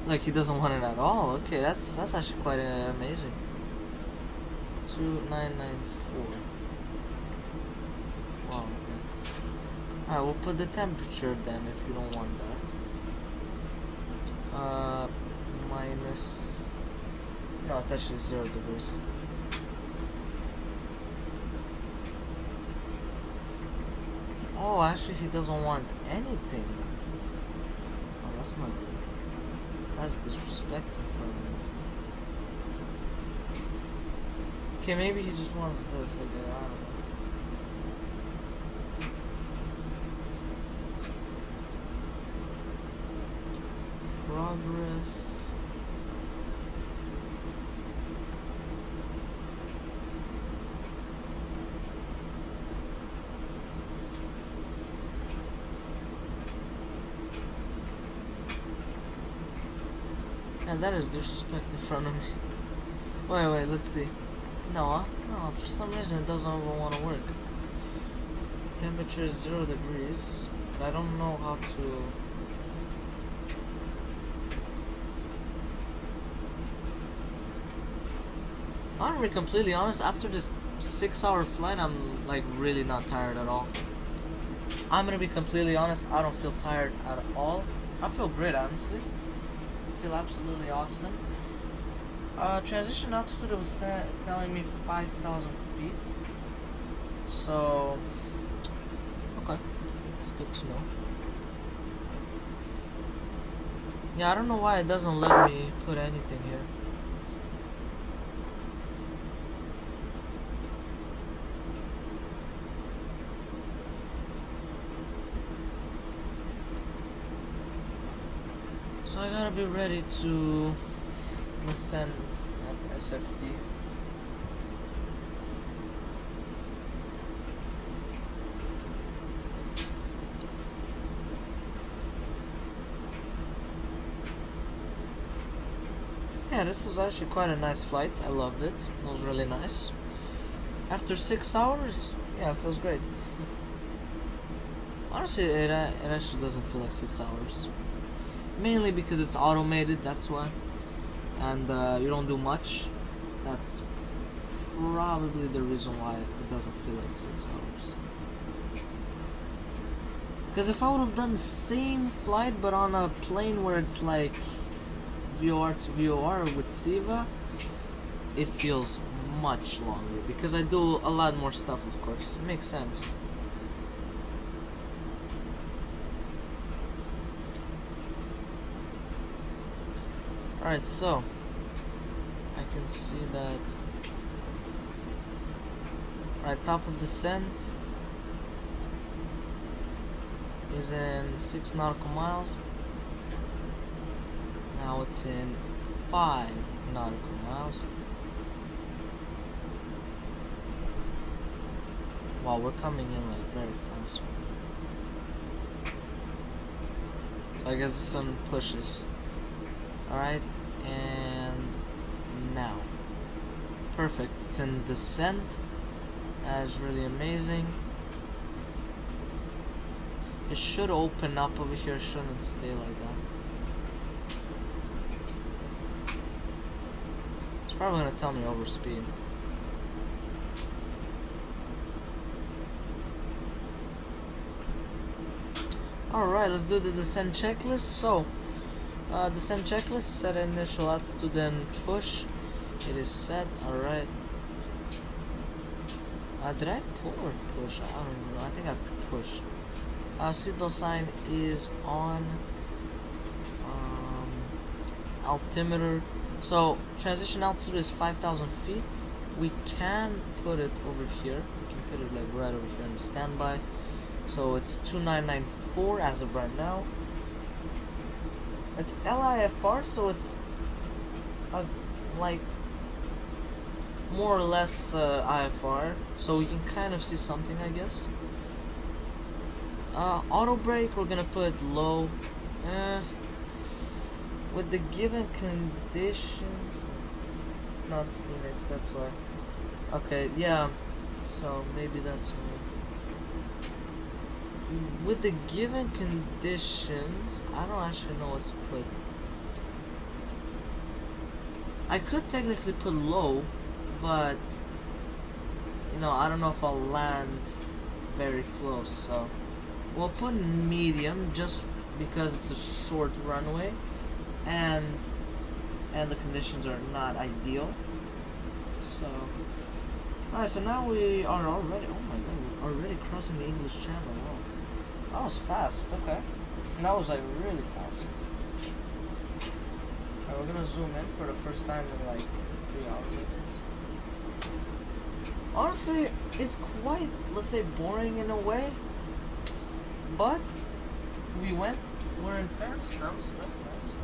Like he doesn't want it at all. Okay, that's actually quite amazing. 2994. Wow. Okay. Alright, we'll put the temperature then if you don't want that. Minus. No, it's actually 0 degrees. Oh, actually, he doesn't want anything. Oh, that's not good. That's disrespectful for him. Okay, maybe he just wants this again. I don't know. Progress. And that is disrespect in front of me. Wait, let's see. No, for some reason it doesn't even want to work. Temperature is 0 degrees, but I don't know how to. I'm gonna be completely honest, after this 6-hour flight, I'm like really not tired at all. I'm gonna be completely honest, I don't feel tired at all. I feel great, honestly. I feel absolutely awesome. Transition altitude was telling me 5,000 feet. So, okay, it's good to know. Yeah, I don't know why it doesn't let me put anything here. So I gotta be ready to ascend at SFD. Yeah, this was actually quite a nice flight. I loved it. It was really nice. After 6 hours, yeah, it feels great. Honestly, it actually doesn't feel like 6 hours. Mainly because it's automated, that's why. And you don't do much. That's probably the reason why it doesn't feel like 6 hours. Because if I would have done the same flight but on a plane where it's like VOR to VOR with SIVA, it feels much longer. Because I do a lot more stuff, of course. It makes sense. Alright, so I can see that. Alright, top of descent is in 6 nautical miles. Now it's in 5 nautical miles. Wow, we're coming in like very fast. I guess the sun pushes. Alright, and now. Perfect, it's in descent. That is really amazing. It should open up over here, shouldn't stay like that. It's probably gonna tell me overspeed. Alright, let's do the descent checklist. So, descent checklist, set initial altitude, then push. It is set, alright. Did I pull or push? I don't know, I think I pushed. Seatbelt sign is on. Altimeter. So, transition altitude is 5,000 feet. we can put it over here. We can put it like right over here in the standby. So it's 2994 as of right now. It's LIFR, so it's like more or less IFR, so we can kind of see something, I guess. Auto brake, we're gonna put low. With the given conditions, it's not Phoenix, that's why. Okay, yeah, so maybe that's why. With the given conditions, I don't actually know what to put. I could technically put low, but you know, I don't know if I'll land very close, so we'll put medium just because it's a short runway and the conditions are not ideal. So alright, so now we are already, oh my god, we're already crossing the English Channel. Wow. That was fast, okay. That was like really fast. Alright, we're gonna zoom in for the first time in like 3 hours, I guess. Honestly, it's quite, let's say, boring in a way. But we're in Paris now, so that's nice.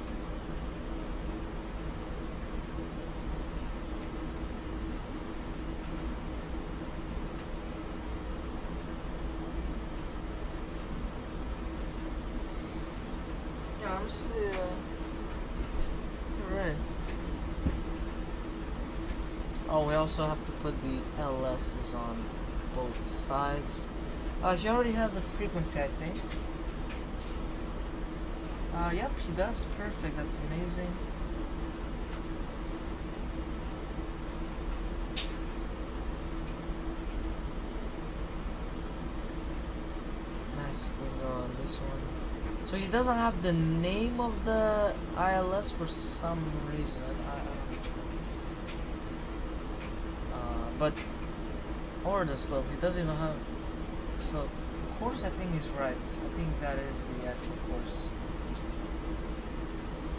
Yeah, honestly, alright. Oh, we also have to put the LS's on both sides. He already has the frequency, I think. Yep, he does. Perfect. That's amazing. Nice. Let's go on this one. So he doesn't have the name of the ILS for some reason. I don't know. But or the slope. He doesn't even have. So course, I think is right. I think that is the actual course.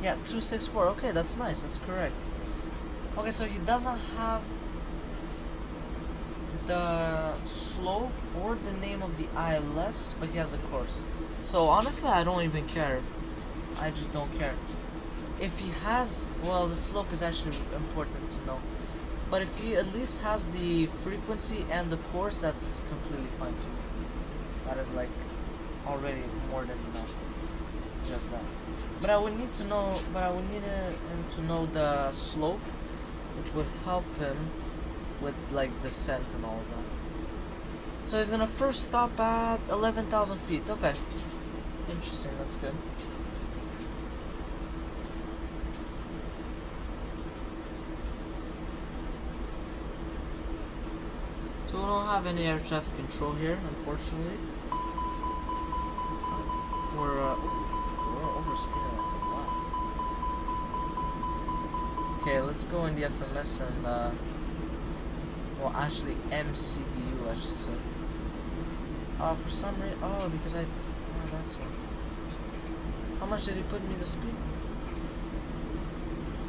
Yeah, 264. Okay, that's nice. That's correct. Okay, so he doesn't have the slope or the name of the ILS, but he has the course. So honestly, I don't even care. I just don't care. If he has, well, the slope is actually important to know. But if he at least has the frequency and the course, that's completely fine to me. That is like already more than enough. Just that. But I would need to know. But I would need him to know the slope, which would help him with like descent and all of that. So he's gonna first stop at 11,000 feet. Okay. Interesting. That's good. So we don't have any air traffic control here, unfortunately. We're overspeeding like a lot. Okay, let's go in the FMS and well, actually MCDU, I should say. For some reason, because that's one. How much did he put me the speed?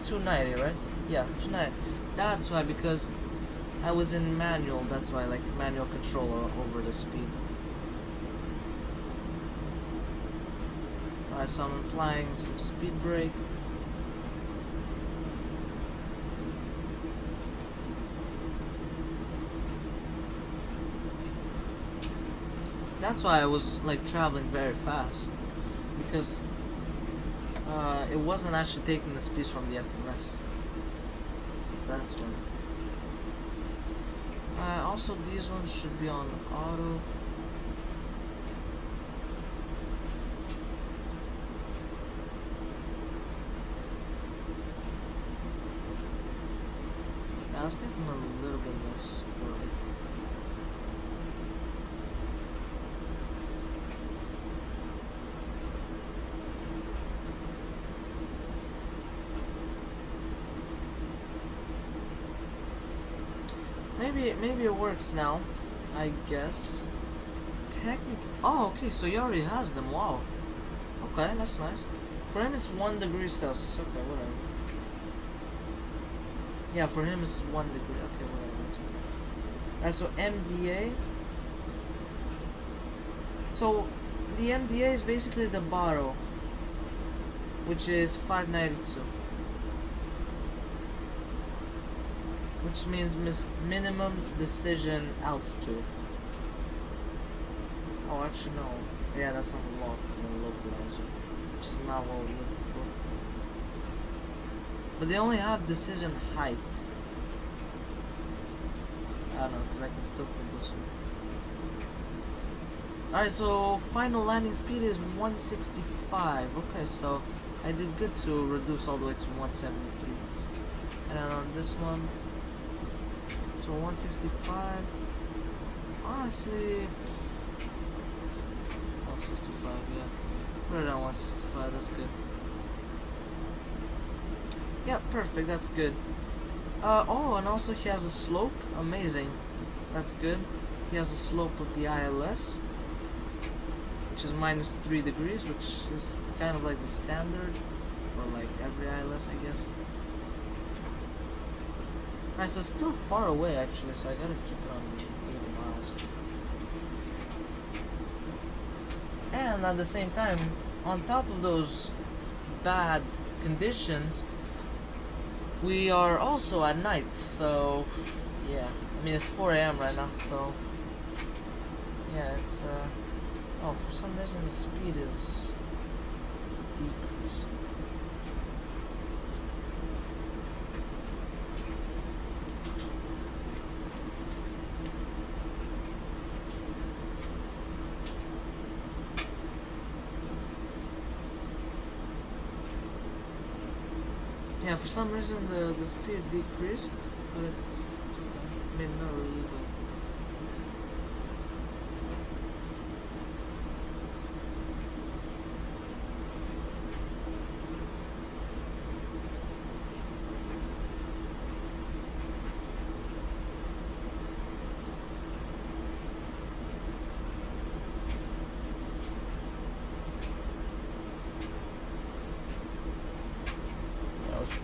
290, right? Yeah, 290. That's why, because I was in manual, that's why, like manual control over the speed. Alright, so I'm applying some speed brake. That's why I was like traveling very fast, because it wasn't actually taking the speeds from the FMS. So that's one. Also, these ones should be on auto. Yeah, let's make them a little bit less bright. Maybe it works now, I guess. Technically, oh, okay, so he already has them. Wow. Okay, that's nice. For him, it's 1 degree Celsius. Okay, whatever. Yeah, for him, it's 1 degree. Okay, whatever. altitude. Alright, so MDA. So the MDA is basically the bottle, which is 592, which means minimum decision altitude. Oh, actually no. Yeah, that's not the localizer, which is not what we're looking for. But they only have decision height. I don't know, because I can still put this one. Alright, so final landing speed is 165. Okay, so I did good to reduce all the way to 173. And then on this one, so 165. Honestly, 165, yeah. Put it on 165, that's good. Yeah, perfect, that's good. Oh, and also he has a slope. Amazing. That's good. He has the slope of the ILS, which is -3 degrees, which is kind of like the standard for like every ILS, I guess. Alright, so it's still far away actually, so I gotta keep it on 80 miles. And at the same time, on top of those bad conditions, we are also at night, so yeah. I mean, it's 4 AM right now, so yeah, it's oh, for some reason the speed is decreasing. Yeah, for some reason the speed decreased, but it's okay. I mean, not really, but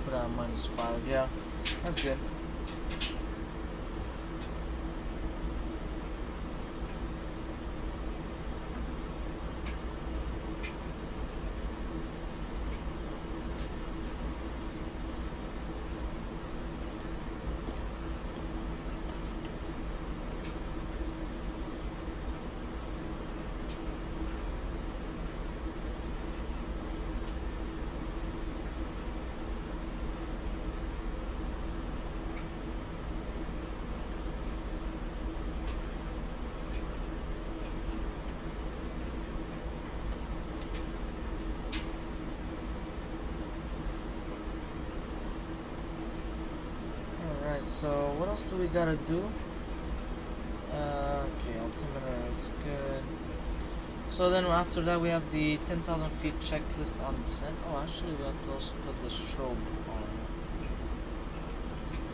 put it on -5, yeah, that's good. So what else do we gotta do? Okay, altimeter is good. So then after that we have the 10,000 feet checklist on descent. Oh, actually we have to also put the strobe on.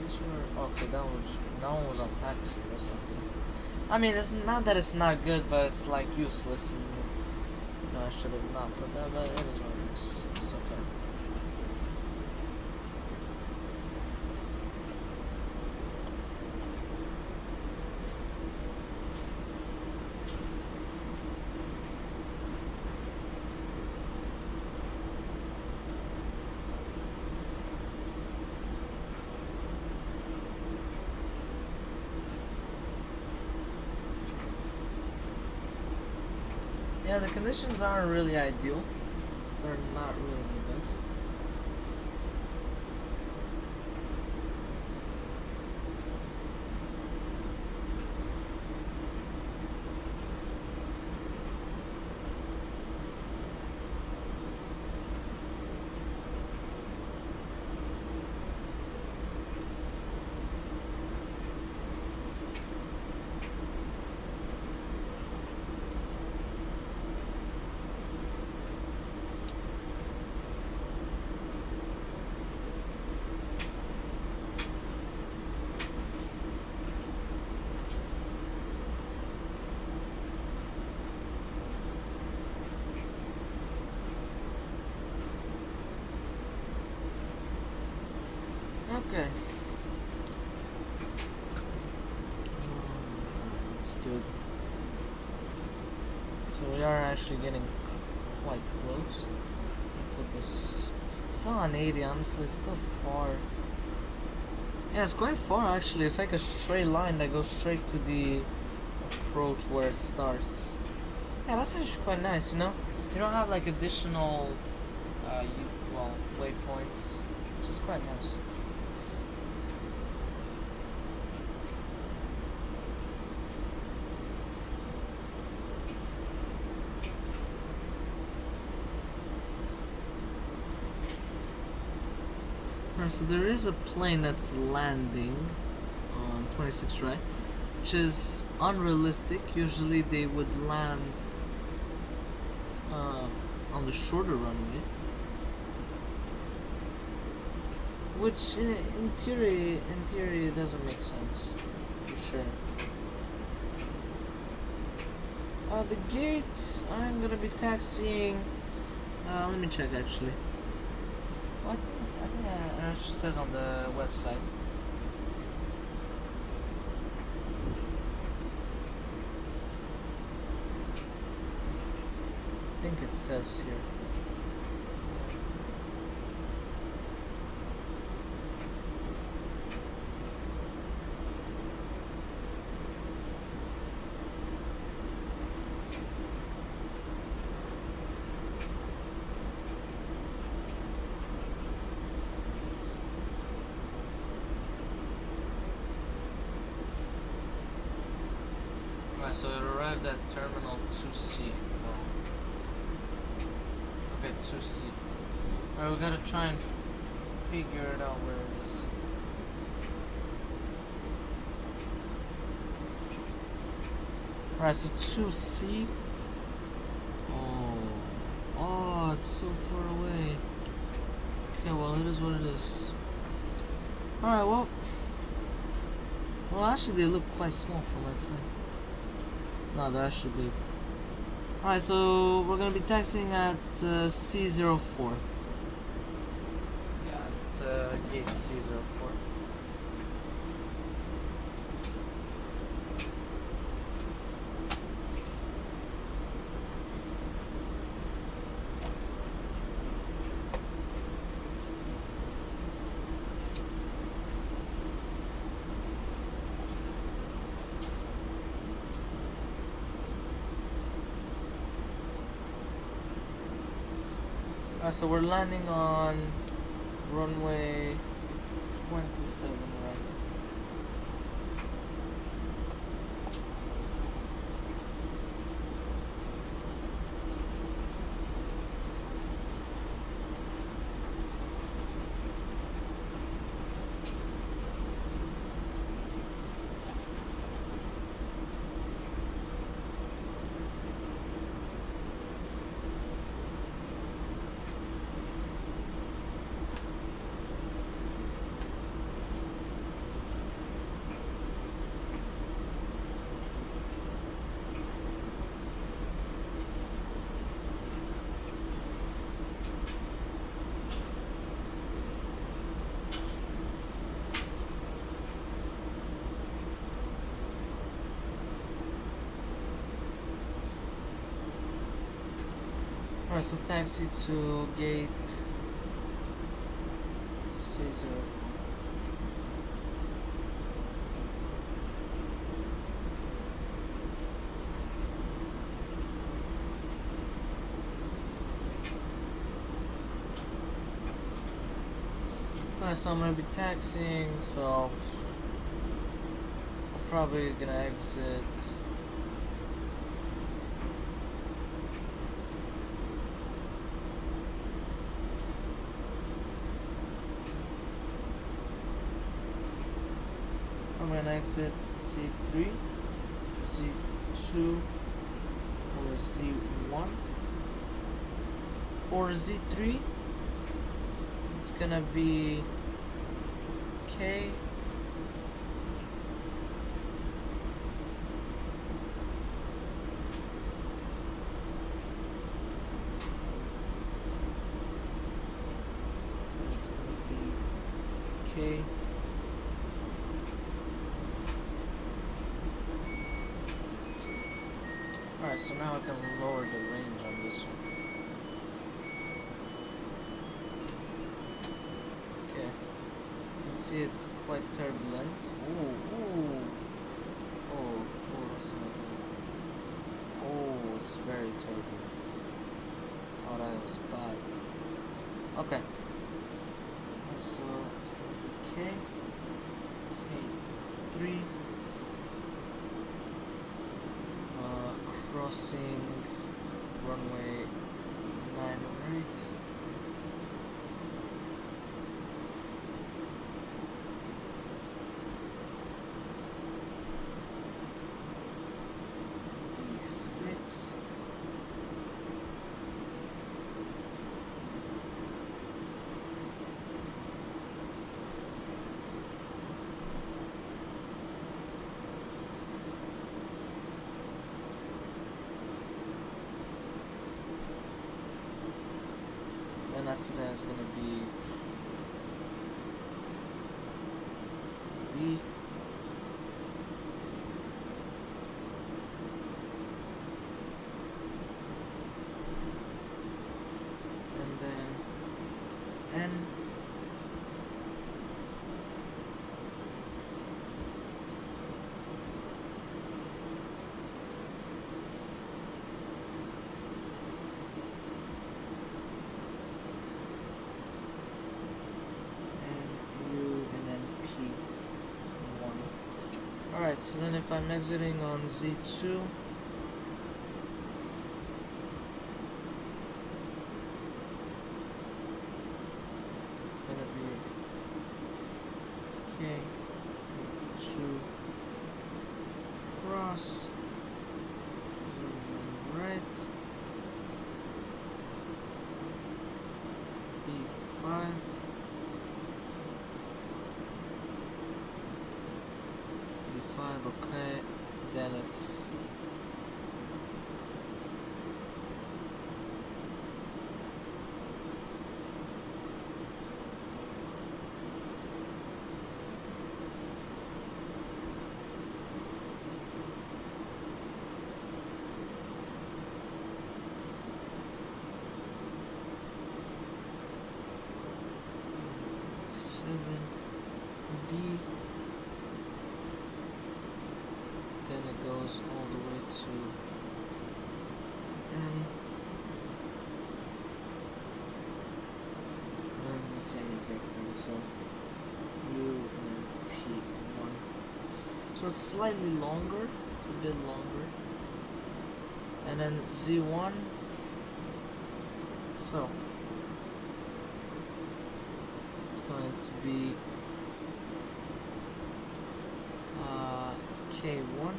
These were, okay, that one was on taxi. That's not good. I mean, it's not that it's not good, but it's like useless. And, you know, I should have not put that, but it is what it is. It's okay. Yeah, the conditions aren't really ideal. They're not really the best. Okay. actually getting quite close. Put this still on 80. Honestly, it's still far. Yeah, it's quite far actually. It's like a straight line that goes straight to the approach where it starts. Yeah, that's actually quite nice. You know, you don't have like additional, waypoints. Which is quite nice. Alright, so there is a plane that's landing on 26, right? Which is unrealistic. Usually they would land on the shorter runway. Which in theory doesn't make sense, for sure. The gate, I'm gonna be taxiing. Let me check actually. What? I think it actually says on the website. I think it says here. So it arrived at Terminal 2C. Okay, 2C. Alright, we gotta try and figure it out where it is. Alright, so 2C. Oh, it's so far away. Okay, well, it is what it is. Alright, well, actually, they look quite small for my plane. No, they're actually big. Alright, so we're gonna be taxiing at C04. Yeah, at gate C04. So we're landing on runway 27, right? Alright, so taxi to gate C0. Alright, so I'm gonna be taxiing, so I'm probably gonna exit. I'm gonna exit C3, Z2, or Z1. For Z3, it's gonna be K. It's gonna be K. Alright, so now I can lower the range. this one. Okay. You can see it's quite turbulent. Ooh. Oh, that's not good. Oh, it's very turbulent. Oh, that was bad. Okay. So it's gonna be K3. Crossing runway 908. D6. And after that is gonna be D. And then N. Alright, so then if I'm exiting on Z2, it's gonna be K2 cross, right, D5. Okay, then it's B. Then it goes all the way to N. And it's the same exact thing, so U and then P1. So it's slightly longer, it's a bit longer. And then Z1. So it's going to be K1.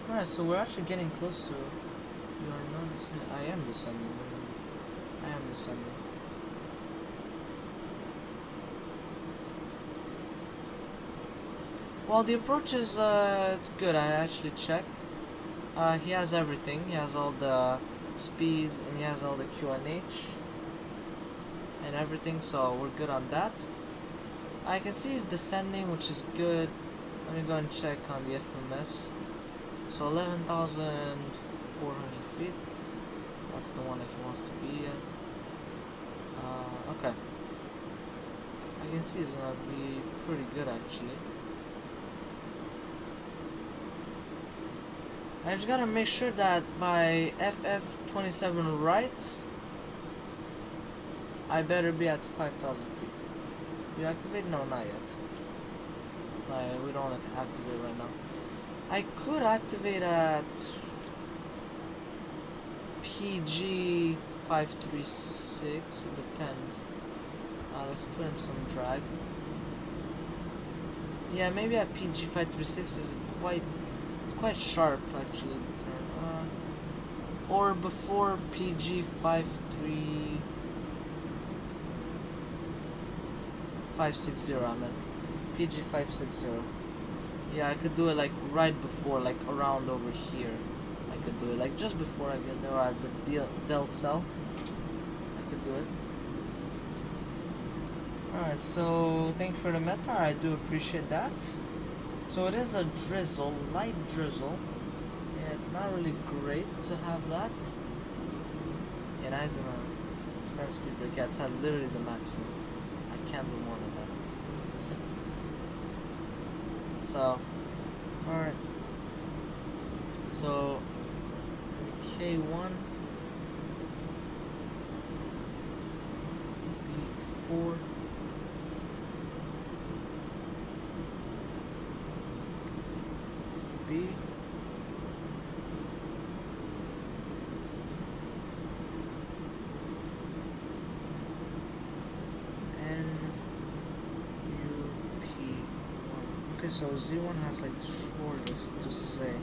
Alright, so we're actually getting close to. You are not descending. I am descending. I am descending. Well, the approach is it's good. I actually checked. He has everything. He has all the speed and he has all the QNH and everything, so we're good on that. I can see he's descending, which is good. Let me go and check on the FMS. So 11,400 feet. That's the one that he wants to be at. Okay. I can see he's gonna be pretty good actually. I just gotta make sure that by FF27 right, I better be at 5,000 feet. You activate? No, not yet. No, we don't want to activate right now. I could activate at PG 536. It depends. Let's put in some drag. Yeah, maybe at PG 536 is quite. It's quite sharp actually. Or before PG 560. I meant PG 560. Yeah, I could do it like right before, like around over here. I could do it like just before I get there at the Del Cell. I could do it. Alright, so thank you for the meta. I do appreciate that. So it is a drizzle, light drizzle. Yeah, it's not really great to have that. Yeah, now he's gonna extend speed brake. Yeah, it's at literally the maximum. I can't do more than that. So, alright. So, K1, D4, B, N, U, P, 1. Okay, so Z1 has like shortest to say.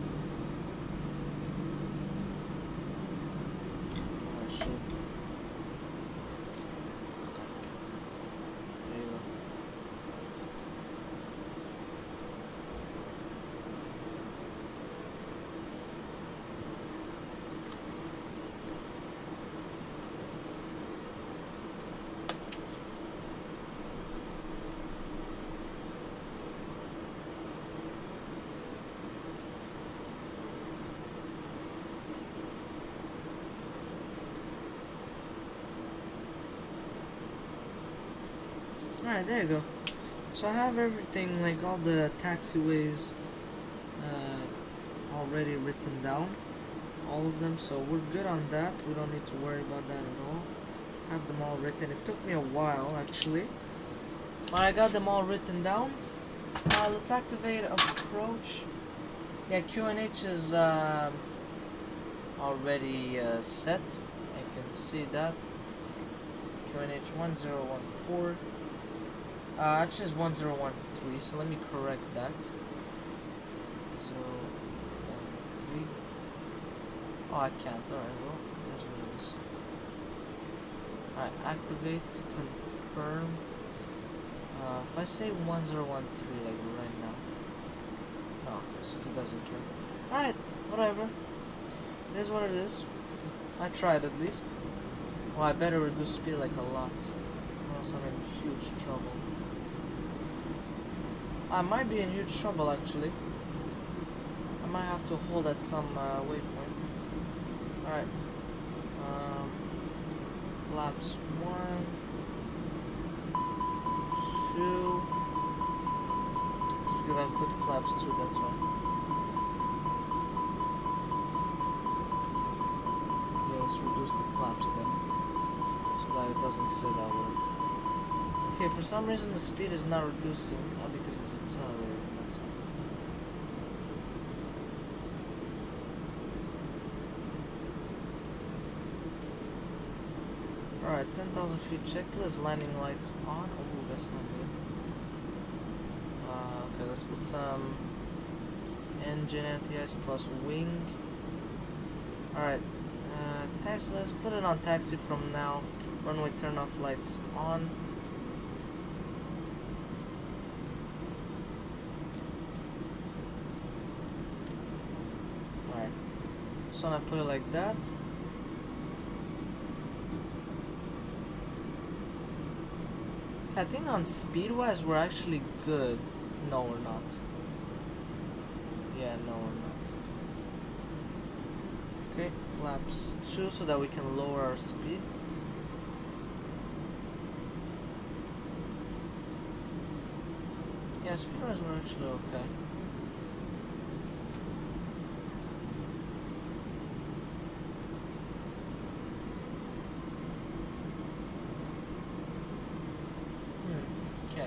Alright, there you go. So I have everything, like all the taxiways already written down. All of them, so we're good on that. We don't need to worry about that at all. Have them all written. It took me a while, actually. But I got them all written down. Let's activate approach. Yeah, QNH is already set. I can see that. QNH 1014. Actually it's 1013, so let me correct that. 013. Oh, I can't. Alright, well, there's another this. Alright, activate, confirm. If I say 1013, like right now. No, so he doesn't care. Alright, whatever. It is what it is. I tried at least. Well, I better reduce speed like a lot. Or else I'm in huge trouble. I might be in huge trouble actually. I might have to hold at some waypoint. Alright. Flaps 1, 2. It's because I've put flaps 2, that's why. Yeah, let's reduce the flaps then. So that it doesn't say that word. Okay, for some reason the speed is not reducing, because it's accelerating, that's why. Alright, 10,000 feet checklist, landing lights on. Oh, that's not good. Okay, let's put some engine anti-ice plus wing. Alright, taxi, let's put it on taxi from now. Runway turn off lights on. So I put it like that. I think on speed wise we're actually good. No, we're not. Yeah, no, we're not. Okay, flaps 2 so that we can lower our speed. Yeah, speed wise we're actually okay.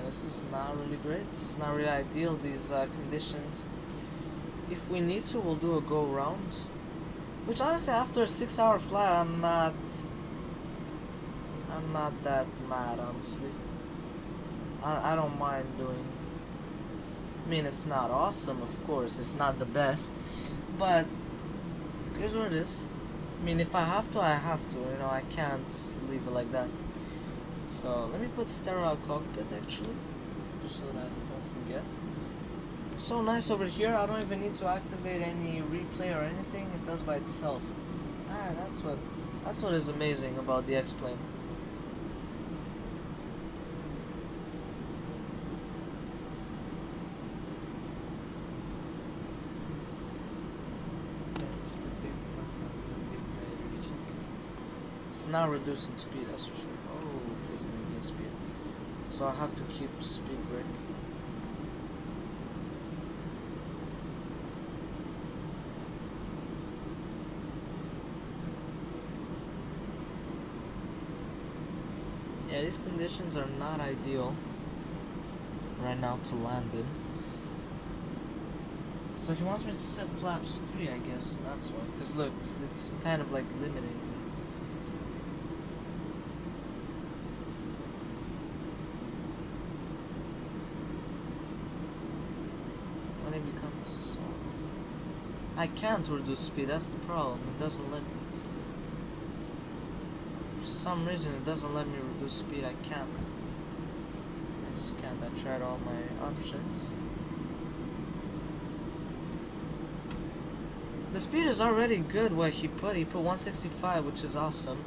This is not really great. It's not really ideal, these conditions. If we need to, we'll do a go round. Which honestly, after a 6-hour flight, I'm not that mad, honestly. I don't mind doing. I mean, it's not awesome, of course. It's not the best, but here's what it is. I mean, if I have to, I have to. You know, I can't leave it like that. So let me put stereo cockpit actually, just so that I don't forget. So nice over here. I don't even need to activate any replay or anything. It does by itself. Ah, that's what is amazing about the X-plane. it's not reducing speed, that's for sure. Oh, please let me gain speed. So I have to keep speed brake. Yeah, these conditions are not ideal right now to land in. So he wants me to set flaps 3, I guess, that's why. Because look, it's kind of like limiting me. When it becomes so... I can't reduce speed, that's the problem. It doesn't let me. For some reason it doesn't let me reduce speed, I can't. I just can't. I tried all my options. The speed is already good what he put 165, which is awesome.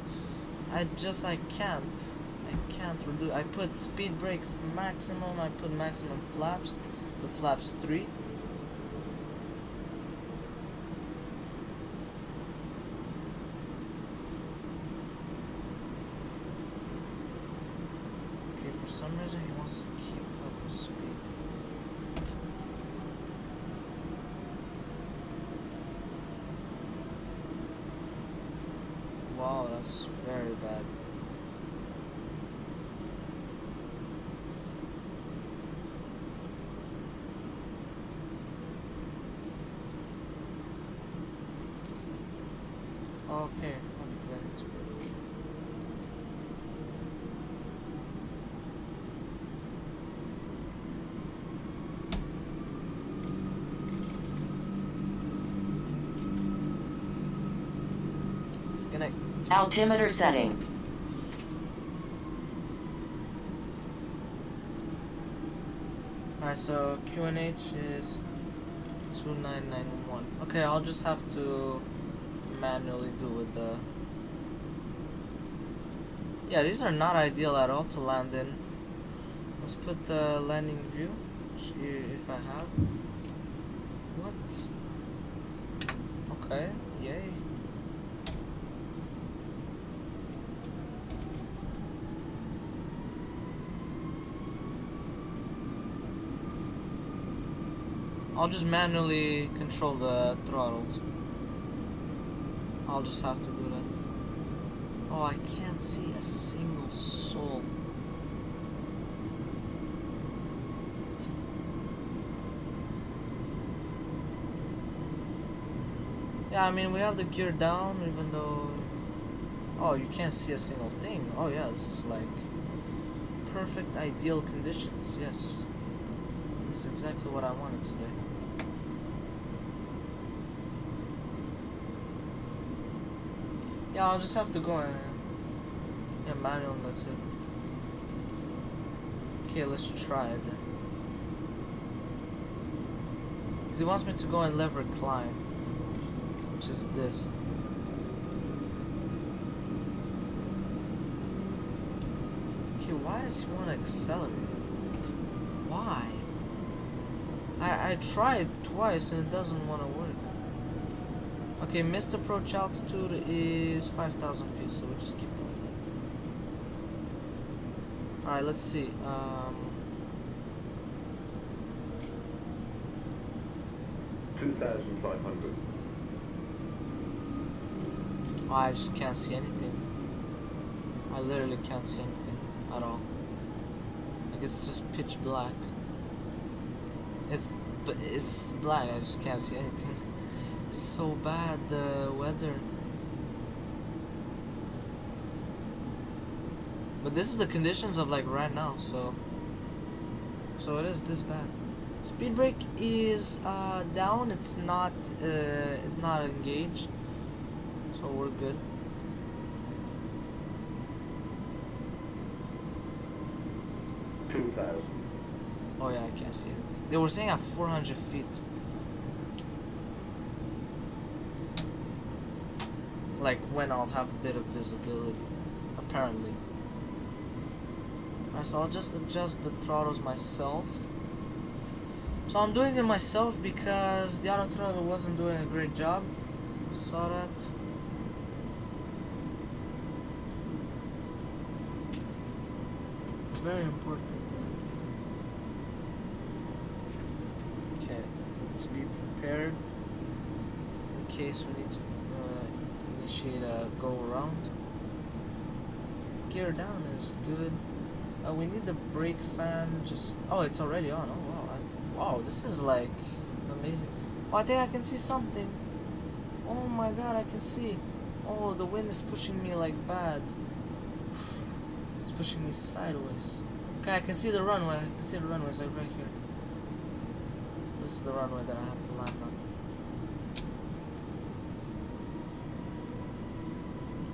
I can't reduce. I put speed brake maximum, I put maximum flaps, the flaps 3. For some reason he wants to keep up with speed. Wow, that's very bad. Okay, because I need to. Disconnect. Altimeter setting. Alright, so QNH is 2991. Okay, I'll just have to manually do with the... Yeah, these are not ideal at all to land in. Let's put the landing view, if I have. What? Okay, yay. I'll just manually control the throttles. I'll just have to do that. Oh, I can't see a single soul. Yeah, I mean, we have the gear down, even though... Oh, you can't see a single thing. Oh yeah, this is like perfect ideal conditions, yes. This is exactly what I wanted today. Yeah, I'll just have to go and... Yeah, manual, and that's it. Okay, let's try it then. Because he wants me to go and lever climb. Which is this. Okay, why does he want to accelerate? Why? I tried twice and it doesn't want to work. Okay, missed approach altitude is 5,000 feet, so we'll just keep playing it. Alright, let's see. 2,500. Oh, I just can't see anything. I literally can't see anything at all. Like, it's just pitch black. It's black, I just can't see anything. It's so bad, the weather. But this is the conditions of like right now, so it is this bad. Speed brake is down, it's not engaged. So we're good. Oh yeah, I can't see anything. They were saying at 400 feet. Like when I'll have a bit of visibility, apparently. Alright, so I'll just adjust the throttles myself. So I'm doing it myself because the auto throttle wasn't doing a great job. I saw that. very important. Okay, let's be prepared in case we need to initiate a go around. Gear down is good. We need the brake fan. Just it's already on. Oh wow! Wow, this is like amazing. Oh, I think I can see something. Oh my god, I can see. Oh, the wind is pushing me like bad. It's pushing me sideways. Okay, I can see the runway. I can see the runway. It's like right here. This is the runway that I have to land on.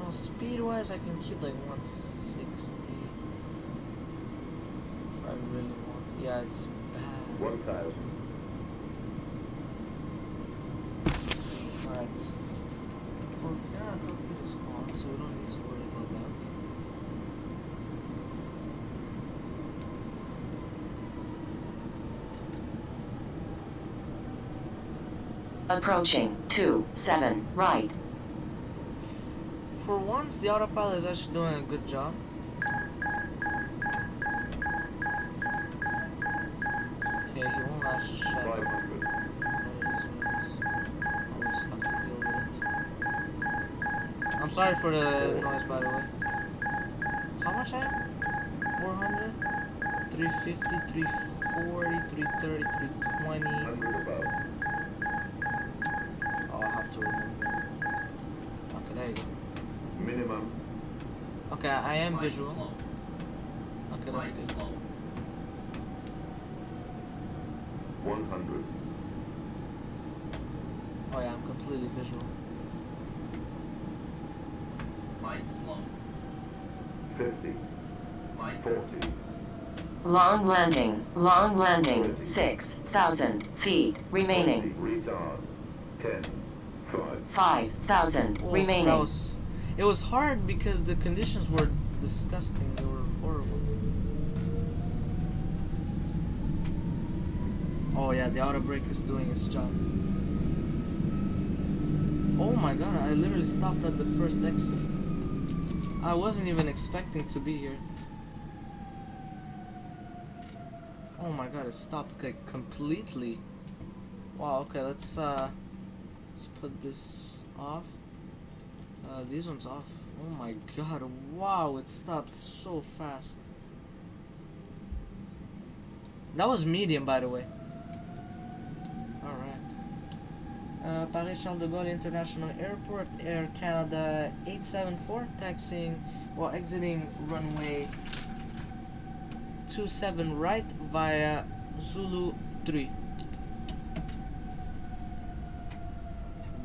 Oh, speed-wise, I can keep like 160. If I really want. Yeah, it's bad. 1000. Alright. Well, there our cockpit is on, so we don't need to worry about that. Approaching 27 right. For once, the autopilot is actually doing a good job. Okay, he won't actually shut up. 500. I'll just have to deal with it. I'm sorry for the noise, by the way. How much I am? 400? 350, 340, 330, 320. 100 above. Oh, I'll have to remove that. Okay, there you go. Minimum. Okay, I am visual. Okay, that's good. 100. Oh yeah, I'm completely visual. 50. 40. Long landing, 6,000 feet remaining, 20. Retard. 10. 5. 5,000 Oh, remaining. It was hard because the conditions were disgusting. They were horrible. Oh yeah, the auto brake is doing its job. Oh my god, I literally stopped at the first exit. I wasn't even expecting to be here. Oh my god, it stopped like completely. Wow, okay, let's put this off. These ones off. Oh my god, wow, it stopped so fast. That was medium, by the way. Alright. Paris Charles de Gaulle International Airport, Air Canada 874, taxiing, exiting runway 27 right via Zulu 3.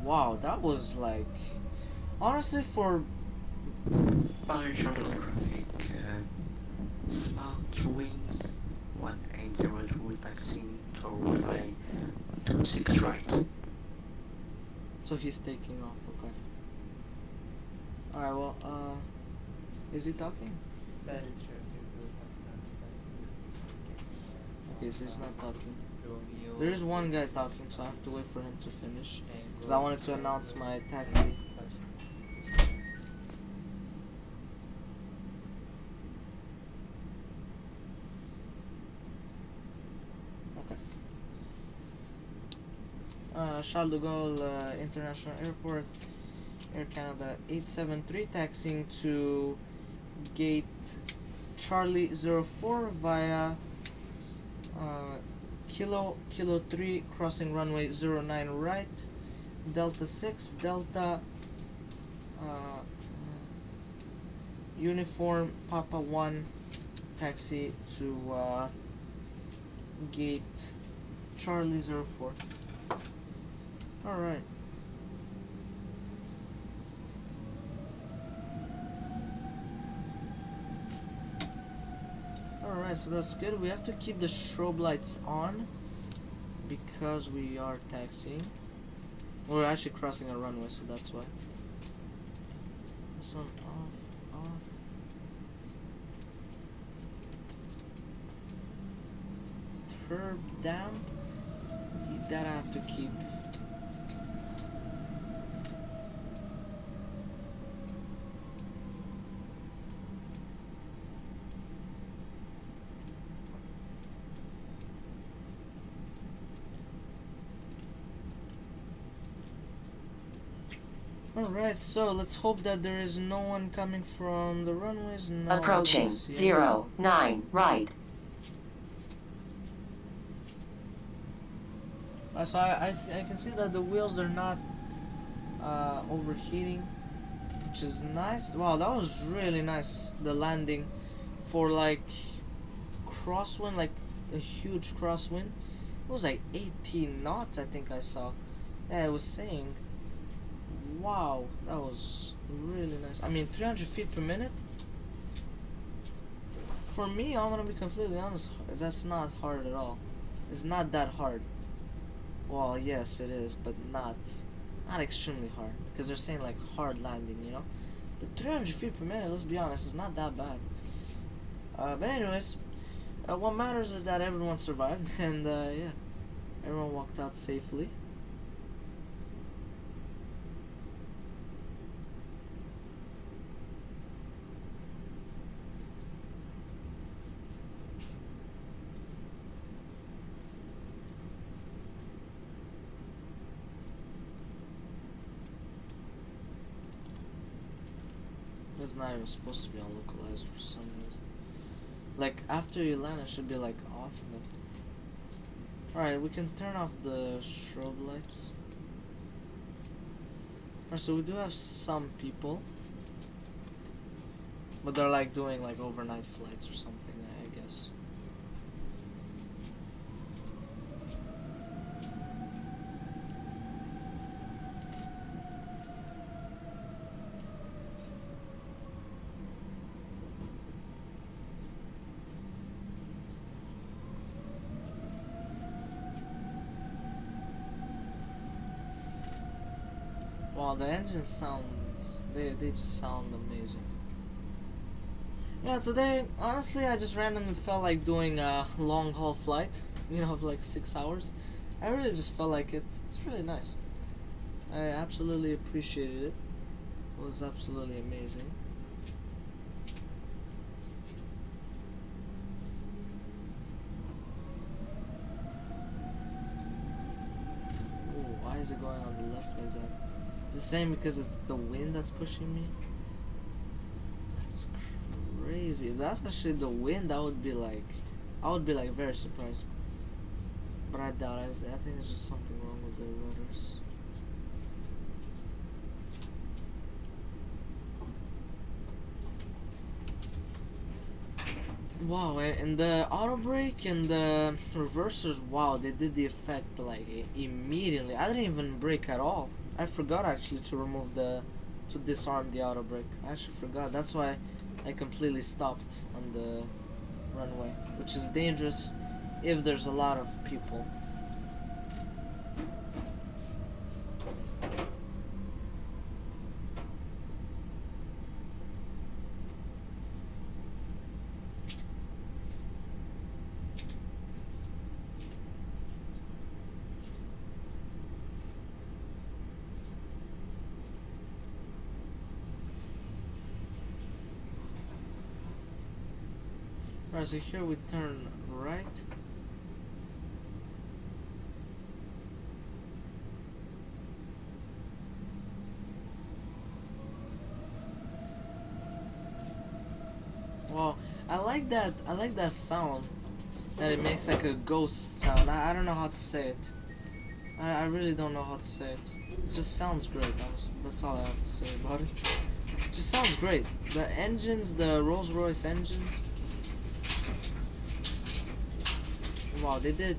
Wow, that was like, honestly, for Paris shuttle traffic, smart wings 1802 taxiing to runway 26 right. so he's taking off. Okay. Alright, well, is he talking? Yes, he's not talking. There is one guy talking, so I have to wait for him to finish, because I wanted to announce my taxi. Charles de Gaulle International Airport, Air Canada 873, taxiing to gate Charlie 04 via Kilo 3, crossing runway 09 right, Delta 6, Delta Uniform Papa 1, taxi to gate Charlie 04. Alright. Alright, so that's good. We have to keep the strobe lights on because we are taxiing. We're actually crossing a runway, so that's why. This one off, off. Turb down. That I have to keep. Alright, so let's hope that there is no one coming from the runways. No, I Approaching don't see 09 right. So I can see that the wheels, they're not overheating, which is nice. Wow, that was really nice, the landing for like crosswind, like a huge crosswind. It was like 18 knots, I think I saw. Yeah, I was saying. Wow, that was really nice. I mean, 300 feet per minute. For me, I'm gonna be completely honest, that's not hard at all. It's not that hard. Well, yes, it is, but not extremely hard. Because they're saying like hard landing, you know. But 300 feet per minute, let's be honest, it's not that bad. But anyways, what matters is that everyone survived, and yeah, everyone walked out safely. It's not even supposed to be on localizer for some reason. Like after you land, it should be like off. Alright, we can turn off the strobe lights. Alright, so we do have some people, but they're like doing like overnight flights or something, I guess. Wow, the engines sound, they just sound amazing. Yeah, today, honestly, I just randomly felt like doing a long haul flight, you know, of like 6 hours. I really just felt like it. It's really nice. I absolutely appreciated it. It was absolutely amazing. Oh, why is it going on the left like that? It's the same because it's the wind that's pushing me. That's crazy. If that's actually the wind, I would be like very surprised. But I doubt it. I think it's just something wrong with the rudders. Wow, and the auto brake and the reversers, wow, they did the effect like immediately. I didn't even brake at all. I forgot actually to disarm the auto brake. I actually forgot. That's why I completely stopped on the runway, which is dangerous if there's a lot of people. Alright, so here we turn right. Wow, I like that sound. That it makes like a ghost sound. I don't know how to say it. I really don't know how to say it. It just sounds great, honestly. That's all I have to say about it. It just sounds great. The engines, the Rolls-Royce engines. Wow, they did.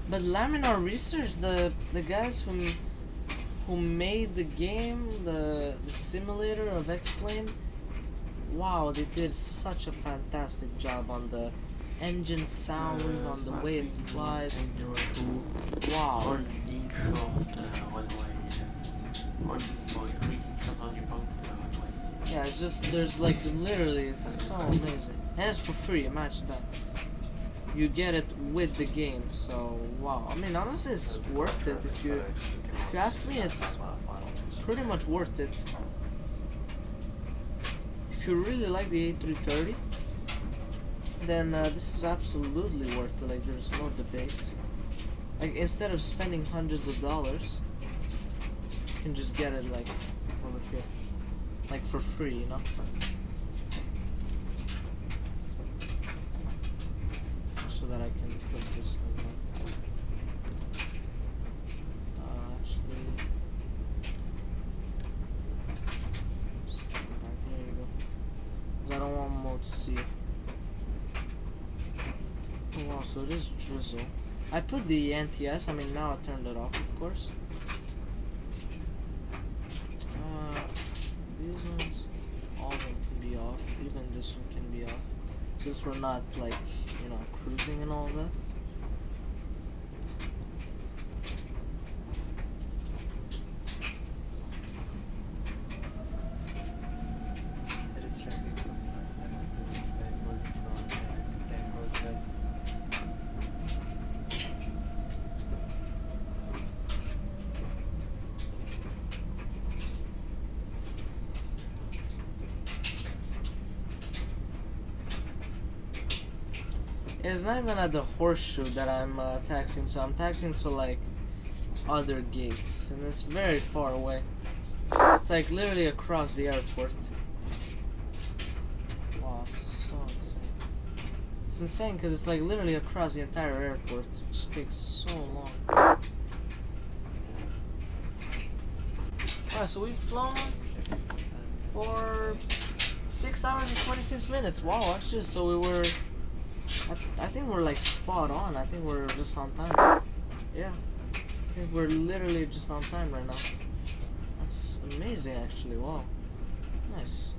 But Laminar Research, the guys who made the game, the simulator of X-Plane, wow, they did such a fantastic job on the engine sound, on the way it flies. Wow. Yeah, it's just, there's like literally, it's so amazing. And it's for free, imagine that. You get it with the game, so wow. I mean, honestly, it's worth it. If you ask me, it's pretty much worth it. If you really like the A330, then this is absolutely worth it. Like, there's no debate. Like, instead of spending hundreds of dollars, you can just get it like for over here. Like for free, you know? So that I can put this thing on. Actually... Right, there you go. 'Cause I don't want mode C. Oh wow, so it is drizzle. I put the NTS, I mean now I turned it off, of course. These ones, all of them can be off, even this one can be off. Since we're not like, you know, cruising and all that. It's not even at the horseshoe that I'm taxiing, so I'm taxiing to like other gates, and it's very far away. It's like literally across the airport. Wow, so insane. It's insane because it's like literally across the entire airport, which takes so long. Alright, so we've flown for 6 hours and 26 minutes. Wow, actually, so we were... I think we're like spot on. I think we're just on time. Yeah. I think we're literally just on time right now. That's amazing actually. Wow. Nice.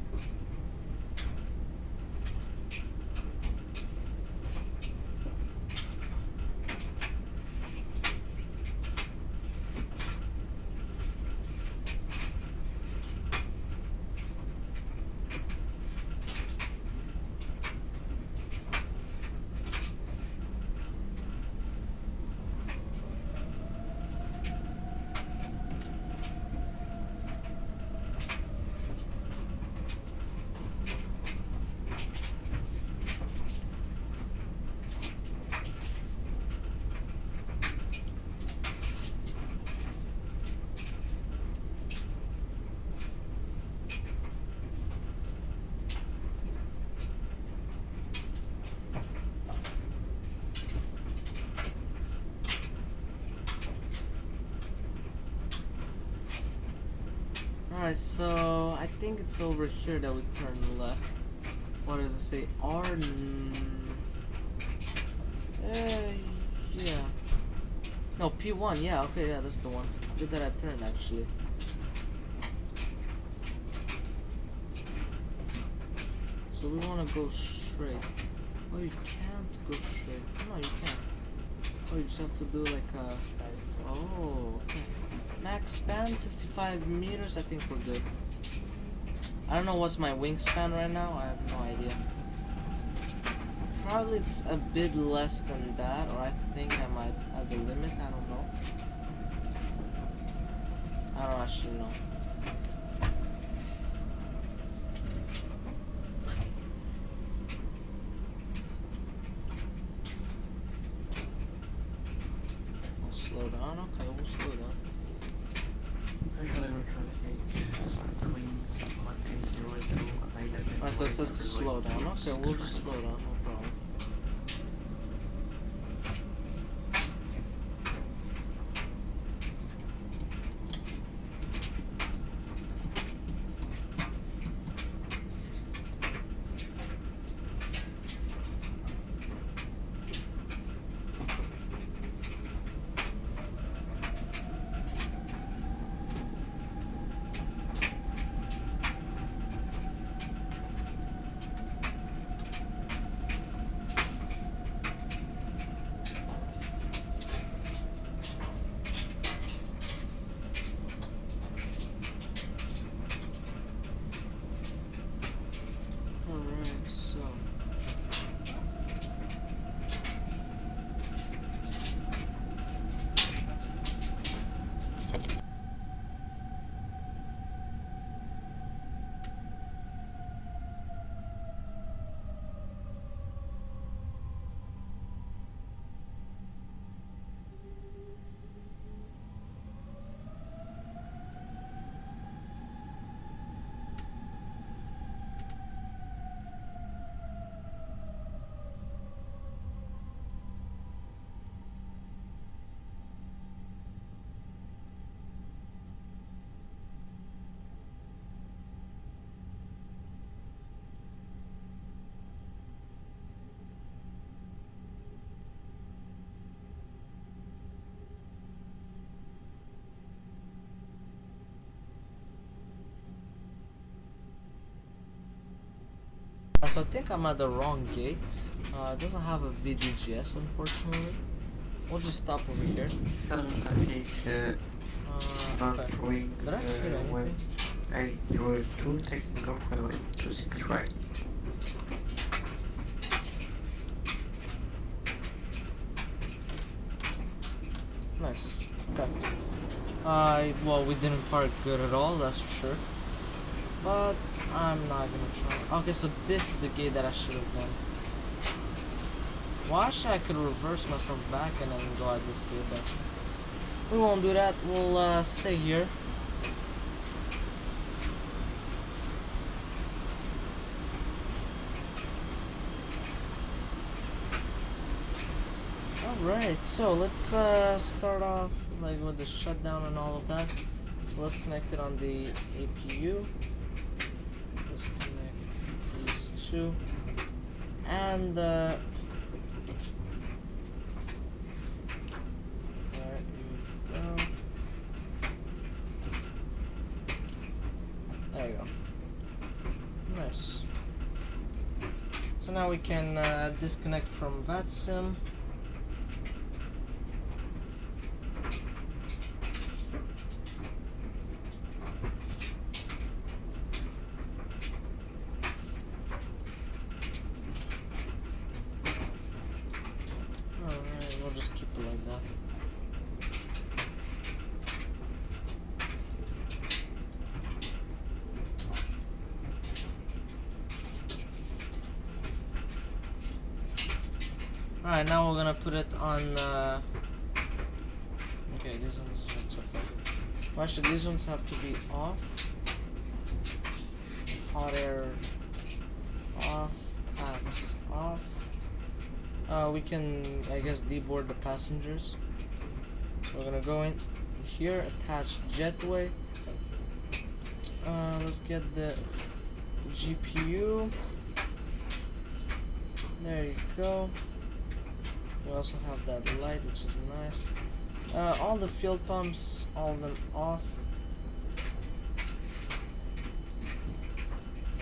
Alright, so I think it's over here that we turn left. What does it say? Yeah. No, P1, yeah, okay, yeah, that's the one. Good that I turned actually. So we want to go straight. Oh, you can't go straight. No, you can't. Oh, you just have to do like a... Oh, okay. Max span 65 meters. I think we're good. I don't know what's my wingspan right now. I have no idea. Probably it's a bit less than that, or I think I might at the limit. I don't know. I don't actually know. We'll slow down. Okay, we'll slow down. Alright, so it says to slow down. Okay, we'll just slow down, no problem. So I think I'm at the wrong gate. It doesn't have a VDGS, unfortunately. We'll just stop over here. Traffic Okay. wings Did I hear anything? 802 technical runway 26 right. Nice. Okay. Well, we didn't park good at all, that's for sure. But I'm not gonna try. Okay, so this is the gate that I should have done. Well, actually, I could reverse myself back and then go at this gate, but we won't do that. We'll stay here. Alright, so let's start off like with the shutdown and all of that. So let's connect it on the APU. Let's connect these two. And alright, here we go. There you go. Nice. So now we can disconnect from VATSIM. Alright, we'll just keep it like that. Alright, now we're gonna put it on, okay, these ones, it's okay. Well, actually, these ones have to be off. Hot air off, packs off. We can, I guess, deboard the passengers. We're gonna go in here, attach jetway. Let's get the GPU. There you go. We also have that light, which is nice. All the fuel pumps, all of them off.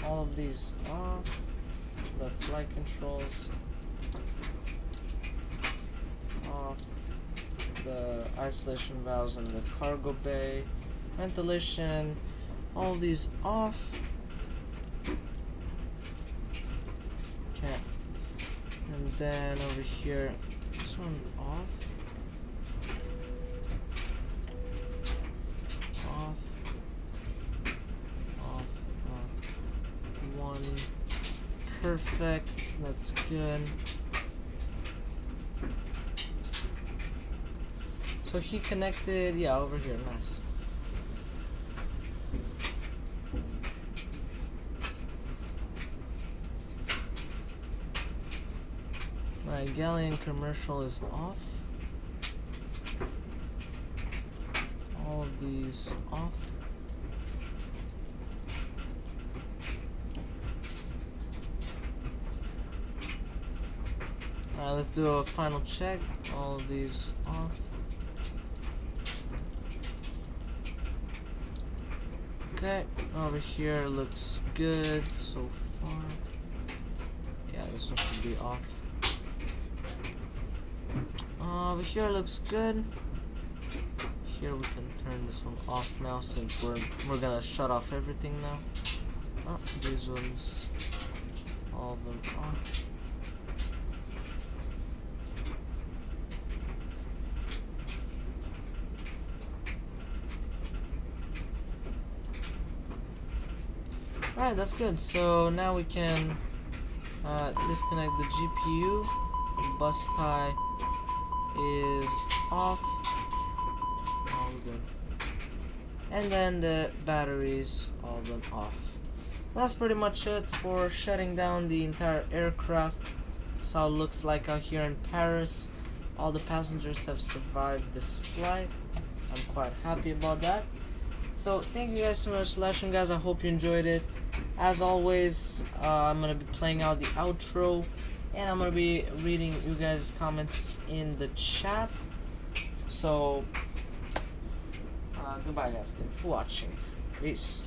All of these off. The flight controls off. The isolation valves in the cargo bay. Ventilation. All of these off. Okay. And then over here, this one off. Off. Off. Off. One. Perfect. That's good. So he connected, yeah, over here. Nice. My Galleon commercial is off. All of these off. Alright, let's do a final check. All of these off. Okay, over here looks good so far. Yeah, this one should be off. Over here looks good. Here we can turn this one off now since we're gonna shut off everything now. Oh, these ones, all of them off. Alright, that's good. So now we can disconnect the GPU. The bus tie is off. All good. And then the batteries, all of them off. That's pretty much it for shutting down the entire aircraft. That's how it looks like out here in Paris. All the passengers have survived this flight. I'm quite happy about that. So thank you guys so much for watching, guys. I hope you enjoyed it. As always, I'm gonna be playing out the outro, and I'm gonna be reading you guys' comments in the chat. So goodbye, guys. Thanks for watching. Peace.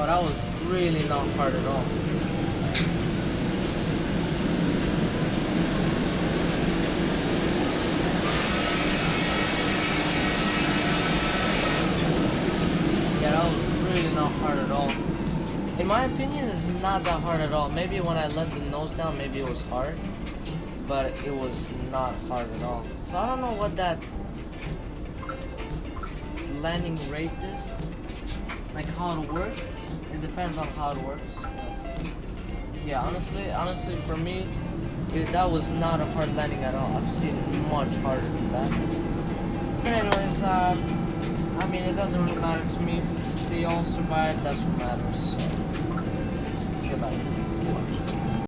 Oh, that was really not hard at all. Yeah, that was really not hard at all. In my opinion, it's not that hard at all. Maybe when I let the nose down, maybe it was hard. But it was not hard at all. So I don't know what that landing rate is. Like how it works. It depends on how it works. Yeah, honestly, for me, that was not a hard landing at all. I've seen much harder than that. But anyways, I mean, it doesn't really matter to me. They all survived. That's what matters. So, goodbye, guys. Thank you for watching.